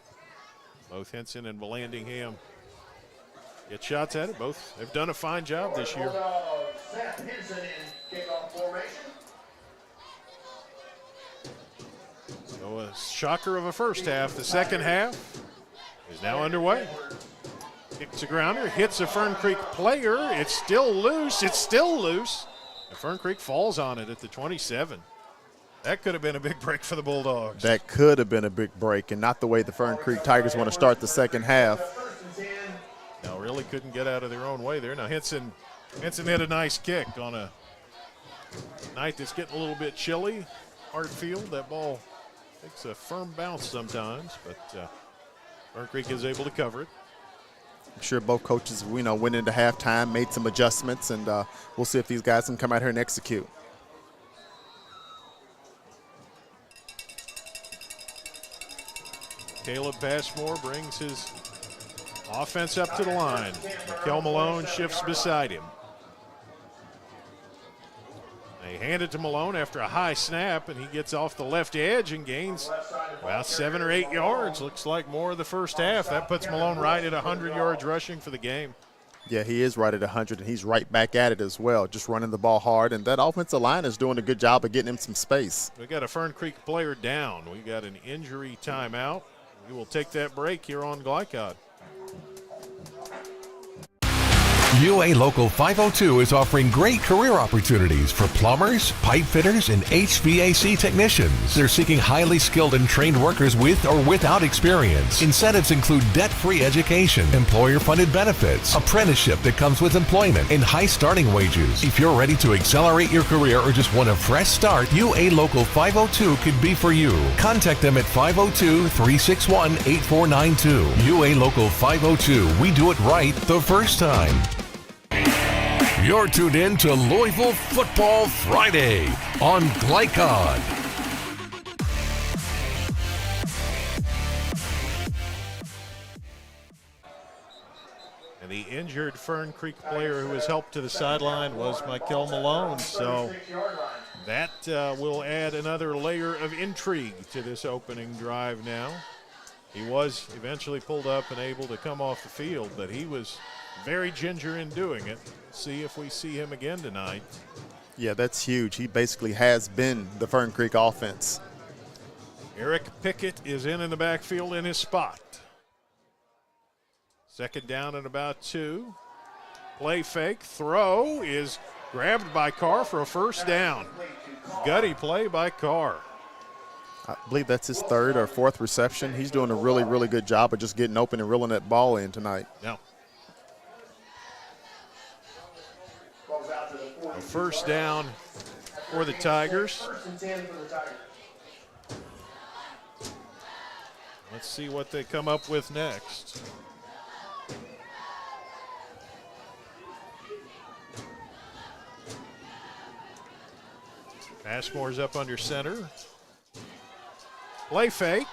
Both Henson and Vallandingham get shots at it. Both have done a fine job this year. So a shocker of a first half. The second half is now underway. Kicks a grounder, hits a Fern Creek player. It's still loose. It's still loose. And Fern Creek falls on it at the 27. That could have been a big break for the Bulldogs. That could have been a big break, and not the way the Fern Creek Tigers want to start the second half. Now really couldn't get out of their own way there. Now Henson hit a nice kick on a night that's getting a little bit chilly. Hard field. That ball takes a firm bounce sometimes, but Fern Creek is able to cover it. I'm sure both coaches, went into halftime, made some adjustments, and we'll see if these guys can come out here and execute. Caleb Bashmore brings his offense up to the line. Mikel Malone shifts beside him. They hand it to Malone after a high snap, and he gets off the left edge and gains about 7 or 8 yards. Looks like more of the first half. That puts Malone right at 100 yards rushing for the game. Yeah, he is right at 100, and he's right back at it as well, just running the ball hard. And that offensive line is doing a good job of getting him some space. We got a Fern Creek player down. We got an injury timeout. We will take that break here on Glycod. UA Local 502 is offering great career opportunities for plumbers, pipe fitters, and HVAC technicians. They're seeking highly skilled and trained workers with or without experience. Incentives include debt-free education, employer-funded benefits, apprenticeship that comes with employment, and high starting wages. If you're ready to accelerate your career or just want a fresh start, UA Local 502 could be for you. Contact them at 502-361-8492. UA Local 502. We do it right the first time. You're tuned in to Louisville Football Friday on Glycod. And the injured Fern Creek player who was helped to the sideline was Michael Malone. So that will add another layer of intrigue to this opening drive now. He was eventually pulled up and able to come off the field, but he was very ginger in doing it. See if we see him again tonight. Yeah, that's huge. He basically has been the Fern Creek offense. Eric Pickett is in the backfield in his spot. Second down and about 2. Play fake. Throw is grabbed by Carr for a first down. Gutty play by Carr. I believe that's his 3rd or 4th reception. He's doing a really, really good job of just getting open and reeling that ball in tonight. Yeah. A first down for the Tigers. Let's see what they come up with next. Passmore's up under center. Play fake.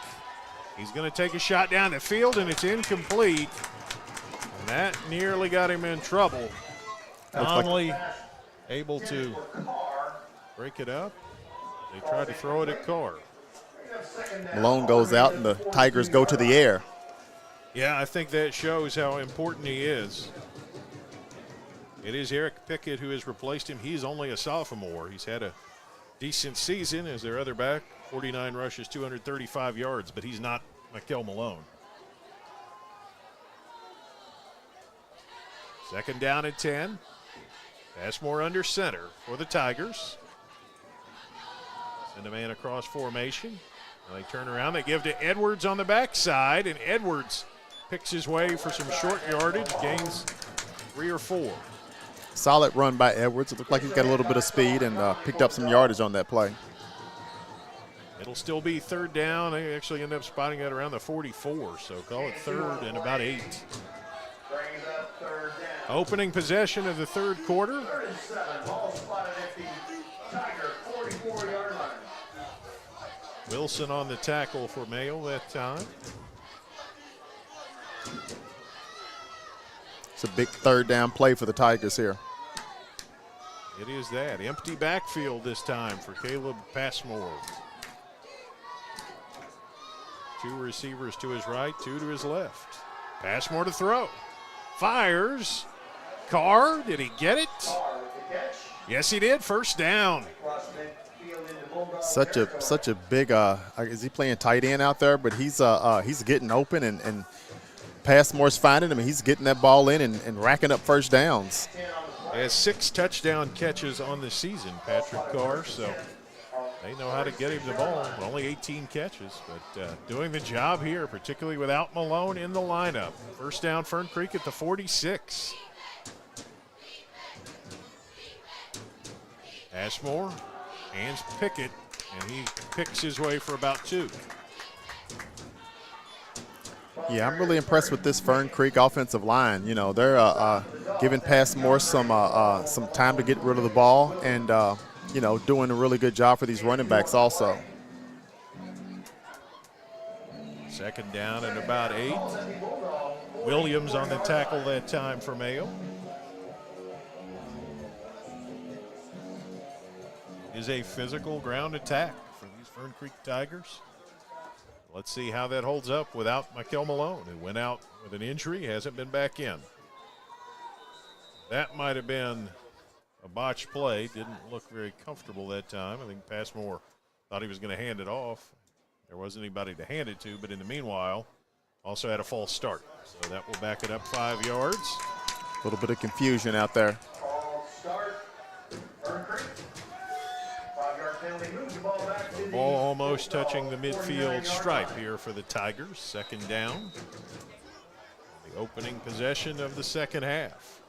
He's going to take a shot down the field, and it's incomplete. And that nearly got him in trouble. Conley able to break it up. They tried to throw it at Carr. Malone goes out, and the Tigers go to the air. Yeah, I think that shows how important he is. It is Eric Pickett who has replaced him. He's only a sophomore. He's had a decent season as their other back. 49 rushes, 235 yards, but he's not Mikel Malone. Second down and 10. Passmore under center for the Tigers. Send a man across formation. Now they turn around. They give to Edwards on the backside, and Edwards picks his way for some short yardage, gains 3 or 4. Solid run by Edwards. It looked like he's got a little bit of speed and picked up some yardage on that play. It'll still be third down. They actually end up spotting it around the 44, so call it 3rd and about 8. Opening possession of the third quarter. Wilson on the tackle for Mayo that time. It's a big third down play for the Tigers here. It is that. Empty backfield this time for Caleb Passmore. 2 receivers to his right, 2 to his left. Passmore to throw. Fires. Carr, did he get it? Yes, he did. First down. Such a big. Is he playing tight end out there? But he's getting open and Passmore's finding him. And he's getting that ball in and racking up first downs. He has 6 touchdown catches on the season, Patrick Carr. So they know how to get him the ball. Only 18 catches, but doing the job here, particularly without Malone in the lineup. First down, Fern Creek at the 46. Ashmore hands Pickett, and he picks his way for about 2. Yeah, I'm really impressed with this Fern Creek offensive line. You know, they're giving Passmore some time to get rid of the ball and, you know, doing a really good job for these running backs also. Second down and about 8. Williams on the tackle that time for Mayo. Is a physical ground attack for these Fern Creek Tigers. Let's see how that holds up without Mikel Malone, who went out with an injury, hasn't been back in. That might have been a botched play. Didn't look very comfortable that time. I think Passmore thought he was going to hand it off. There wasn't anybody to hand it to, but in the meanwhile, also had a false start. So that will back it up 5 yards. A little bit of confusion out there. Ball almost touching the midfield stripe here for the Tigers. Second down. The opening possession of the second half.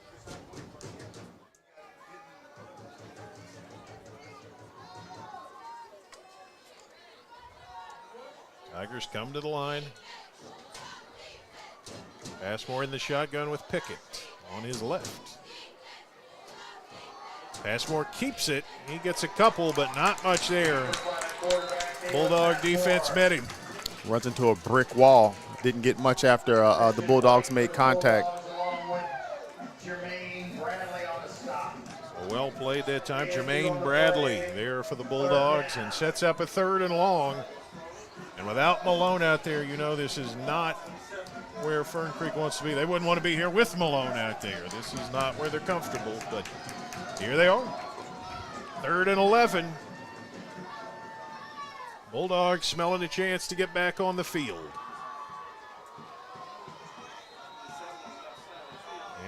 Tigers come to the line. Passmore in the shotgun with Pickett on his left. Passmore keeps it. He gets a couple, but not much there. Bulldog defense met him. Runs into a brick wall. Didn't get much after the Bulldogs made contact. Well played that time. Jermaine Bradley there for the Bulldogs and sets up a 3rd and long. And without Malone out there, you know this is not where Fern Creek wants to be. They wouldn't want to be here with Malone out there. This is not where they're comfortable, but here they are. 3rd and 11. Bulldogs smelling a chance to get back on the field.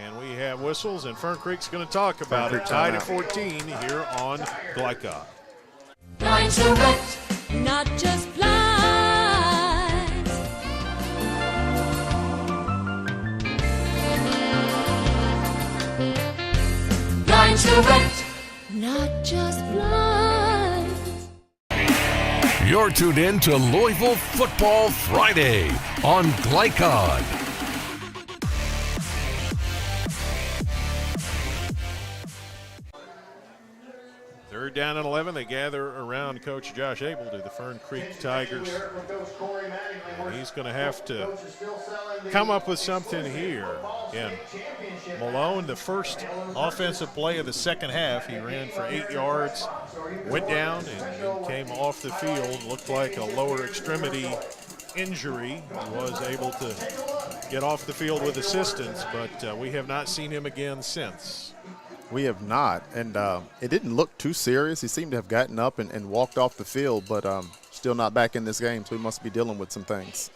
And we have whistles, and Fern Creek's going to talk about it. Tied at 14 here on Glycod. Line direct, not just blinds. Line direct, not just blinds. You're tuned in to Louisville Football Friday on Glycod. Third down and 11. They gather around Coach Josh Abel to the Fern Creek Tigers. And he's going to have to come up with something here. Again, Malone, the first offensive play of the second half, he ran for 8 yards, went down, and then came off the field. Looked like a lower extremity injury. He was able to get off the field with assistance, but we have not seen him again since. We have not, and it didn't look too serious. He seemed to have gotten up and walked off the field, but still not back in this game, so he must be dealing with some things.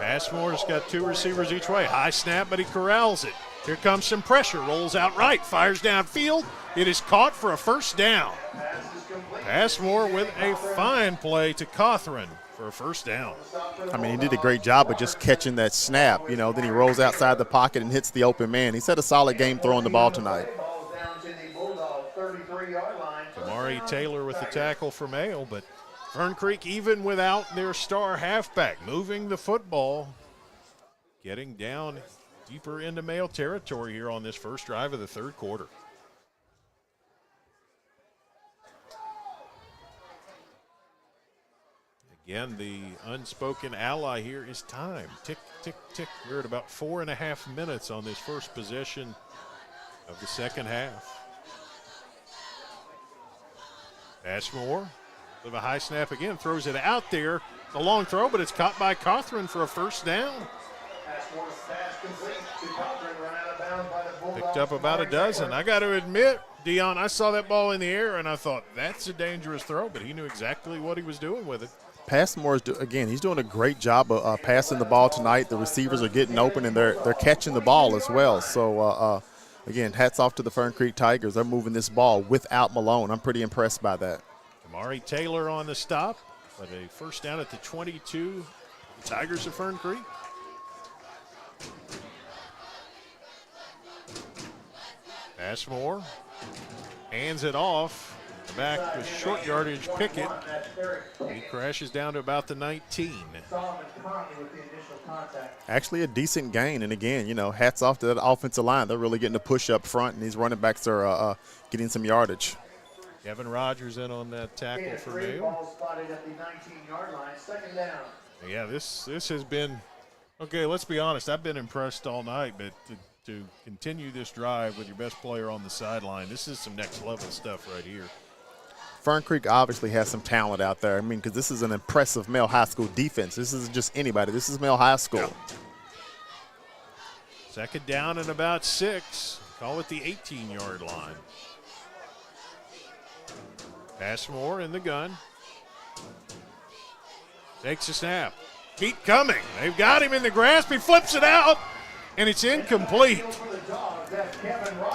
Passmore's got 2 receivers each way. High snap, but he corrals it. Here comes some pressure. Rolls out right, fires downfield. It is caught for a first down. Passmore with a fine play to Cawthron for a first down. I mean, he did a great job of just catching that snap. You know, then he rolls outside the pocket and hits the open man. He's had a solid game throwing the ball tonight. Kamari Taylor with the tackle for Mayo, but Fern Creek, even without their star halfback, moving the football, getting down deeper into Mayo territory here on this first drive of the third quarter. Again, the unspoken ally here is time. Tick, tick, tick. We're at about 4.5 minutes on this first possession of the second half. Ashmore with a high snap again, throws it out there. A long throw, but it's caught by Cawthron for a first down. Picked up about a dozen. I got to admit, Dion, I saw that ball in the air and I thought that's a dangerous throw, but he knew exactly what he was doing with it. Passmore, again, he's doing a great job of passing the ball tonight. The receivers are getting open, and they're catching the ball as well. So, again, hats off to the Fern Creek Tigers. They're moving this ball without Malone. I'm pretty impressed by that. Kamari Taylor on the stop, but a first down at the 22. The Tigers of Fern Creek. Passmore hands it off. Back with short yardage Pickett. He crashes down to about the 19. Actually a decent gain, and again, you know, hats off to that offensive line. They're really getting a push up front, and these running backs are getting some yardage. Kevin Rogers in on that tackle for Mayo. Yeah, this has been, okay, let's be honest, I've been impressed all night, but to continue this drive with your best player on the sideline, this is some next level stuff right here. Fern Creek obviously has some talent out there. I mean, because this is an impressive Male High School defense. This isn't just anybody. This is Male High School. Yeah. Second down and about 6. Call it the 18-yard line. Passmore in the gun. Takes a snap. Keep coming. They've got him in the grasp. He flips it out, and it's incomplete.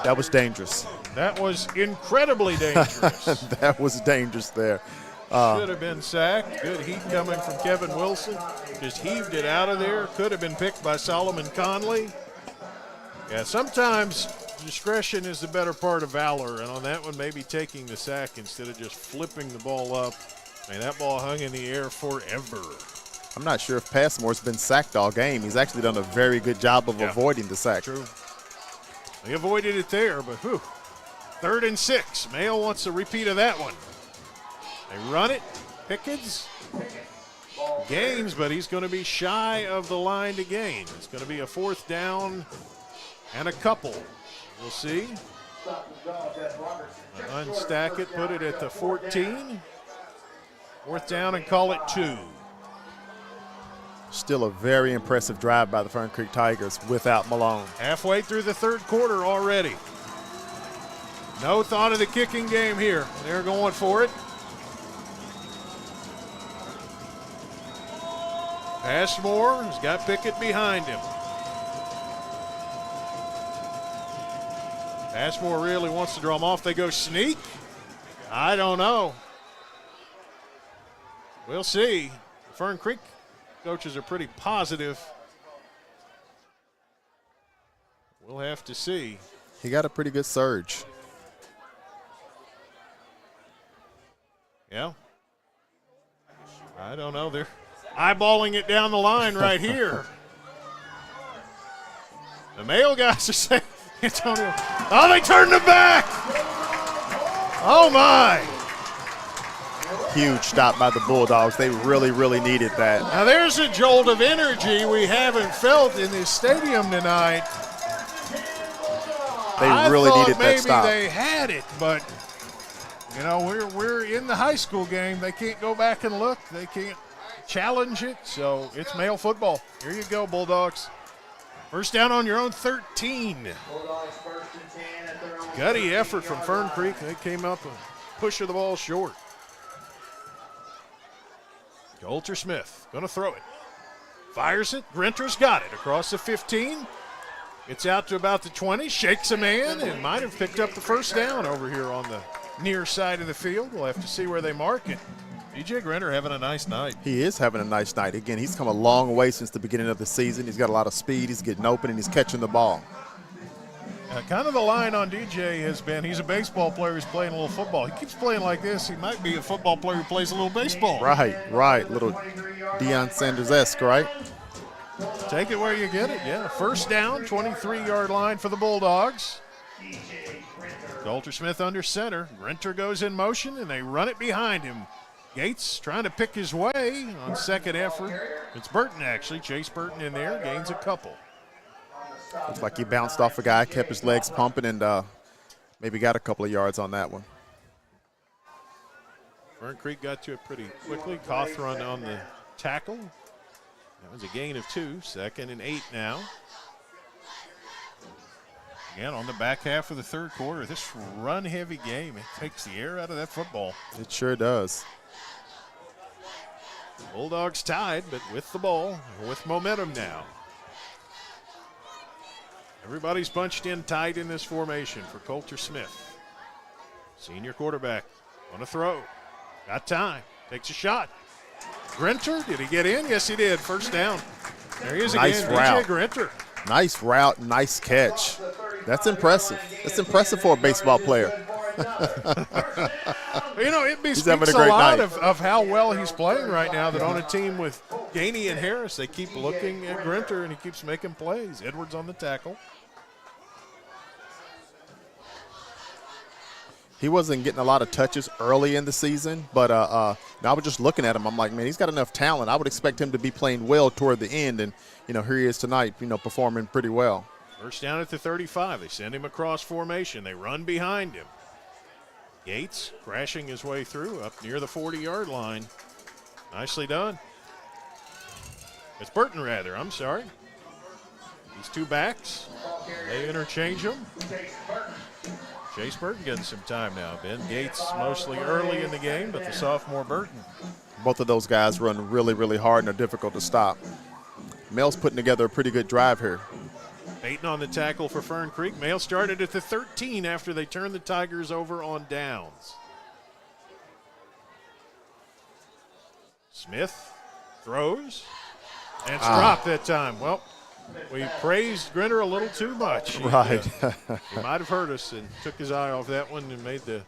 That was dangerous. That was incredibly dangerous. That was dangerous there. Should have been sacked. Good heat coming from Kevin Wilson. Just heaved it out of there. Could have been picked by Solomon Conley. Yeah, sometimes discretion is the better part of valor, and on that one, maybe taking the sack instead of just flipping the ball up. Man, that ball hung in the air forever. I'm not sure if Passmore's been sacked all game. He's actually done a very good job of avoiding the sack. True. They avoided it there, but whew. 3rd and 6. Mayo wants a repeat of that one. They run it. Pickens gains, but he's going to be shy of the line to gain. It's going to be a 4th down and a couple. We'll see. Unstack it, put it at the 14. 4th down and call it 2. Still a very impressive drive by the Fern Creek Tigers without Malone. Halfway through the 3rd quarter already. No thought of the kicking game here. They're going for it. Ashmore has got Pickett behind him. Ashmore really wants to draw him off. They go sneak. I don't know. We'll see. Fern Creek coaches are pretty positive. We'll have to see. He got a pretty good surge. Yeah. I don't know. They're eyeballing it down the line right here. The male guys are saying, Antonio. Oh, they turned it back. Oh, my. Huge stop by the Bulldogs. They really, really needed that. Now, there's a jolt of energy we haven't felt in this stadium tonight. They really needed that stop. Maybe they had it, but, you know, we're in the high school game. They can't go back and look. They can't challenge it, so it's male football. Here you go, Bulldogs. First down on your own 13. Gutty effort from Fern Creek. They came up and pushed the ball short. Coulter Smith going to throw it. Fires it. Grinter's got it across the 15. Gets out to about the 20. Shakes a man and might have picked up the first down over here on the near side of the field. We'll have to see where they mark it. DJ Grinter having a nice night. He is having a nice night. Again, he's come a long way since the beginning of the season. He's got a lot of speed. He's getting open, and he's catching the ball. Kind of the line on DJ has been he's a baseball player who's playing a little football. He keeps playing like this. He might be a football player who plays a little baseball. Right. Little Deion Sanders-esque, right? Take it where you get it, yeah. First down, 23-yard line for the Bulldogs. Coulter Smith under center. Grinter goes in motion, and they run it behind him. Gates trying to pick his way on second effort. It's Burton, actually. Chase Burton in there, gains a couple. Looks like he bounced off a guy, kept his legs pumping, and maybe got a couple of yards on that one. Fern Creek got to it pretty quickly. Cawthron on the tackle. That was a gain of 2. 2nd and 8 now. Again, on the back half of the 3rd quarter, this run-heavy game, it takes the air out of that football. It sure does. Bulldogs tied, but with the ball, with momentum now. Everybody's bunched in tight in this formation for Coulter Smith. Senior quarterback on a throw. Got time. Takes a shot. Grinter, did he get in? Yes, he did. First down. There he is nice again, route. DJ Grinter. Nice route, nice catch. That's impressive. That's impressive for a baseball player. You know, it He's speaks having a a great lot night. of how well he's playing right now, that on a team with Gainey and Harris, they keep looking at Grinter, and he keeps making plays. Edwards on the tackle. He wasn't getting a lot of touches early in the season, but now I was just looking at him. I'm like, man, he's got enough talent. I would expect him to be playing well toward the end, and, you know, here he is tonight, you know, performing pretty well. First down at the 35. They send him across formation. They run behind him. Gates crashing his way through up near the 40-yard line. Nicely done. It's Burton, rather. I'm sorry. These two backs, they interchange them. Chase Burton getting some time now. Ben Gates mostly early in the game, but the sophomore Burton. Both of those guys run really, really hard and are difficult to stop. Mel's putting together a pretty good drive here. Peyton on the tackle for Fern Creek. Male started at the 13 after they turned the Tigers over on downs. Smith throws, and it's dropped that time. Well, we praised Grinter a little too much. Right. He might have hurt us and took his eye off that one and made the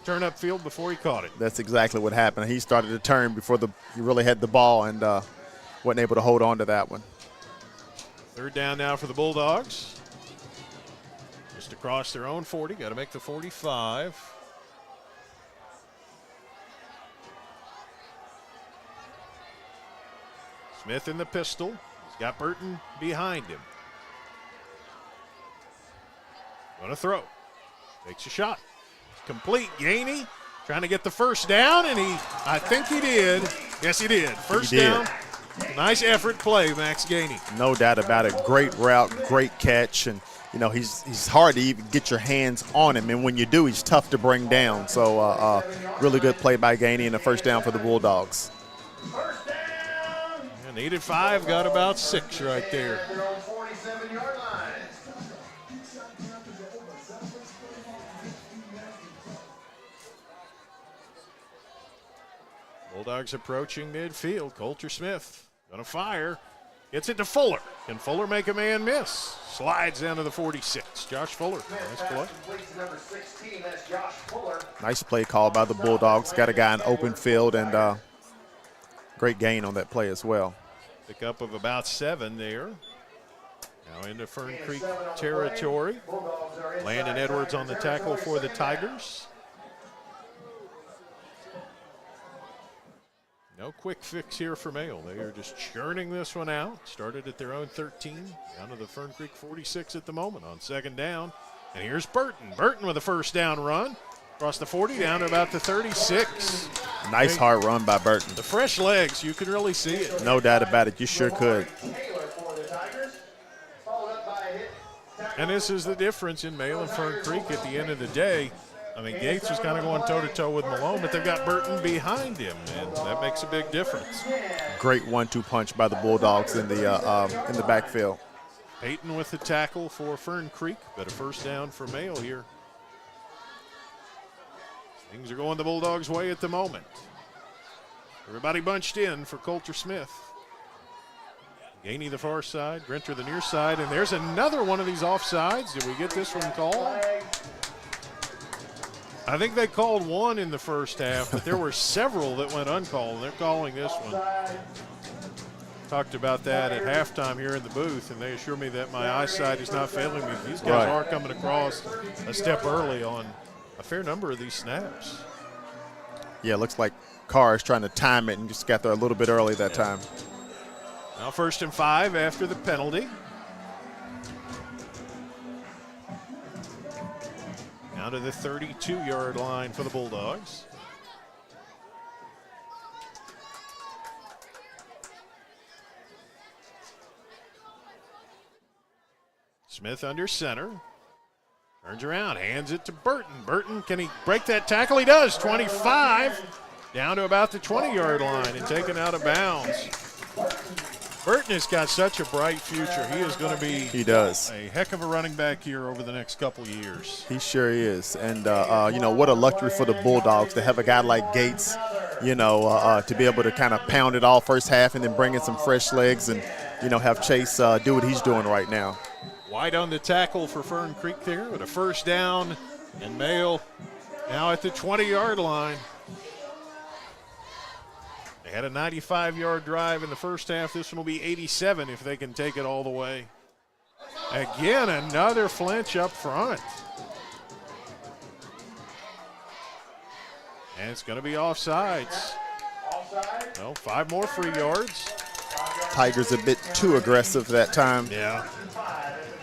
turn up field before he caught it. That's exactly what happened. He started to turn before he really had the ball and wasn't able to hold on to that one. Third down now for the Bulldogs. Just across their own 40. Got to make the 45. Smith in the pistol. He's got Burton behind him. Going to throw. Takes a shot. Complete. Gainey trying to get the first down, and I think he did. Yes, he did. First down. Nice effort play, Max Gainey. No doubt about it. Great route, great catch, and he's hard to even get your hands on him, and when you do, he's tough to bring down. So really good play by Gainey and a first down for the Bulldogs. And needed 5, got about 6 right there. Bulldogs approaching midfield. Coulter Smith gonna fire. Gets it to Fuller. Can Fuller make a man miss? Slides down to the 46. Josh Fuller. Nice play. Nice play call by the Bulldogs. Got a guy in open field, and great gain on that play as well. Pick up of about 7 there. Now into Fern Creek territory. Landon Edwards on the tackle for the Tigers. No quick fix here for Mayo. They are just churning this one out. Started at their own 13, down to the Fern Creek 46 at the moment on second down. And here's Burton. Burton with a first down run. Across the 40, down to about the 36. Nice hard run by Burton. The fresh legs, you can really see it. No doubt about it. You sure could. And this is the difference in Mayo and Fern Creek at the end of the day. I mean, Gates was kind of going toe-to-toe with Malone, but they've got Burton behind him, and that makes a big difference. Great 1-2 punch by the Bulldogs in the backfield. Payton with the tackle for Fern Creek, but a first down for Mayo here. Things are going the Bulldogs' way at the moment. Everybody bunched in for Coulter Smith. Gainey the far side, Grinter the near side, and there's another one of these offsides. Did we get this one called? I think they called one in the first half, but there were several that went uncalled, and they're calling this one. Talked about that at halftime here in the booth, and they assure me that my eyesight is not failing me. These guys are coming across a step early on a fair number of these snaps. Yeah, it looks like Carr is trying to time it and just got there a little bit early that time. Now 1st and 5 after the penalty. Down to the 32-yard line for the Bulldogs. Smith under center. Turns around, hands it to Burton. Burton, can he break that tackle? He does. 25. Down to about the 20-yard line and taken out of bounds. Burton has got such a bright future. He is going to be a heck of a running back here over the next couple of years. He sure is. And, what a luxury for the Bulldogs to have a guy like Gates, to be able to kind of pound it all first half and then bring in some fresh legs and, have Chase do what he's doing right now. White on the tackle for Fern Creek there with a first down, and Mayo now at the 20-yard line. They had a 95-yard drive in the first half. This one will be 87 if they can take it all the way. Again, another flinch up front. And it's going to be offsides. No, 5 more free yards. Tigers a bit too aggressive that time. Yeah.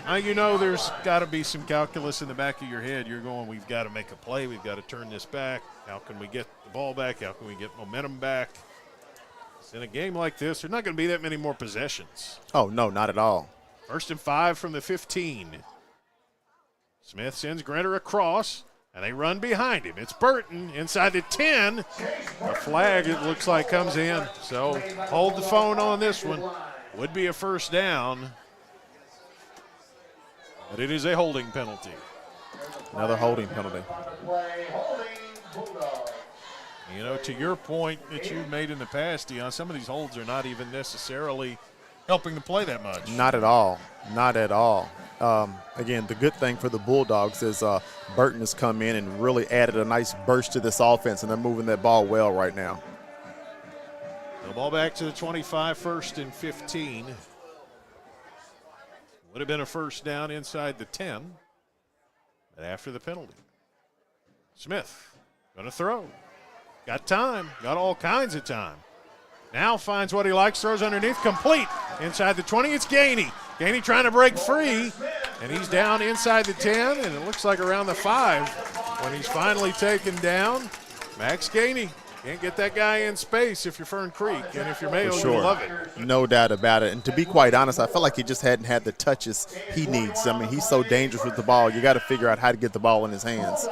There's got to be some calculus in the back of your head. You're going, we've got to make a play. We've got to turn this back. How can we get the ball back? How can we get momentum back? In a game like this, there's not going to be that many more possessions. Oh, no, not at all. 1st and 5 from the 15. Smith sends Grinter across, and they run behind him. It's Burton inside the 10. A flag, it looks like, comes in. So hold the phone on this one. Would be a first down. But it is a holding penalty. Another holding penalty. To your point that you've made in the past, Dion, some of these holds are not even necessarily helping the play that much. Not at all. Not at all. Again, the good thing for the Bulldogs is Burton has come in and really added a nice burst to this offense, and they're moving that ball well right now. The ball back to the 25, 1st and 15. Would have been a first down inside the 10, but after the penalty. Smith going to throw. Got time, got all kinds of time. Now finds what he likes, throws underneath, complete. Inside the 20, it's Gainey. Gainey trying to break free, And he's down inside the 10, and it looks like around the 5 when he's finally taken down. Max Gainey. Can't get that guy in space if you're Fern Creek, and if you're Mayo, For sure. you'll love it. No doubt about it. And to be quite honest, I felt like he just hadn't had the touches he needs. I mean, he's so dangerous with the ball. You got to figure out how to get the ball in his hands.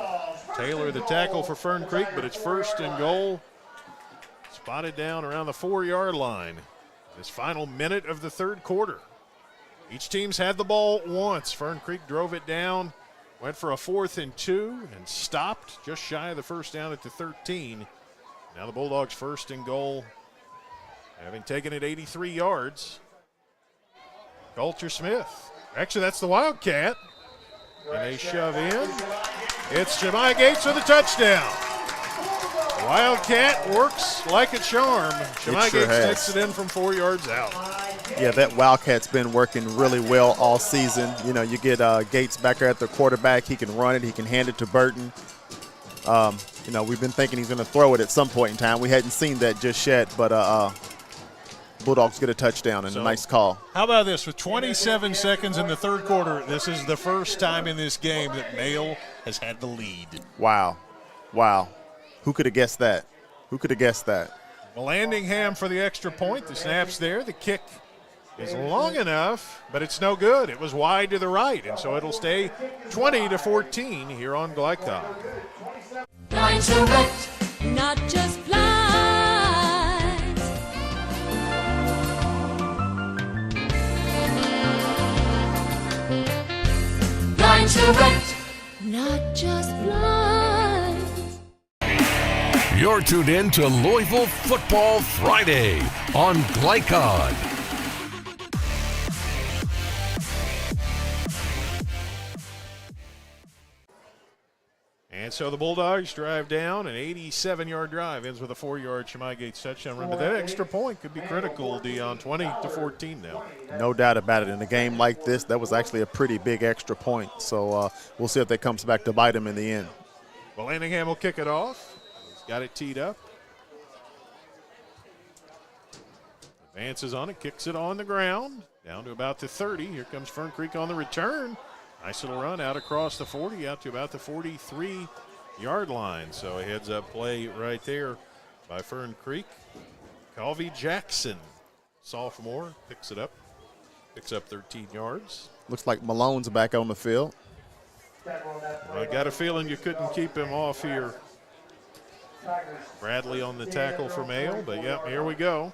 Taylor the tackle for Fern Creek, but it's first and goal. Spotted down around the 4-yard line. This final minute of the third quarter. Each team's had the ball once. Fern Creek drove it down, went for a 4th and 2, and stopped just shy of the first down at the 13. Now the Bulldogs first and goal, having taken it 83 yards. Coulter Smith. Actually, that's the Wildcat. And they shove in. It's Jemai Gates with a touchdown. Wildcat works like a charm. Jemai sure Gates has. takes it in from 4 yards out. Yeah, that Wildcat's been working really well all season. You know, you get Gates back there at the quarterback. He can run it. He can hand it to Burton. You know, we've been thinking he's going to throw it at some point in time. We hadn't seen that just yet, but Bulldogs get a touchdown and a nice call. How about this? With 27 seconds in the third quarter, this is the first time in this game that Mayo has had the lead. Wow. Wow. Who could have guessed that? Who could have guessed that? Landingham for the extra point. The snap's there. The kick is long enough, but it's no good. It was wide to the right, and so it'll stay 20-14 here on Glycon. Line direct, not just blind. Line direct, not just blind. You're tuned in to Louisville Football Friday on Glycon. And so the Bulldogs drive down. An 87-yard drive ends with a 4-yard Jemai Gates touchdown run. But that extra point could be critical, Dion. 20-14 now. No doubt about it. In a game like this, that was actually a pretty big extra point. So we'll see if that comes back to bite him in the end. Well, Landingham will kick it off. He's got it teed up. Advances on it, kicks it on the ground. Down to about the 30. Here comes Fern Creek on the return. Nice little run out across the 40, out to about the 43-yard line. So a heads-up play right there by Fern Creek. Calvey Jackson, sophomore, picks it up. Picks up 13 yards. Looks like Malone's back on the field. I got a feeling you couldn't keep him off here. Bradley on the tackle for Mayo, but yep, here we go.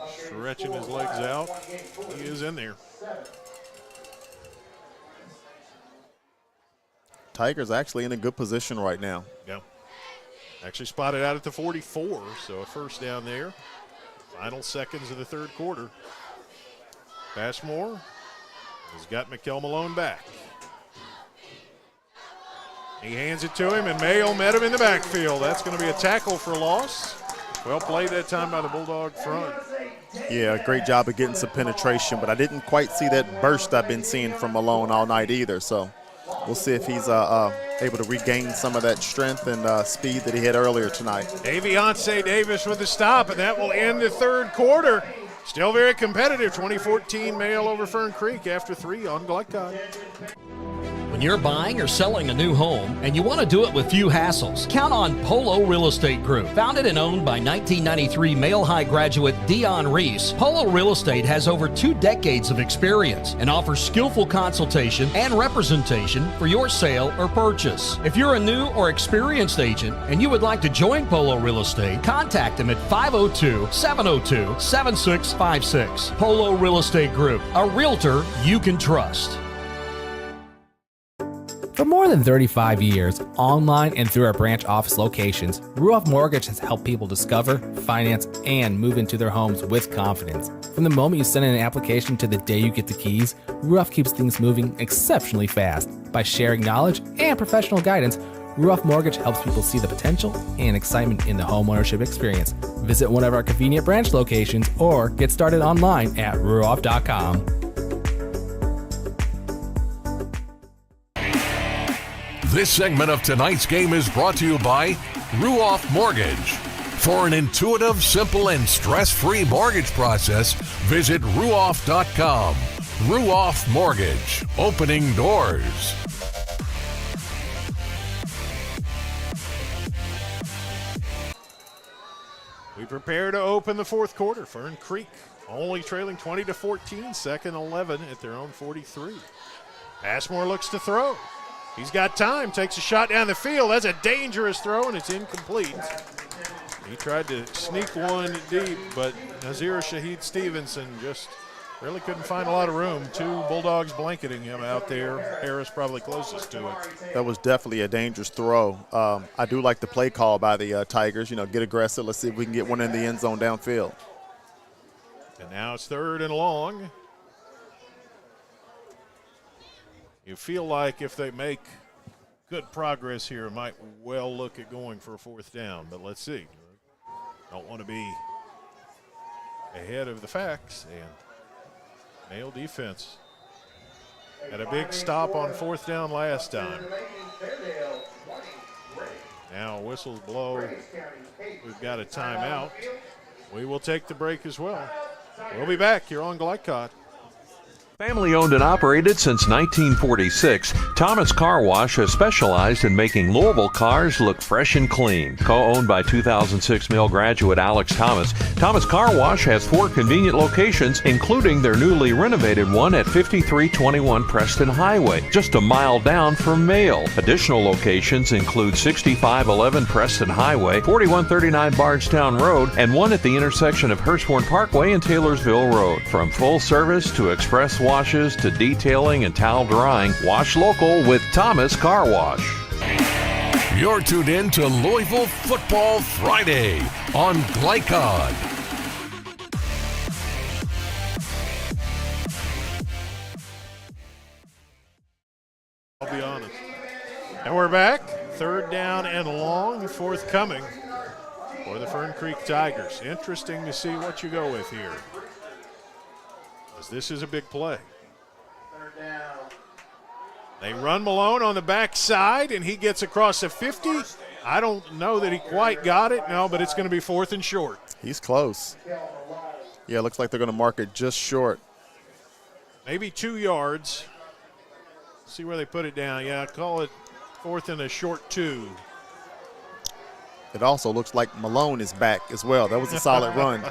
Stretching his legs out. He is in there. Tigers actually in a good position right now. Yeah. Actually spotted out at the 44, so a first down there. Final seconds of the third quarter. Passmore has got Mikkel Malone back. He hands it to him, and Mayo met him in the backfield. That's going to be a tackle for loss. Well played that time by the Bulldog front. Yeah, great job of getting some penetration, but I didn't quite see that burst I've been seeing from Malone all night either. So we'll see if he's able to regain some of that strength and speed that he had earlier tonight. Aviance Davis with the stop, and that will end the third quarter. Still very competitive. 2014 Mayo over Fern Creek after 3 on Glycon. When you're buying or selling a new home and you want to do it with few hassles, count on Polo Real Estate Group. Founded and owned by 1993 Male High graduate Dion Reese, Polo Real Estate has over 2 decades of experience and offers skillful consultation and representation for your sale or purchase. If you're a new or experienced agent and you would like to join Polo Real Estate, contact them at 502-702-7656. Polo Real Estate Group, a realtor you can trust. For more than 35 years, online and through our branch office locations, Ruoff Mortgage has helped people discover, finance, and move into their homes with confidence. From the moment you send in an application to the day you get the keys, Ruoff keeps things moving exceptionally fast. By sharing knowledge and professional guidance, Ruoff Mortgage helps people see the potential and excitement in the homeownership experience. Visit one of our convenient branch locations or get started online at ruoff.com. This segment of tonight's game is brought to you by Ruoff Mortgage. For an intuitive, simple, and stress-free mortgage process, visit Ruoff.com. Ruoff Mortgage, opening doors. We prepare to open the fourth quarter. Fern Creek only trailing 20-14, second 11 at their own 43. Ashmore looks to throw. He's got time, takes a shot down the field. That's a dangerous throw, and it's incomplete. He tried to sneak one deep, but Nazir Shaheed Stevenson just really couldn't find a lot of room. Two Bulldogs blanketing him out there. Harris probably closest to it. That was definitely a dangerous throw. I do like the play call by the Tigers. You know, get aggressive. Let's see if we can get one in the end zone downfield. And now it's third and long. You feel like if they make good progress here, it might well look at going for a fourth down, but let's see. Don't want to be ahead of the facts. And Mayo defense had a big stop on fourth down last time. Now whistles blow. We've got a timeout. We will take the break as well. We'll be back here on Glycod. Family owned and operated since 1946, Thomas Car Wash has specialized in making Louisville cars look fresh and clean. Co-owned by 2006 Mill graduate Alex Thomas, Thomas Car Wash has 4 convenient locations, including their newly renovated one at 5321 Preston Highway, just a mile down from Mail. Additional locations include 6511 Preston Highway, 4139 Bardstown Road, and one at the intersection of Hurstbourne Parkway and Taylorsville Road. From full service to express washes to detailing and towel drying, wash local with Thomas Car Wash. You're tuned in to Louisville Football Friday on Glycod. I'll be honest. And we're back. Third down and long, forthcoming for the Fern Creek Tigers. Interesting to see what you go with here, as this is a big play. They run Malone on the backside, and he gets across the 50. I don't know that he quite got it, no, but it's going to be fourth and short. He's close. Yeah, looks like they're going to mark it just short. Maybe 2 yards. See where they put it down. Yeah, call it fourth and a short 2. It also looks like Malone is back as well. That was a solid run.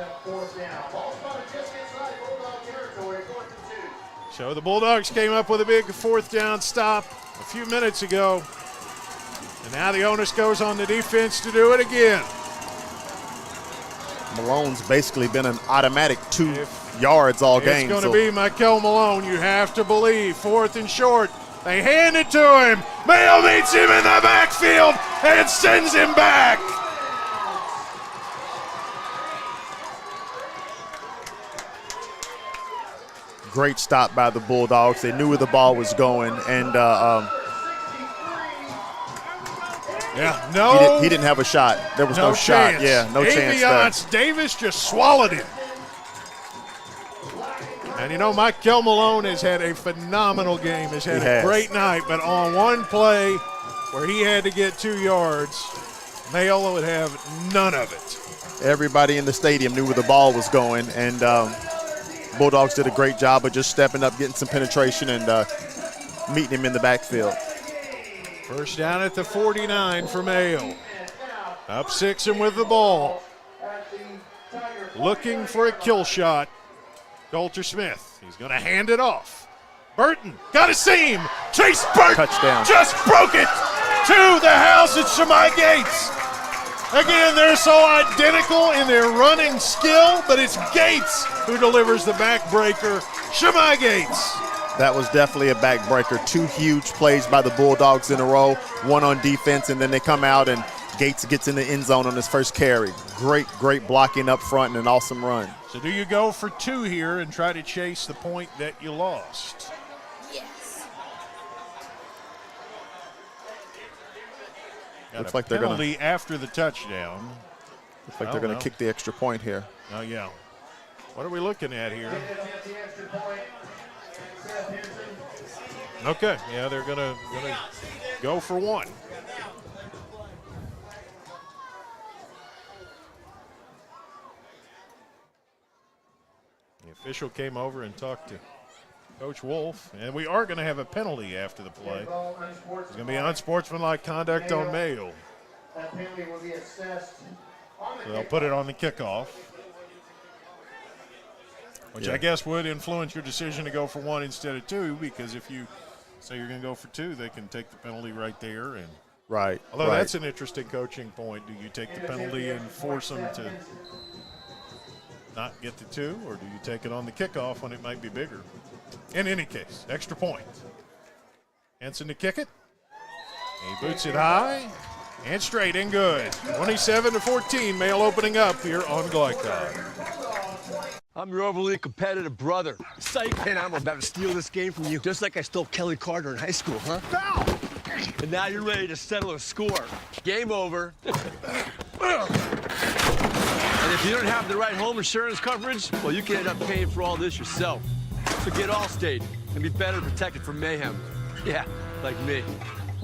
So the Bulldogs came up with a big fourth down stop a few minutes ago. And now the onus goes on the defense to do it again. Malone's basically been an automatic 2 yards all game. It's going to be Michael Malone, you have to believe. Fourth and short. They hand it to him. Mayo meets him in the backfield and sends him back. Great stop by the Bulldogs. They knew where the ball was going, and he didn't have a shot. There was no shot. Chance. Yeah, no chance Aviance Davis just swallowed him. And you know, Michael Malone has had a phenomenal game. Has had a great night, but on one play where he had to get 2 yards, Mayola would have none of it. Everybody in the stadium knew where the ball was going, and Bulldogs did a great job of just stepping up, getting some penetration, and meeting him in the backfield. First down at the 49 for Mayo. Up 6 and with the ball. Looking for a kill shot. Coulter Smith. He's going to hand it off. Burton got a seam. Chase Burton just broke it to the house at Shemai Gates. Again, they're so identical in their running skill, but it's Gates who delivers the backbreaker. Shemai Gates. That was definitely a backbreaker. 2 huge plays by the Bulldogs in a row, one on defense, and then they come out and Gates gets in the end zone on his first carry. Great blocking up front and an awesome run. So do you go for 2 here and try to chase the point that you lost? Yes. Looks like they're going to after the touchdown. Looks like they're going to kick the extra point here. Oh, yeah. What are we looking at here? Okay, yeah, they're gonna go for 1. The official came over and talked to Coach Wolf, and we are going to have a penalty after the play. It's going to be unsportsmanlike conduct on Mayo. That penalty will be assessed. So they'll put it on the kickoff, which I guess would influence your decision to go for one instead of two, because if you say you're going to go for two, they can take the penalty right there. And Right. although that's an interesting coaching point. Do you take the penalty and force them to not get the two, or do you take it on the kickoff when it might be bigger? In any case, extra point. Henson to kick it. He boots it high and straight and good. 27-14, Mail opening up here on Glycon. I'm your overly competitive brother. Psych. And I'm about to steal this game from you, just like I stole Kelly Carter in high school, huh? Foul! And now you're ready to settle a score. Game over. And if you don't have the right home insurance coverage, well, you can end up paying for all this yourself. So get Allstate and be better protected from mayhem. Yeah, like me.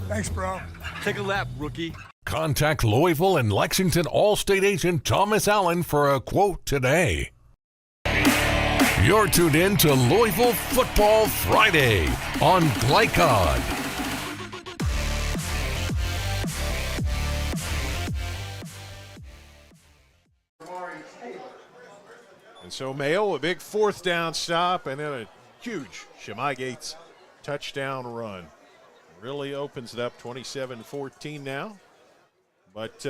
Thanks, bro. Take a lap, rookie. Contact Louisville and Lexington Allstate agent Thomas Allen for a quote today. You're tuned in to Louisville Football Friday on Glycon. And so Mayo, a big fourth down stop, and then a huge Shemai Gates touchdown run. Really opens it up 27-14 now. But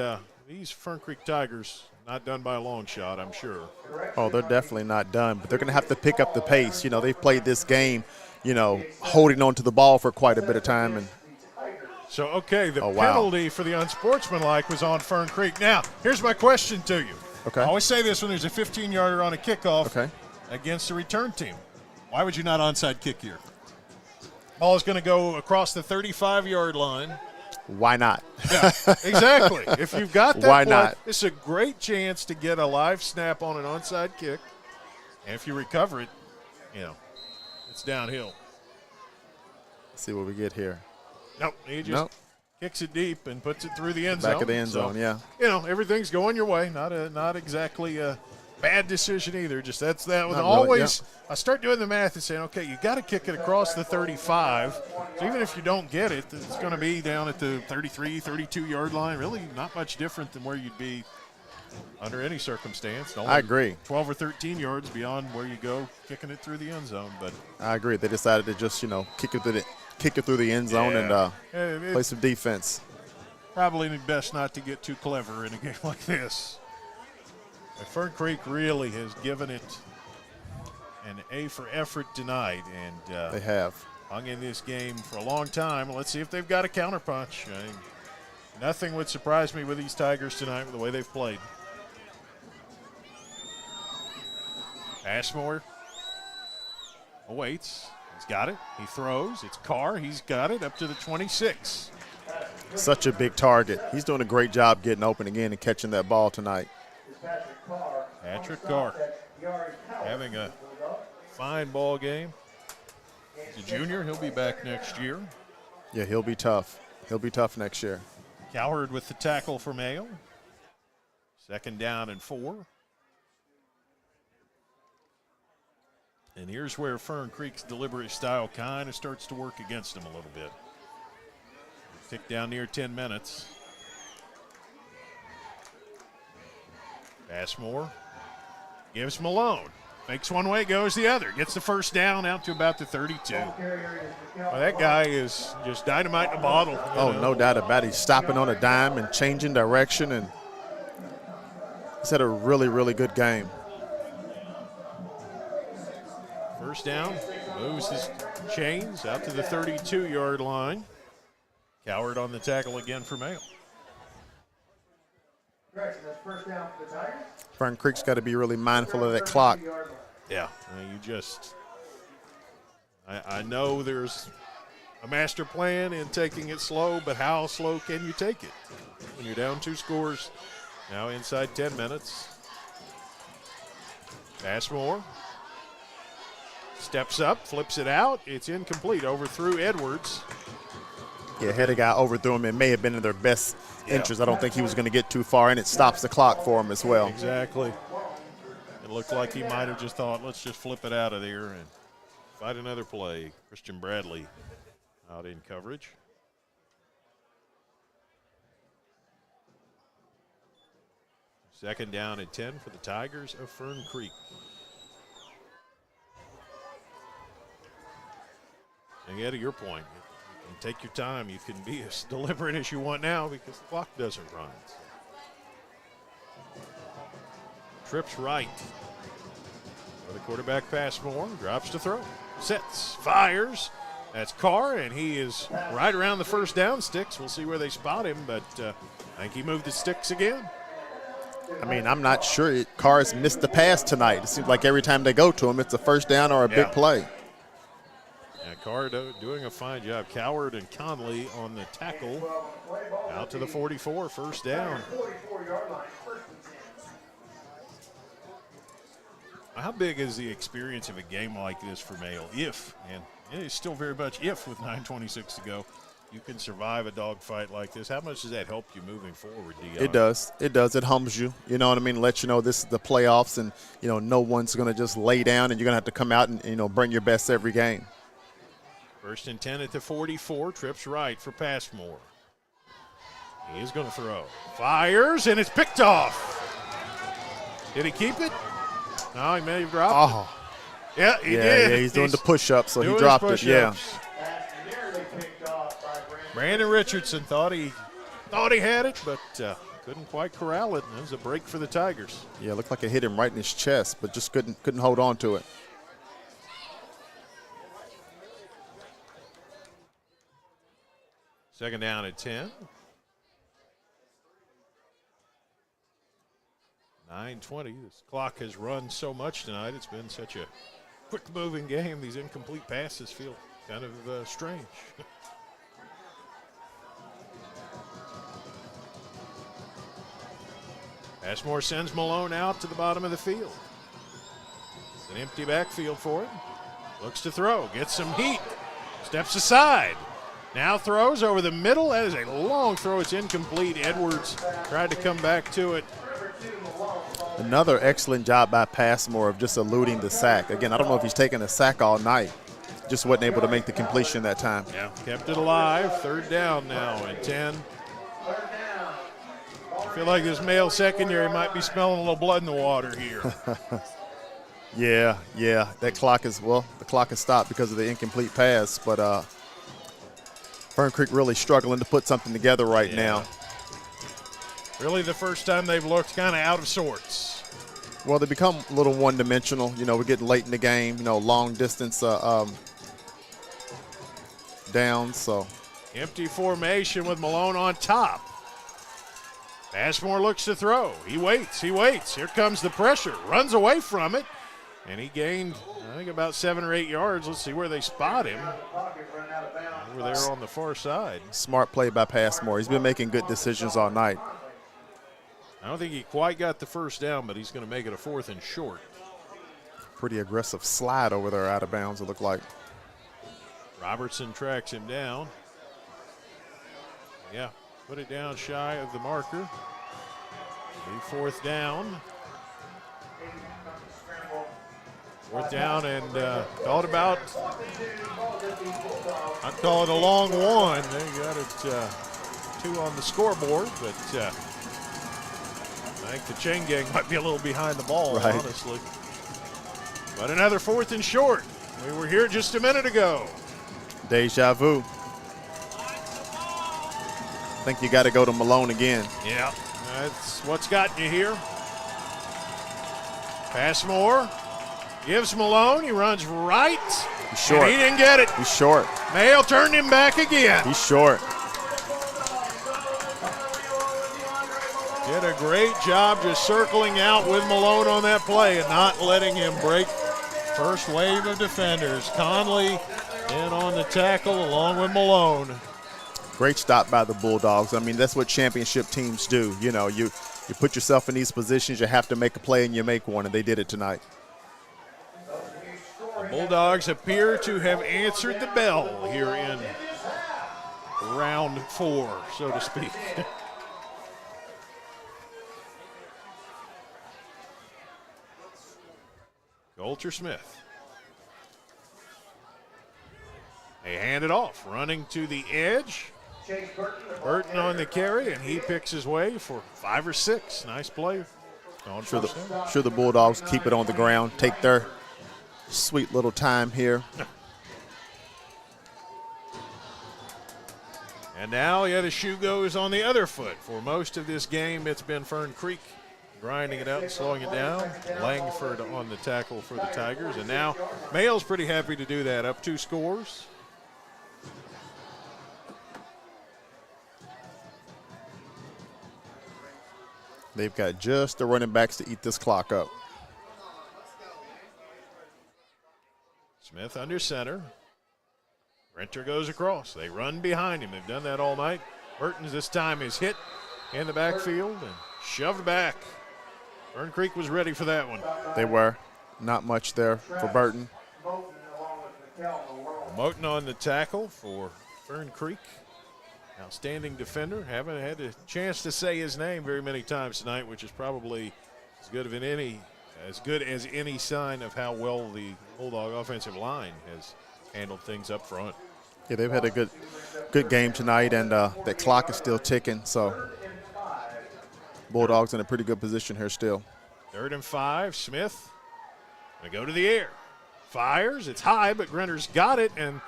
these Fern Creek Tigers, not done by a long shot, I'm sure. Oh, they're definitely not done, but they're going to have to pick up the pace. You know, they've played this game, you know, holding on to the ball for quite a bit of time. And so, okay, the penalty for the unsportsmanlike was on Fern Creek. Now, here's my question to you. Okay. I always say this when there's a 15-yarder on a kickoff against the return team. Why would you not onside kick here? Ball is going to go across the 35-yard line. Why not? Yeah, exactly. If you've got that Why play, not? it's a great chance to get a live snap on an onside kick. And if you recover it, you know, it's downhill. Let's see what we get here. Nope. He just kicks it deep and puts it through the end zone. Back of the end zone, yeah. You know, everything's going your way. Not exactly a bad decision either. Just that's that was Not always. really, I start doing the math and saying, okay, you got to kick it across the 35. So even if you don't get it, it's going to be down at the 33, 32-yard line. Really, not much different than where you'd be under any circumstance. Only I agree. 12 or 13 yards beyond where you go kicking it through the end zone. But I agree. They decided to just, you know, kick it through the end zone and play some defense. Probably best not to get too clever in a game like this. But Fern Creek really has given it an A for effort tonight, and they have hung in this game for a long time. Let's see if they've got a counterpunch. Nothing would surprise me with these Tigers tonight with the way they've played. Ashmore awaits. He's got it. He throws. It's Carr. He's got it up to the 26. Such a big target. He's doing a great job getting open again and catching that ball tonight. Patrick Carr having a fine ball game. He's a junior. He'll be back next year. Yeah, he'll be tough. He'll be tough next year. Cowherd with the tackle for Mayo. 2nd down and 4. And here's where Fern Creek's deliberate style kind of starts to work against them a little bit. Tick down near 10 minutes. Passmore gives Malone. Makes one way, goes the other. Gets the first down out to about the 32. Well, that guy is just dynamite in a bottle. Oh, no doubt about it. He's stopping on a dime and changing direction, and he's had a really, really good game. First down, moves his chains out to the 32-yard line. Cowherd on the tackle again for Mayo. Fern Creek's got to be really mindful of that clock. Yeah, I know there's a master plan in taking it slow, but how slow can you take it? When you're down 2 scores, now inside 10 minutes. Passmore steps up, flips it out. It's incomplete, overthrew Edwards. Yeah, had a guy overthrew him. It may have been in their best interest. I don't think he was going to get too far, and it stops the clock for him as well. Exactly. It looked like he might have just thought, let's just flip it out of there and fight another play. Christian Bradley out in coverage. Second down and 10 for the Tigers of Fern Creek. And yeah, to your point, you can take your time. You can be as deliberate as you want now because the clock doesn't run. Trips right. The quarterback Passmore drops to throw. Sets, fires. That's Carr, and he is right around the first down sticks. We'll see where they spot him, but I think he moved the sticks again. I mean, I'm not sure. Carr's missed the pass tonight. It seems like every time they go to him, it's a first down or a big play. Yeah, Carr doing a fine job. Coward and Conley on the tackle. Out to the 44, first down. How big is the experience of a game like this for Mayo? If, and it is still very much if with 9:26 to go, you can survive a dogfight like this. How much does that help you moving forward, Dion? It does. It does. It humbles you. You know what I mean? Let you know this is the playoffs, and, you know, no one's going to just lay down, and you're going to have to come out and, you know, bring your best every game. First and 10 at the 44. Trips right for Passmore. He is going to throw. Fires, and it's picked off. Did he keep it? No, he may have dropped it. Yeah, he did. Yeah, he's doing the push-up, so he dropped it. Yeah. Brandon Richardson thought he had it, but couldn't quite corral it. And it was a break for the Tigers. Yeah, it looked like it hit him right in his chest, but just couldn't hold on to it. Second down at 10. 9:20. This clock has run so much tonight. It's been such a quick-moving game. These incomplete passes feel kind of strange. Passmore sends Malone out to the bottom of the field. It's an empty backfield for him. Looks to throw. Gets some heat. Steps aside. Now throws over the middle. That is a long throw. It's incomplete. Edwards tried to come back to it. Another excellent job by Passmore of just eluding the sack. Again, I don't know if he's taken a sack all night. Just wasn't able to make the completion that time. Yeah, kept it alive. Third down now and 10. I feel like this male secondary might be smelling a little blood in the water here. Yeah. That clock is, the clock is stopped because of the incomplete pass, but Fern Creek really struggling to put something together right now. Really the first time they've looked kind of out of sorts. Well, they become a little one-dimensional. You know, we're getting late in the game, you know, long distance down, so. Empty formation with Malone on top. Passmore looks to throw. He waits. Here comes the pressure. Runs away from it. And he gained, I think, about 7 or 8 yards. Let's see where they spot him. Over there on the far side. Smart play by Passmore. He's been making good decisions all night. I don't think he quite got the first down, but he's going to make it a 4th and short. Pretty aggressive slide over there out of bounds, it looked like. Robertson tracks him down. Yeah, put it down shy of the marker. 4th down. 4th down and thought about, I'd call it a long one. They got it 2 on the scoreboard, but I think the chain gang might be a little behind the ball, honestly. But another 4th and short. We were here just a minute ago. Deja vu. I think you got to go to Malone again. Yeah, that's what's gotten you here. Passmore gives Malone. He runs right. He's short. And he didn't get it. He's short. Mayo turned him back again. He's short. Did a great job just circling out with Malone on that play and not letting him break first wave of defenders. Conley in on the tackle along with Malone. Great stop by the Bulldogs. I mean, that's what championship teams do. You know, you put yourself in these positions, you have to make a play, and you make one, and they did it tonight. The Bulldogs appear to have answered the bell here in round 4, so to speak. Coulter Smith. They hand it off, running to the edge. Burton on the carry, and he picks his way for 5 or 6. Nice play. Sure the Bulldogs keep it on the ground, take their sweet little time here. And now, the shoe goes on the other foot. For most of this game, it's been Fern Creek grinding it out and slowing it down. Langford on the tackle for the Tigers. And now Mayle's pretty happy to do that. Up 2 scores. They've got just the running backs to eat this clock up. Smith under center. Renter goes across. They run behind him. They've done that all night. Burton's this time is hit in the backfield and shoved back. Fern Creek was ready for that one. They were. Not much there for Burton. Moten on the tackle for Fern Creek. Outstanding defender. Haven't had a chance to say his name very many times tonight, which is probably as good as any sign of how well the Bulldog offensive line has handled things up front. Yeah, they've had a good game tonight, and that clock is still ticking. So Bulldogs in a pretty good position here still. 3rd and 5. Smith going to go to the air. Fires. It's high, but Renter's got it, and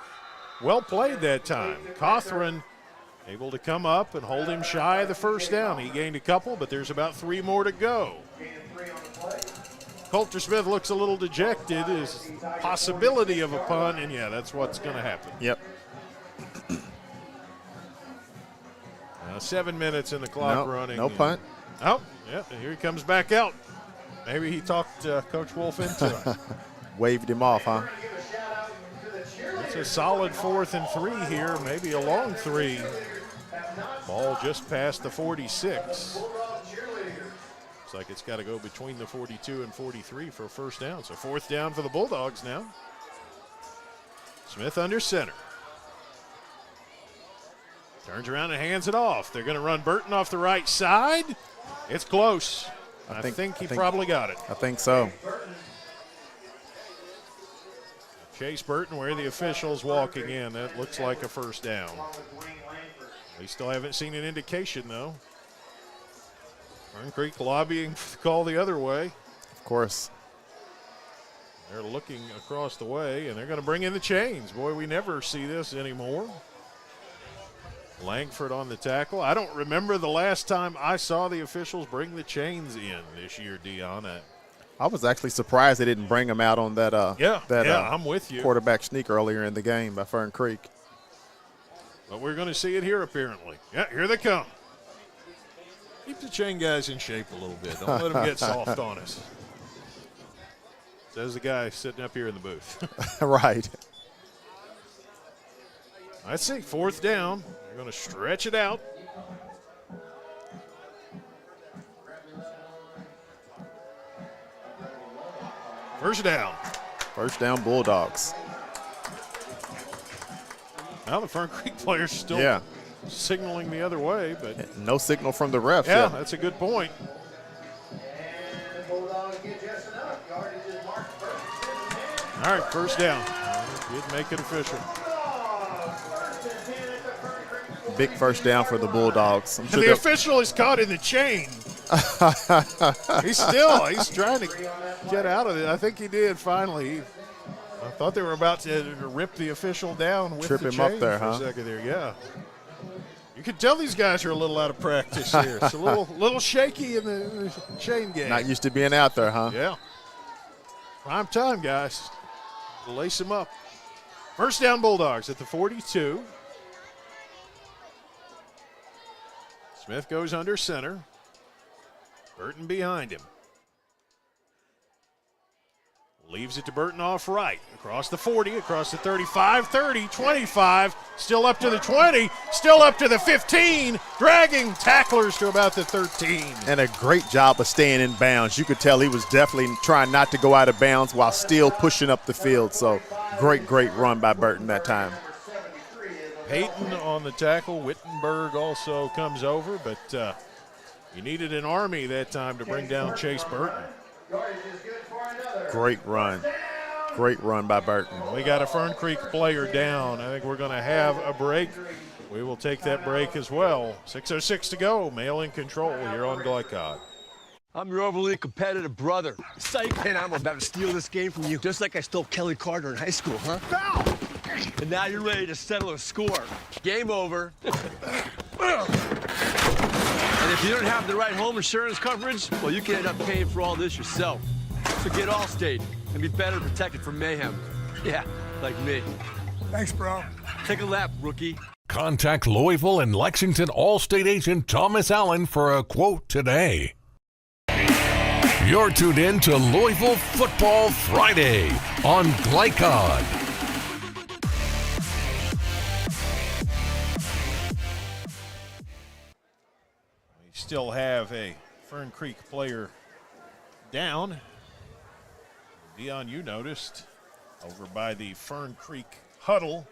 well played that time. Cawthron able to come up and hold him shy of the first down. He gained a couple, but there's about 3 more to go. Coulter Smith looks a little dejected. There's possibility of a punt, and that's what's going to happen. Yep. 7 minutes in the clock running. No punt. Oh, yeah, and here he comes back out. Maybe he talked Coach Wolf into it. Waved him off, huh? It's a solid 4th and 3 here, maybe a long 3. Ball just past the 46. Looks like it's got to go between the 42 and 43 for a first down. So 4th down for the Bulldogs now. Smith under center. Turns around and hands it off. They're going to run Burton off the right side. It's close. I think he probably got it. I think so. Chase Burton, where the official's walking in. That looks like a first down. We still haven't seen an indication, though. Fern Creek lobbying for the call the other way. Of course. They're looking across the way, and they're going to bring in the chains. Boy, we never see this anymore. Langford on the tackle. I don't remember the last time I saw the officials bring the chains in this year, Dion. I was actually surprised they didn't bring him out on that I'm with you. Quarterback sneak earlier in the game by Fern Creek. But we're going to see it here, apparently. Yeah, here they come. Keep the chain guys in shape a little bit. Don't let them get soft on us. Says the guy sitting up here in the booth. Right. Let's see, 4th down. They're going to stretch it out. First down. First down, Bulldogs. Now the Fern Creek players still signaling the other way, but no signal from the refs. Yeah, that's a good point. All right, first down. Did make it official. Big first down for the Bulldogs. Sure the official is caught in the chain. He's trying to get out of it. I think he did finally. I thought they were about to rip the official down with Trip the him chain up there, for huh? a second there. Yeah. You can tell these guys are a little out of practice here. It's a little shaky in the chain game. Not used to being out there, huh? Yeah. Prime time, guys. Lace them up. First down, Bulldogs at the 42. Smith goes under center. Burton behind him. Leaves it to Burton off right. Across the 40, across the 35, 30, 25. Still up to the 20. Still up to the 15. Dragging tacklers to about the 13. And a great job of staying in bounds. You could tell he was definitely trying not to go out of bounds while still pushing up the field. So great run by Burton that time. Payton on the tackle. Wittenberg also comes over, but you needed an army that time to bring down Chase Burton. Great run. Great run by Burton. We got a Fern Creek player down. I think we're going to have a break. We will take that break as well. 6:06 to go. Mail in control here on Glycod. I'm your overly competitive brother. Psych. And I'm about to steal this game from you, just like I stole Kelly Carter in high school, huh? Foul! And now you're ready to settle a score. Game over. And if you don't have the right home insurance coverage, well, you can end up paying for all this yourself. So get Allstate and be better protected from mayhem. Yeah, like me. Thanks, bro. Take a lap, rookie. Contact Louisville and Lexington Allstate agent Thomas Allen for a quote today. You're tuned in to Louisville Football Friday on Glycod. We still have a Fern Creek player down. Dion, you noticed over by the Fern Creek huddle,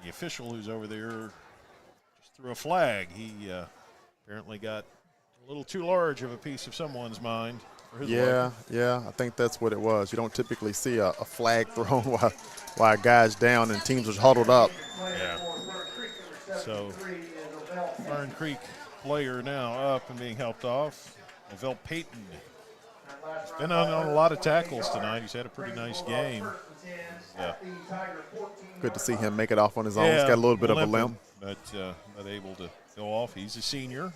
the official who's over there just threw a flag. He apparently got a little too large of a piece of someone's mind. For his Yeah, I think that's what it was. You don't typically see a flag thrown while a guy's down and teams are huddled up. Yeah. So Fern Creek player now up and being helped off. Lavelle Payton. He's been on a lot of tackles tonight. He's had a pretty nice game. Yeah. Good to see him make it off on his own. He's got a little bit of a limp. But not able to go off. He's a senior.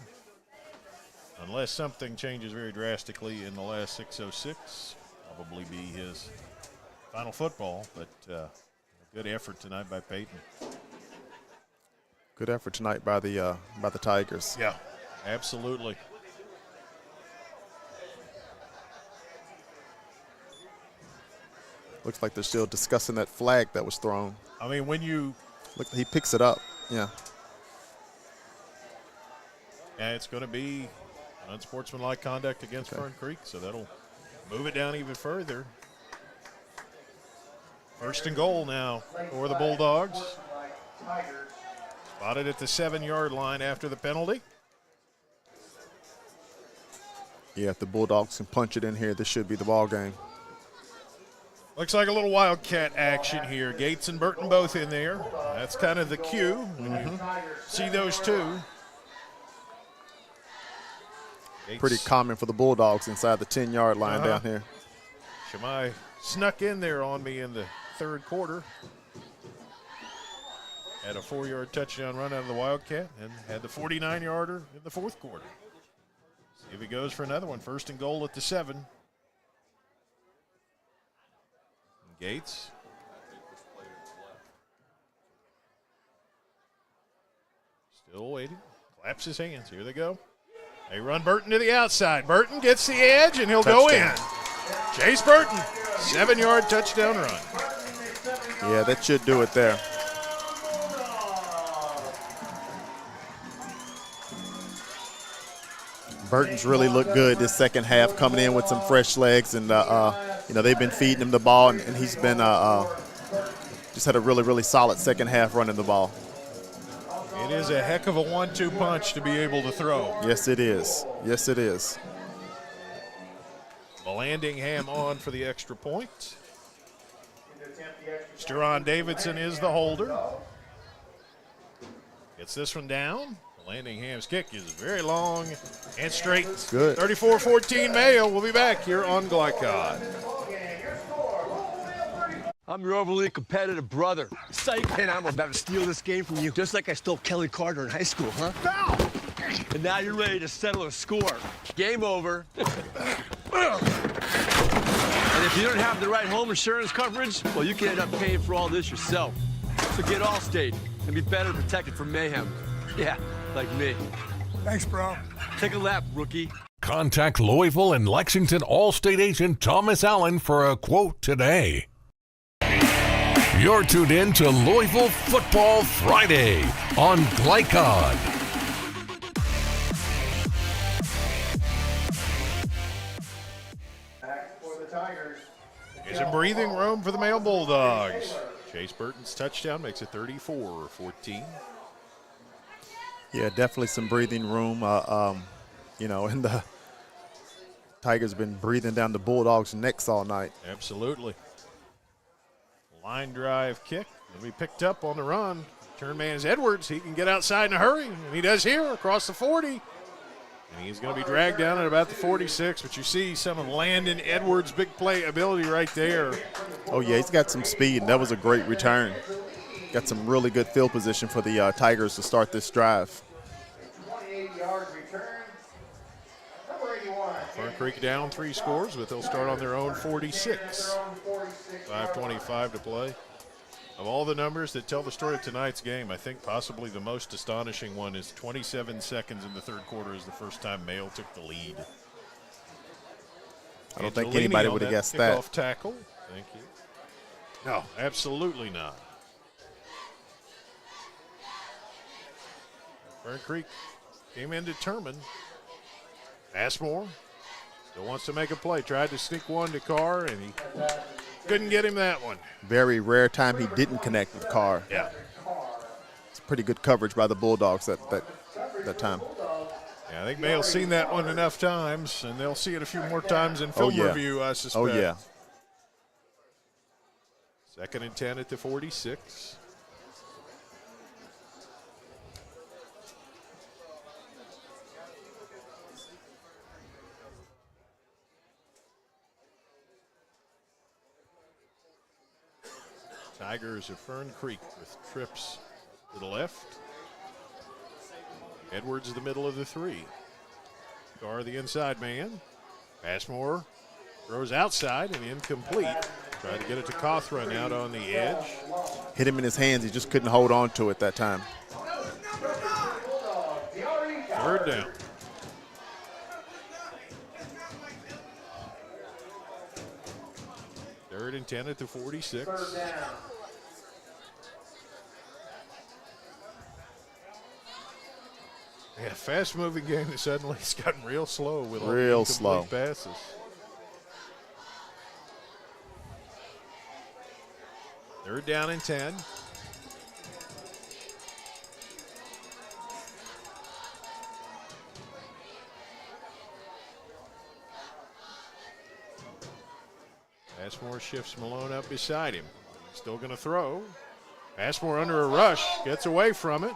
Unless something changes very drastically in the last 6:06, probably be his final football. But a good effort tonight by Payton. Good effort tonight by the Tigers. Yeah, absolutely. Looks like they're still discussing that flag that was thrown. I mean, when you look, he picks it up. Yeah. And it's going to be unsportsmanlike conduct against Fern Creek, so that'll move it down even further. First and goal now for the Bulldogs. Spotted at the 7-yard line after the penalty. Yeah, if the Bulldogs can punch it in here, this should be the ball game. Looks like a little Wildcat action here. Gates and Burton both in there. That's kind of the cue when you see those two. Gates. Pretty common for the Bulldogs inside the 10-yard line down here. Shamai snuck in there on me in the third quarter. Had a 4-yard touchdown run out of the Wildcat and had the 49-yarder in the fourth quarter. See if he goes for another one. First and goal at the 7. Gates. Still waiting. Claps his hands. Here they go. They run Burton to the outside. Burton gets the edge, and he'll go in. Chase Burton, 7-yard touchdown run. Yeah, that should do it there. Burton's really looked good this second half, coming in with some fresh legs, and they've been feeding him the ball, and he's been just had a really, really solid second half running the ball. It is a heck of a 1-2 punch to be able to throw. Yes, it is. Yes, it is. Vallandingham on for the extra point. Steron Davidson is the holder. Gets this one down. Vallandingham's kick is very long and straight. Good. 34-14 Mayo. We'll be back here on Glycod. I'm your overly competitive brother. Psych. And I'm about to steal this game from you, just like I stole Kelly Carter in high school, huh? Foul! And now you're ready to settle a score. Game over. And if you don't have the right home insurance coverage, well, you can end up paying for all this yourself. So get Allstate and be better protected from mayhem. Yeah, like me. Thanks, bro. Take a lap, rookie. Contact Louisville and Lexington Allstate agent Thomas Allen for a quote today. You're tuned in to Louisville Football Friday on Glycod. There's some breathing room for the Mayo Bulldogs. Chase Burton's touchdown makes it 34-14. Yeah, definitely some breathing room. And Tigers been breathing down the Bulldogs' necks all night. Absolutely. Line drive kick. Will be picked up on the run. Turn man is Edwards. He can get outside in a hurry, and he does here across the 40. And he's going to be dragged down at about the 46, but you see some of Landon Edwards' big play ability right there. Oh, yeah, he's got some speed, and that was a great return. Got some really good field position for the Tigers to start this drive. 28-yard return. Number 81. Fern Creek down 3 scores, but they'll start on their own 46. 5:25 to play. Of all the numbers that tell the story of tonight's game, I think possibly the most astonishing one is 27 seconds in the third quarter is the first time Mayo took the lead. I don't think anybody would have guessed that. Kickoff tackle. Thank you. No, absolutely not. Fern Creek came in determined. Passmore still wants to make a play. Tried to sneak one to Carr, and he couldn't get him that one. Very rare time he didn't connect with Carr. Yeah. It's pretty good coverage by the Bulldogs that time. Yeah, I think Mayo's seen that one enough times, and they'll see it a few more times in film review, I suspect. Oh, yeah. 2nd and 10 at the 46. Tigers of Fern Creek with trips to the left. Edwards the middle of the 3. Carr the inside man. Passmore throws outside and incomplete. Tried to get it to Cawthron out on the edge. Hit him in his hands. He just couldn't hold on to it that time. 3rd down. Third and 10 at the 46. Yeah, fast-moving game that suddenly has gotten real slow with all the incomplete passes. Third down and 10. Passmore shifts Malone up beside him. Still going to throw. Passmore under a rush, gets away from it,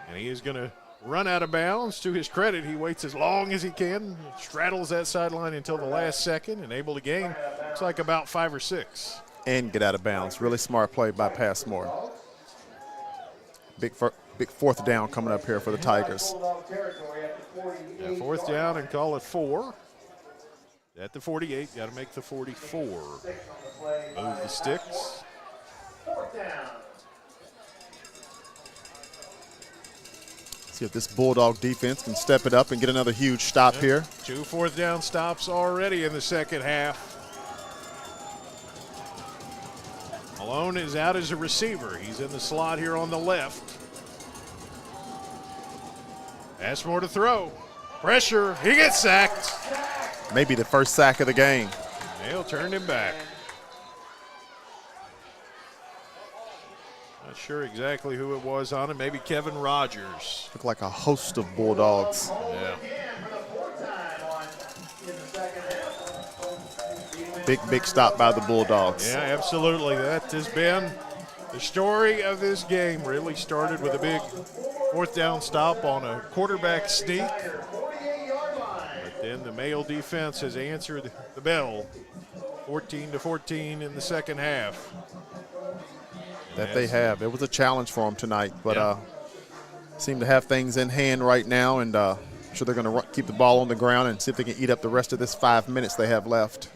and he is going to run out of bounds. To his credit, he waits as long as he can, straddles that sideline until the last second, and able to gain, looks like about 5 or 6. And get out of bounds. Really smart play by Passmore. Big 4th down coming up here for the Tigers. Yeah, 4th down and call it 4. At the 48, got to make the 44. Move the sticks. 4th down. See if this Bulldog defense can step it up and get another huge stop here. 2 4th down stops already in the second half. Malone is out as a receiver. He's in the slot here on the left. Passmore to throw. Pressure. He gets sacked. Maybe the first sack of the game. Mayo turned him back. Not sure exactly who it was on him. Maybe Kevin Rogers. Looked like a host of Bulldogs. Yeah. Big stop by the Bulldogs. Yeah, absolutely. That has been the story of this game. Really started with a big 4th down stop on a quarterback sneak. But then the Mayo defense has answered the bell. 14-14 in the second half. That they have. It was a challenge for them tonight, but seem to have things in hand right now, and I'm sure they're going to keep the ball on the ground and see if they can eat up the rest of this 5 minutes they have left.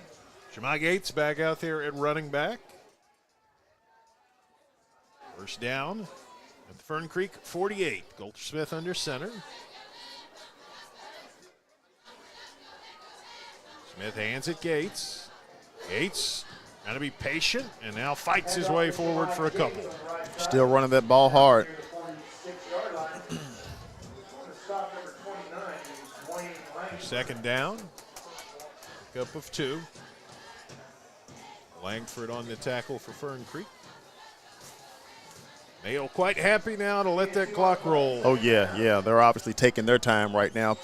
Jemai Gates back out there at running back. First down at the Fern Creek 48. Goldsmith under center. Smith hands it Gates. Gates got to be patient and now fights his way forward for a couple. Still running that ball hard. Second down. Pickup of 2. Langford on the tackle for Fern Creek. Mayo quite happy now to let that clock roll. Oh, yeah. They're obviously taking their time right now.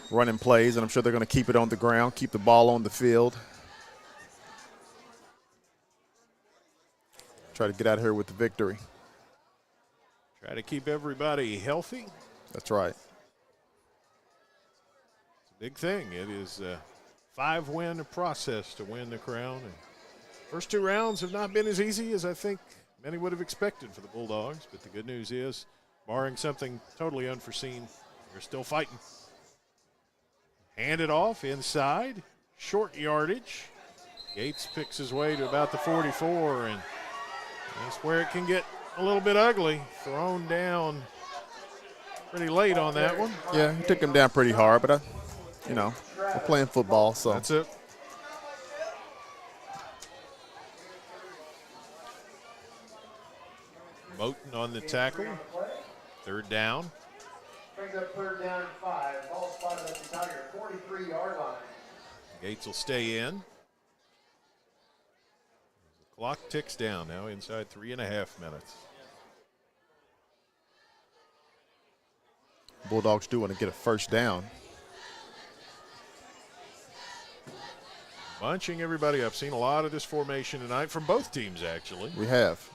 running plays, and I'm sure they're going to keep it on the ground, keep the ball on the field. Try to get out of here with the victory. Try to keep everybody healthy. That's right. It's a big thing. It is a 5-win process to win the crown. And first 2 rounds have not been as easy as I think many would have expected for the Bulldogs, but the good news is, barring something totally unforeseen, they're still fighting. Hand it off inside, short yardage. Gates picks his way to about the 44, and that's where it can get a little bit ugly. Thrown down pretty late on that one. Yeah, he took him down pretty hard, but, we're playing football, so. That's it. Moten on the tackle. 3rd down. Brings up 3rd down and 5. Ball spotted at the Tiger 43-yard line. Gates will stay in. The clock ticks down now inside 3.5 minutes. Bulldogs do want to get a first down. Bunching everybody up. Seen a lot of this formation tonight from both teams, actually. We have.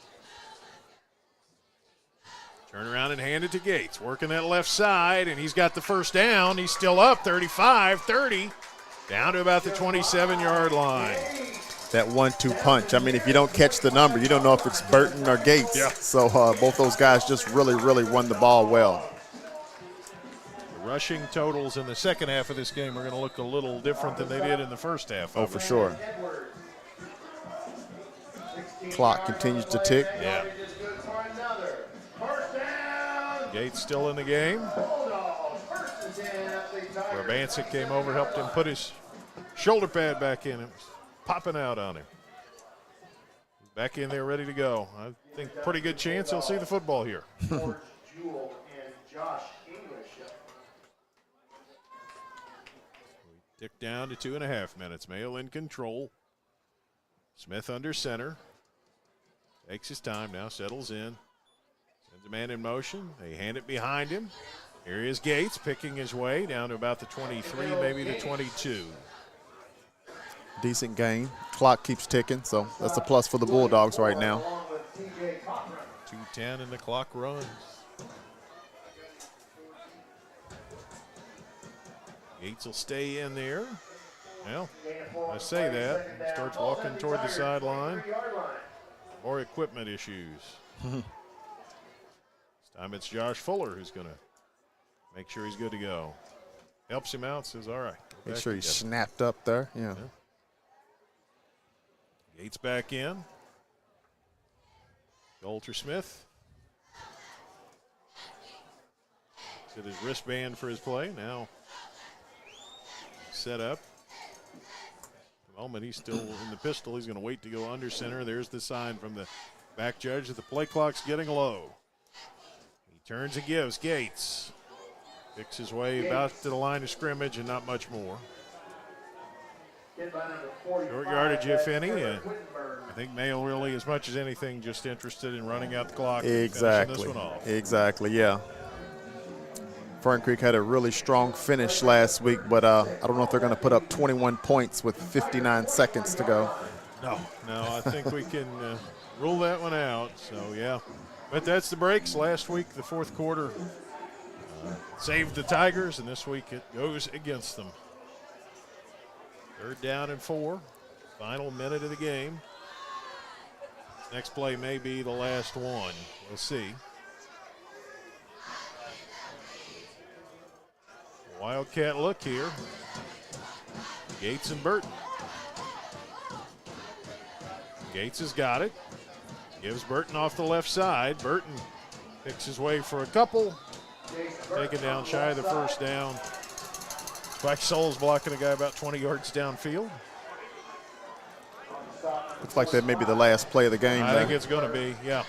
Turn around and hand it to Gates. Working that left side, and he's got the first down. He's still up, 35, 30, down to about the 27-yard line. That 1-2 punch. I mean, if you don't catch the number, you don't know if it's Burton or Gates. Yeah. So both those guys just really, really run the ball well. The rushing totals in the second half of this game are going to look a little different than they did in the first half. Oh, for sure. Clock continues to tick. Yeah. Gates still in the game. Rabancic came over, helped him put his shoulder pad back in. It was popping out on him. He's back in there ready to go. I think pretty good chance he'll see the football here. Tick down to 2.5 minutes. Mayo in control. Smith under center. Takes his time now, settles in. Sends a man in motion. They hand it behind him. Here is Gates picking his way down to about the 23, maybe the 22. Decent game. Clock keeps ticking, so that's a plus for the Bulldogs right now. 2:10 and the clock runs. Gates will stay in there. Well, I say that. He starts walking toward the sideline. More equipment issues. This time it's Josh Fuller who's going to make sure he's good to go. Helps him out, says, all right. Make sure he's snapped up there. Yeah. Gates back in. Golter Smith. Set his wristband for his play. Now set up. At the moment he's still in the pistol. He's going to wait to go under center. There's the sign from the back judge that the play clock's getting low. He turns and gives. Gates picks his way about to the line of scrimmage and not much more. Short yardage, if any. I think Mayo really, as much as anything, just interested in running out the clock and finishing this one off. Exactly, yeah. Fern Creek had a really strong finish last week, but I don't know if they're going to put up 21 points with 59 seconds to go. No, I think we can rule that one out. So, yeah. But that's the breaks. Last week, the fourth quarter saved the Tigers, and this week it goes against them. 3rd down and 4. Final minute of the game. Next play may be the last one. We'll see. Wildcat look here. Gates and Burton. Gates has got it. Gives Burton off the left side. Burton picks his way for a couple. Taken down shy of the first down. Spike Souls blocking a guy about 20 yards downfield. Looks like that may be the last play of the game. I think it's going to be, yeah.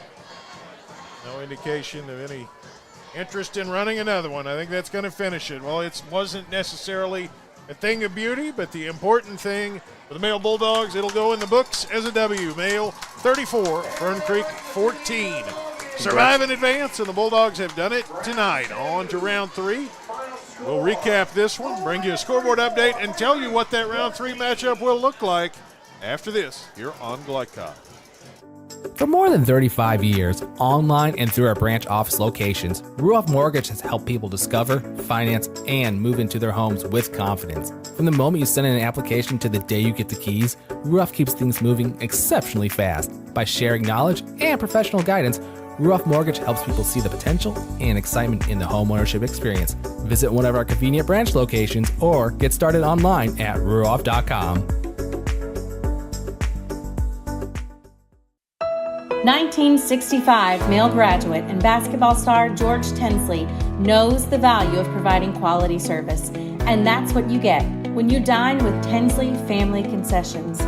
No indication of any interest in running another one. I think that's going to finish it. Well, it wasn't necessarily a thing of beauty, but the important thing for the Mayo Bulldogs, it'll go in the books as a W. Mayo 34, Fern Creek 14. Survive in advance, and the Bulldogs have done it tonight. On to round 3. We'll recap this one, bring you a scoreboard update, and tell you what that round 3 matchup will look like after this here on Glycod. For more than 35 years, online and through our branch office locations, Ruoff Mortgage has helped people discover, finance, and move into their homes with confidence. From the moment you send in an application to the day you get the keys, Ruoff keeps things moving exceptionally fast. By sharing knowledge and professional guidance, Ruoff Mortgage helps people see the potential and excitement in the homeownership experience. Visit one of our convenient branch locations or get started online at ruoff.com. 1965 male graduate and basketball star George Tensley knows the value of providing quality service, and that's what you get when you dine with Tensley Family Concessions.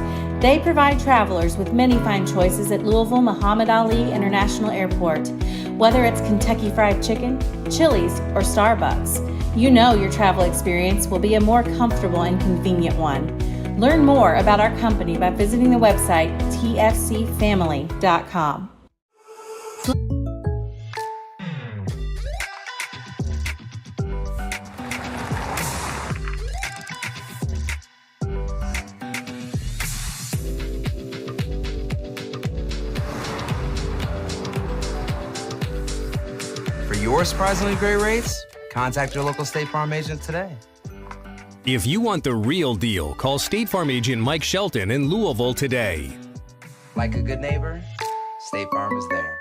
They provide travelers with many fine choices at Louisville Muhammad Ali International Airport. Whether it's Kentucky Fried Chicken, Chili's, or Starbucks, you know your travel experience will be a more comfortable and convenient one. Learn more about our company by visiting the website tfcfamily.com. For your surprisingly great rates, contact your local State Farm agent today. If you want the real deal, call State Farm agent Mike Shelton in Louisville today. Like a good neighbor, State Farm is there.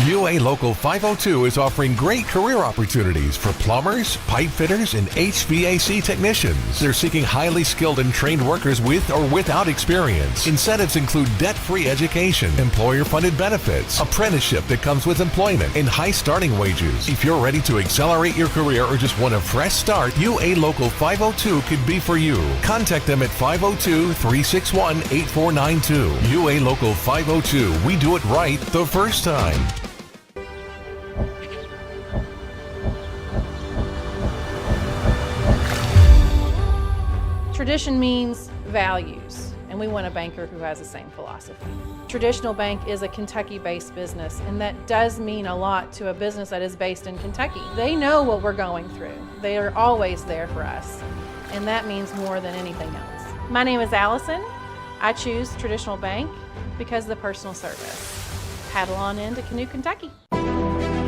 UA Local 502 is offering great career opportunities for plumbers, pipe fitters, and HVAC technicians. They're seeking highly skilled and trained workers with or without experience. Incentives include debt-free education, employer-funded benefits, apprenticeship that comes with employment, and high starting wages. If you're ready to accelerate your career or just want a fresh start, UA Local 502 could be for you. Contact them at 502-361-8492. UA Local 502. We do it right the first time. Tradition means values, and we want a banker who has the same philosophy. Traditional Bank is a Kentucky-based business, and that does mean a lot to a business that is based in Kentucky. They know what we're going through. They are always there for us, and that means more than anything else. My name is Allison. I choose Traditional Bank because of the personal service. Paddle on into Canoe, Kentucky.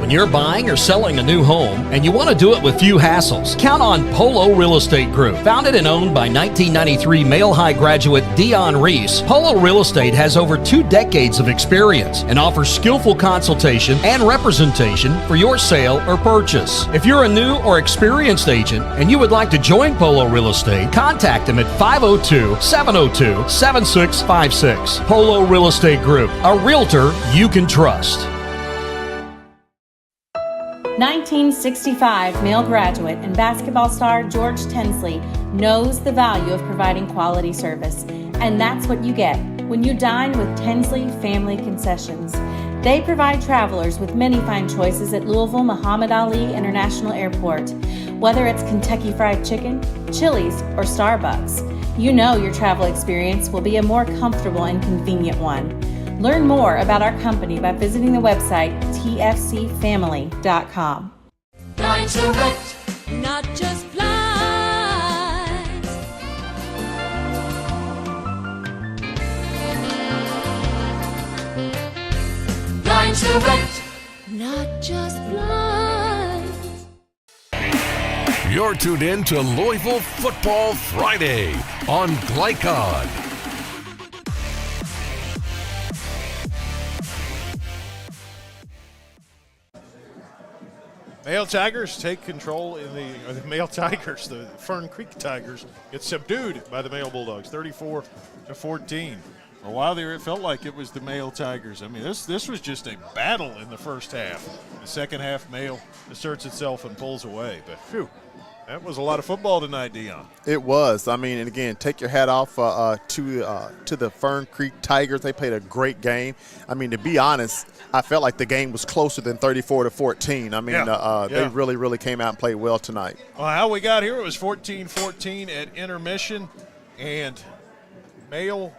When you're buying or selling a new home and you want to do it with few hassles, count on Polo Real Estate Group. Founded and owned by 1993 Male High graduate Dion Reese, Polo Real Estate has over 2 decades of experience and offers skillful consultation and representation for your sale or purchase. If you're a new or experienced agent and you would like to join Polo Real Estate, contact them at 502-702-7656. Polo Real Estate Group, a realtor you can trust. 1965 male graduate and basketball star George Tensley knows the value of providing quality service, and that's what you get when you dine with Tensley Family Concessions. They provide travelers with many fine choices at Louisville Muhammad Ali International Airport. Whether it's Kentucky Fried Chicken, Chili's, or Starbucks, you know your travel experience will be a more comfortable and convenient one. Learn more about our company by visiting the website tfcfamily.com. Line to rent, not just blinds. Line to rent, not just blinds. You're tuned in to Louisville Football Friday on Glycod. Male Tigers take control in the Male Tigers. The Fern Creek Tigers get subdued by the Male Bulldogs, 34-14. For a while there, it felt like it was the Male Tigers. I mean, this was just a battle in the first half. The second half, Male asserts itself and pulls away. But phew, that was a lot of football tonight, Dion. It was. I mean, and again, take your hat off to the Fern Creek Tigers. They played a great game. I mean, to be honest, I felt like the game was closer than 34-14. I mean, they really, really came out and played well tonight. Well, how we got here, it was 14-14 at intermission, and Male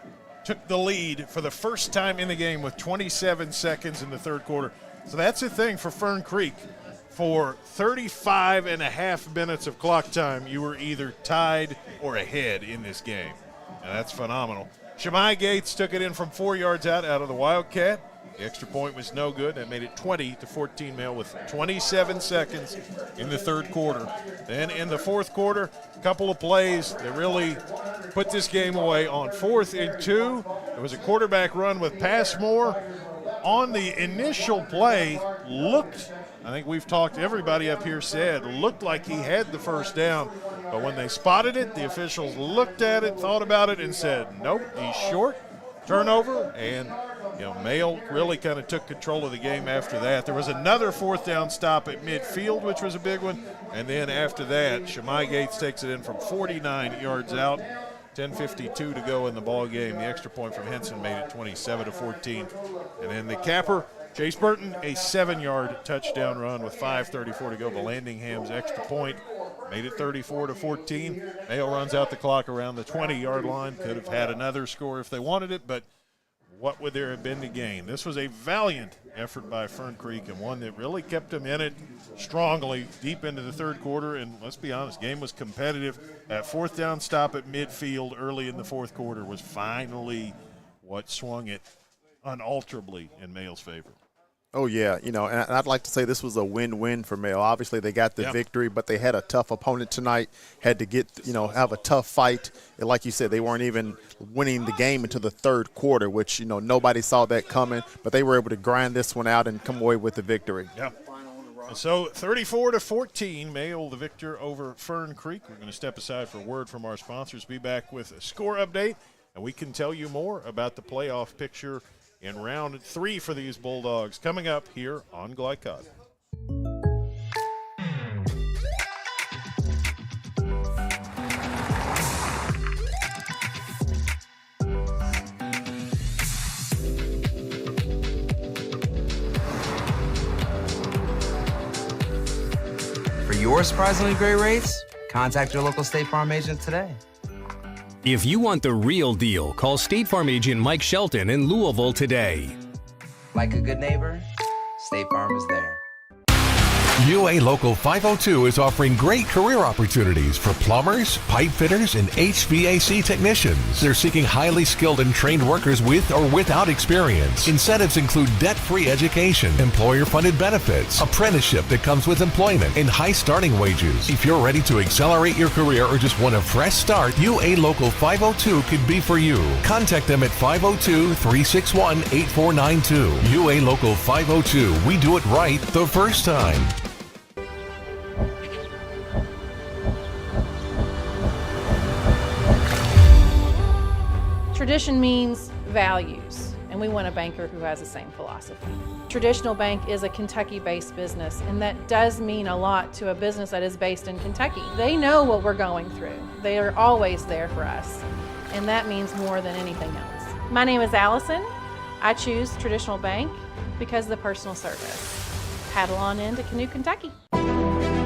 took the lead for the first time in the game with 27 seconds in the third quarter. So that's the thing for Fern Creek. For 35 and a half minutes of clock time, you were either tied or ahead in this game. Now, that's phenomenal. Shemai Gates took it in from 4 yards out of the Wildcat. The extra point was no good. That made it 20-14 Mail with 27 seconds in the third quarter. Then in the fourth quarter, a couple of plays that really put this game away. On 4th and 2, there was a quarterback run with Passmore. On the initial play, I think we've talked, everybody up here said, looked like he had the first down. But when they spotted it, the officials looked at it, thought about it, and said, nope, he's short. Turnover, and Mail really kind of took control of the game after that. There was another 4th down stop at midfield, which was a big one. And then after that, Shemai Gates takes it in from 49 yards out. 10:52 to go in the ball game. The extra point from Henson made it 27-14. And then the capper, Chase Burton, a 7-yard touchdown run with 5:34 to go. Vallandingham's extra point made it 34-14. Mayo runs out the clock around the 20-yard line. Could have had another score if they wanted it, but what would there have been to gain? This was a valiant effort by Fern Creek, and one that really kept them in it strongly deep into the third quarter. And let's be honest, game was competitive. That 4th down stop at midfield early in the fourth quarter was finally what swung it unalterably in Mayo's favor. Oh, yeah, and I'd like to say this was a win-win for Mayo. Obviously, they got the victory, but they had a tough opponent tonight, had to get, have a tough fight. And like you said, they weren't even winning the game into the third quarter, which, nobody saw that coming. But they were able to grind this one out and come away with the victory. Yeah. And so 34-14, Mayo the victor over Fern Creek. We're going to step aside for a word from our sponsors, be back with a score update, and we can tell you more about the playoff picture in round 3 for these Bulldogs coming up here on Glycod. For your surprisingly great rates, contact your local State Farm agent today. If you want the real deal, call State Farm agent Mike Shelton in Louisville today. Like a good neighbor, State Farm is there. UA Local 502 is offering great career opportunities for plumbers, pipe fitters, and HVAC technicians. They're seeking highly skilled and trained workers with or without experience. Incentives include debt-free education, employer-funded benefits, apprenticeship that comes with employment, and high starting wages. If you're ready to accelerate your career or just want a fresh start, UA Local 502 could be for you. Contact them at 502-361-8492. UA Local 502. We do it right the first time. Tradition means values, and we want a banker who has the same philosophy. Traditional Bank is a Kentucky-based business, and that does mean a lot to a business that is based in Kentucky. They know what we're going through. They are always there for us, and that means more than anything else. My name is Allison. I choose Traditional Bank because of the personal service. Paddle on into Canoe, Kentucky.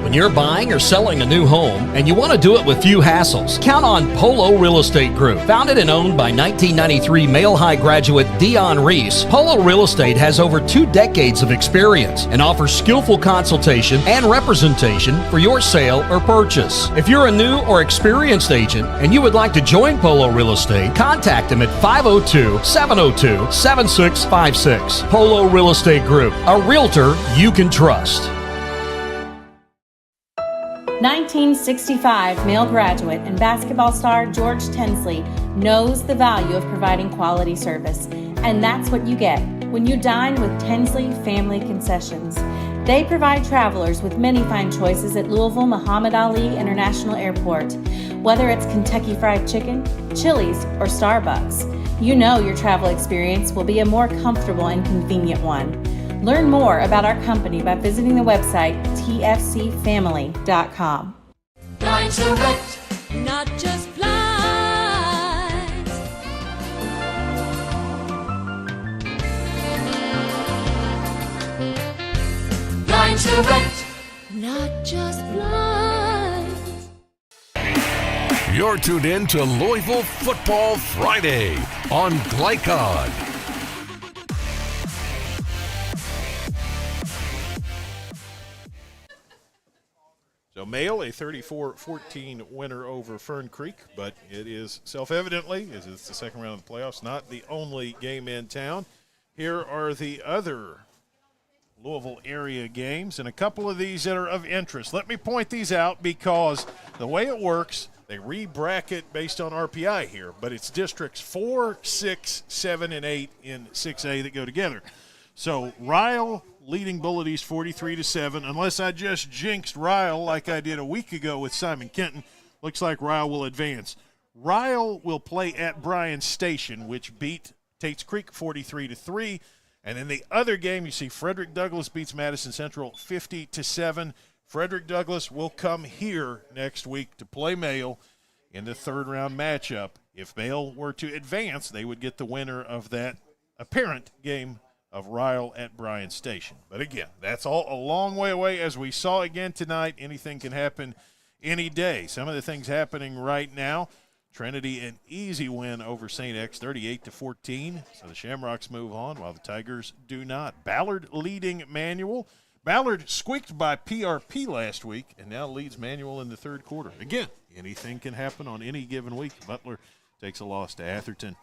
When you're buying or selling a new home and you want to do it with few hassles, count on Polo Real Estate Group. Founded and owned by 1993 Male High graduate Dion Reese, Polo Real Estate has over 2 decades of experience and offers skillful consultation and representation for your sale or purchase. If you're a new or experienced agent and you would like to join Polo Real Estate, contact them at 502-702-7656. Polo Real Estate Group, a realtor you can trust. 1965 Male graduate and basketball star George Tensley knows the value of providing quality service, and that's what you get when you dine with Tensley Family Concessions. They provide travelers with many fine choices at Louisville Muhammad Ali International Airport. Whether it's Kentucky Fried Chicken, Chili's, or Starbucks, you know your travel experience will be a more comfortable and convenient one. Learn more about our company by visiting the website tfcfamily.com. Dine Direct, not just flies. Dine Direct, not just flies. You're tuned in to Louisville Football Friday on Glycod. Male, a 34-14 winner over Fern Creek, but it is self-evidently, as it's the second round of the playoffs, not the only game in town. Here are the other Louisville area games, and a couple of these that are of interest. Let me point these out because the way it works, they re-bracket based on RPI here, but it's districts 4, 6, 7, and 8 in 6A that go together. So Ryle leading Bullet East 43-7. Unless I just jinxed Ryle like I did a week ago with Simon Kenton, looks like Ryle will advance. Ryle will play at Bryan Station, which beat Tates Creek 43-3. And in the other game, you see Frederick Douglass beats Madison Central 50-7. Frederick Douglass will come here next week to play Male in the third-round matchup. If Male were to advance, they would get the winner of that apparent game of Ryle at Bryan Station. But again, that's all a long way away. As we saw again tonight, anything can happen any day. Some of the things happening right now, Trinity an easy win over St. X, 38-14. So the Shamrocks move on while the Tigers do not. Ballard leading Manual. Ballard squeaked by PRP last week and now leads Manual in the third quarter. Again, anything can happen on any given week. Butler takes a loss to Atherton.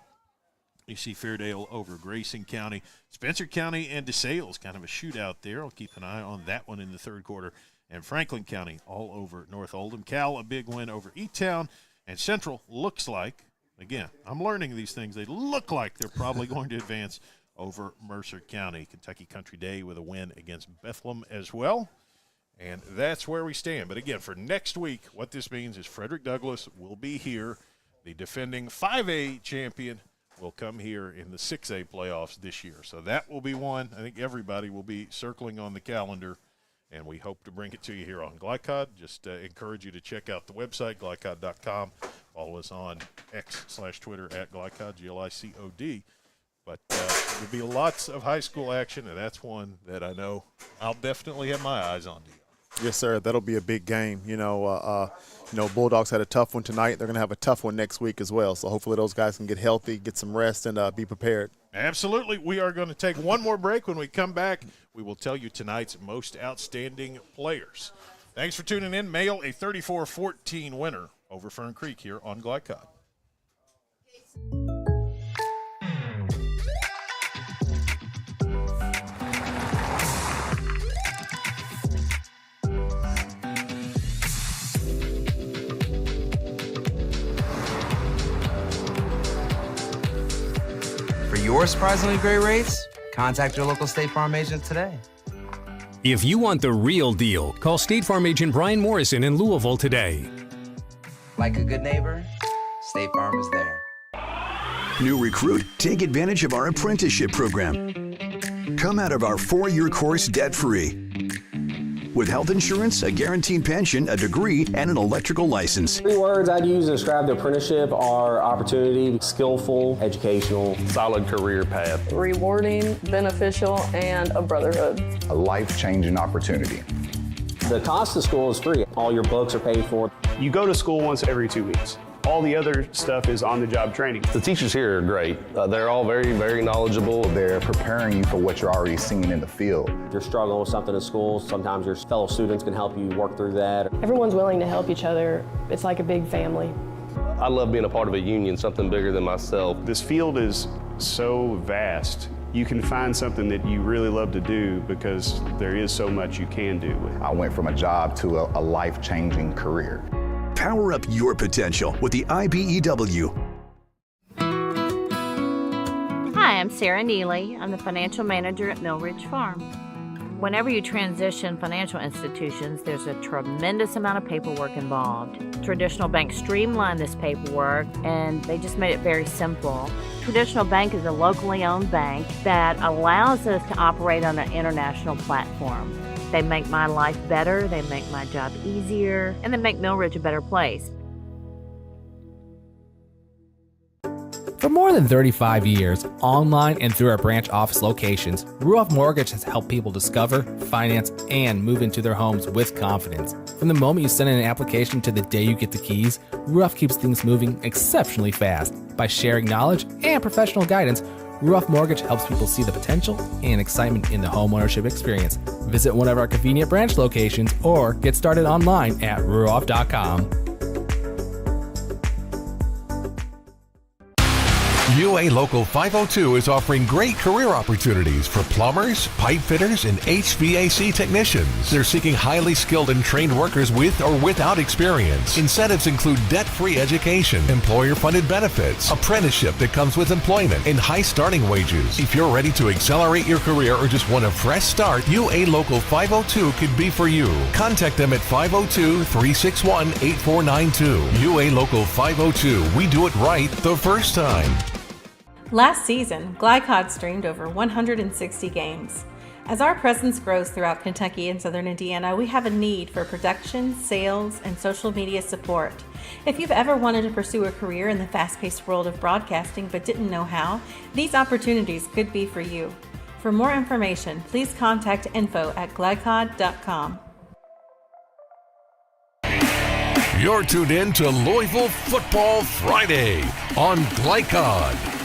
You see Fairdale over Grayson County. Spencer County and DeSales, kind of a shootout there. I'll keep an eye on that one in the third quarter. And Franklin County all over North Oldham. Cal, a big win over E-Town. And Central looks like, again, I'm learning these things, they look like they're probably going to advance over Mercer County. Kentucky Country Day with a win against Bethlehem as well. And that's where we stand. But again, for next week, what this means is Frederick Douglass will be here. The defending 5A champion will come here in the 6A playoffs this year. So that will be one I think everybody will be circling on the calendar, and we hope to bring it to you here on Glycod. Just encourage you to check out the website, glycod.com. Follow us on X/Twitter at Glycod, Glycod. But there'll be lots of high school action, and that's one that I know I'll definitely have my eyes on. Yes, sir. That'll be a big game. Bulldogs had a tough one tonight. They're going to have a tough one next week as well. So hopefully those guys can get healthy, get some rest, and be prepared. Absolutely. We are going to take one more break. When we come back, we will tell you tonight's most outstanding players. Thanks for tuning in. Male, a 34-14 winner over Fern Creek here on Glycod. For your surprisingly great rates, contact your local State Farm agent today. If you want the real deal, call State Farm agent Brian Morrison in Louisville today. Like a good neighbor, State Farm is there. New recruit, take advantage of our apprenticeship program. Come out of our 4-year course debt-free. With health insurance, a guaranteed pension, a degree, and an electrical license. 3 words I'd use to describe the apprenticeship are opportunity, skillful, educational, solid career path, Rewarding, beneficial, and a brotherhood. A life-changing opportunity. The cost of school is free. All your books are paid for. You go to school once every 2 weeks. All the other stuff is on-the-job training. The teachers here are great. They're all very, very knowledgeable. They're preparing you for what you're already seeing in the field. If you're struggling with something in school, sometimes your fellow students can help you work through that. Everyone's willing to help each other. It's like a big family. I love being a part of a union, something bigger than myself. This field is so vast. You can find something that you really love to do because there is so much you can do. I went from a job to a life-changing career. Power up your potential with the IBEW. Hi, I'm Sarah Neely. I'm the financial manager at Mill Ridge Farm. Whenever you transition financial institutions, there's a tremendous amount of paperwork involved. Traditional banks streamlined this paperwork, and they just made it very simple. Traditional Bank is a locally owned bank that allows us to operate on an international platform. They make my life better, they make my job easier, and they make Mill Ridge a better place. For more than 35 years, online and through our branch office locations, Ruoff Mortgage has helped people discover, finance, and move into their homes with confidence. From the moment you send in an application to the day you get the keys, Ruoff keeps things moving exceptionally fast. By sharing knowledge and professional guidance, Ruoff Mortgage helps people see the potential and excitement in the homeownership experience. Visit one of our convenient branch locations or get started online at ruoff.com. UA Local 502 is offering great career opportunities for plumbers, pipe fitters, and HVAC technicians. They're seeking highly skilled and trained workers with or without experience. Incentives include debt-free education, employer-funded benefits, apprenticeship that comes with employment, and high starting wages. If you're ready to accelerate your career or just want a fresh start, UA Local 502 could be for you. Contact them at 502-361-8492. UA Local 502. We do it right the first time. Last season, Glycod streamed over 160 games. As our presence grows throughout Kentucky and Southern Indiana, we have a need for production, sales, and social media support. If you've ever wanted to pursue a career in the fast-paced world of broadcasting but didn't know how, these opportunities could be for you. For more information, please contact info@glycod.com. You're tuned in to Louisville Football Friday on Glycod.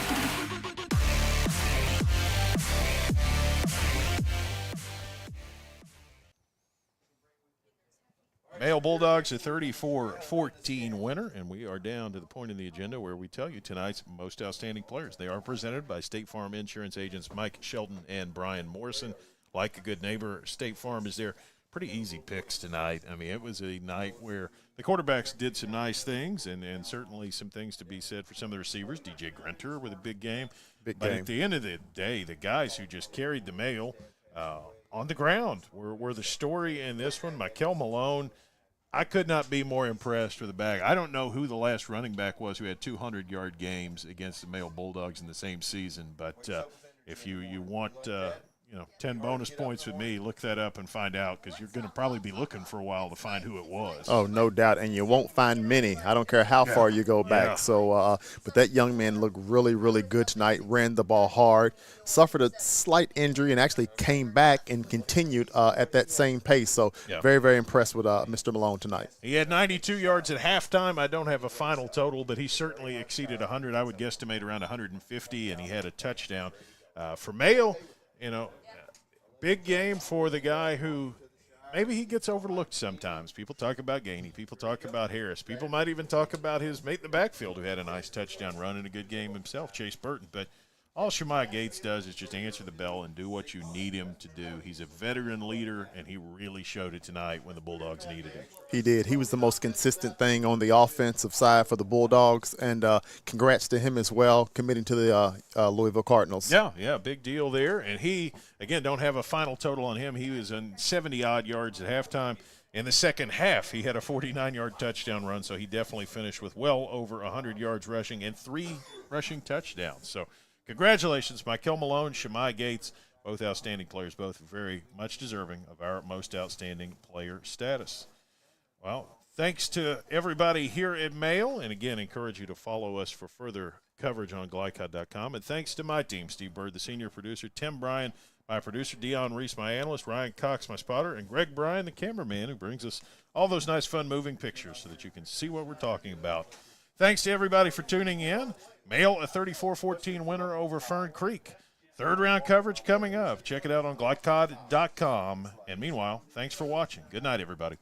Male Bulldogs a 34-14 winner, and we are down to the point in the agenda where we tell you tonight's most outstanding players. They are presented by State Farm Insurance agents Mike Shelton and Brian Morrison. Like a good neighbor, State Farm is there. Pretty easy picks tonight. I mean, it was a night where the quarterbacks did some nice things and certainly some things to be said for some of the receivers. DJ Grenter with a big game. But at the end of the day, the guys who just carried the mail on the ground were the story in this one. Mikel Malone, I could not be more impressed with the back. I don't know who the last running back was who had 200-yard games against the Male Bulldogs in the same season. But if you want 10 bonus points with me, look that up and find out, because you're going to probably be looking for a while to find who it was. Oh, no doubt, and you won't find many. I don't care how far you go back. Yeah. So, but that young man looked really, really good tonight, ran the ball hard, suffered a slight injury, and actually came back and continued at that same pace. So very, very impressed with Mr. Malone tonight. He had 92 yards at halftime. I don't have a final total, but he certainly exceeded 100. I would guesstimate around 150, and he had a touchdown. For Male, big game for the guy who maybe he gets overlooked sometimes. People talk about Gainey. People talk about Harris. People might even talk about his mate in the backfield who had a nice touchdown run and a good game himself, Chase Burton. But all Shemaiah Gates does is just answer the bell and do what you need him to do. He's a veteran leader, and he really showed it tonight when the Bulldogs needed him. He did. He was the most consistent thing on the offensive side for the Bulldogs, and congrats to him as well, committing to the Louisville Cardinals. Yeah, big deal there. And he, again, don't have a final total on him. He was on 70-odd yards at halftime. In the second half, he had a 49-yard touchdown run, so he definitely finished with well over 100 yards rushing and 3 rushing touchdowns. So congratulations, Mikel Malone, Shemaiah Gates, both outstanding players, both very much deserving of our most outstanding player status. Well, thanks to everybody here at Mail, and again, encourage you to follow us for further coverage on Glycod.com. And thanks to my team, Steve Bird, the senior producer, Tim Bryan, my producer, Dion Reese, my analyst, Ryan Cox, my spotter, and Greg Bryan, the cameraman, who brings us all those nice, fun, moving pictures so that you can see what we're talking about. Thanks to everybody for tuning in. Mail a 34-14 winner over Fern Creek. Third-round coverage coming up. Check it out on Glycod.com. And meanwhile, thanks for watching. Good night, everybody.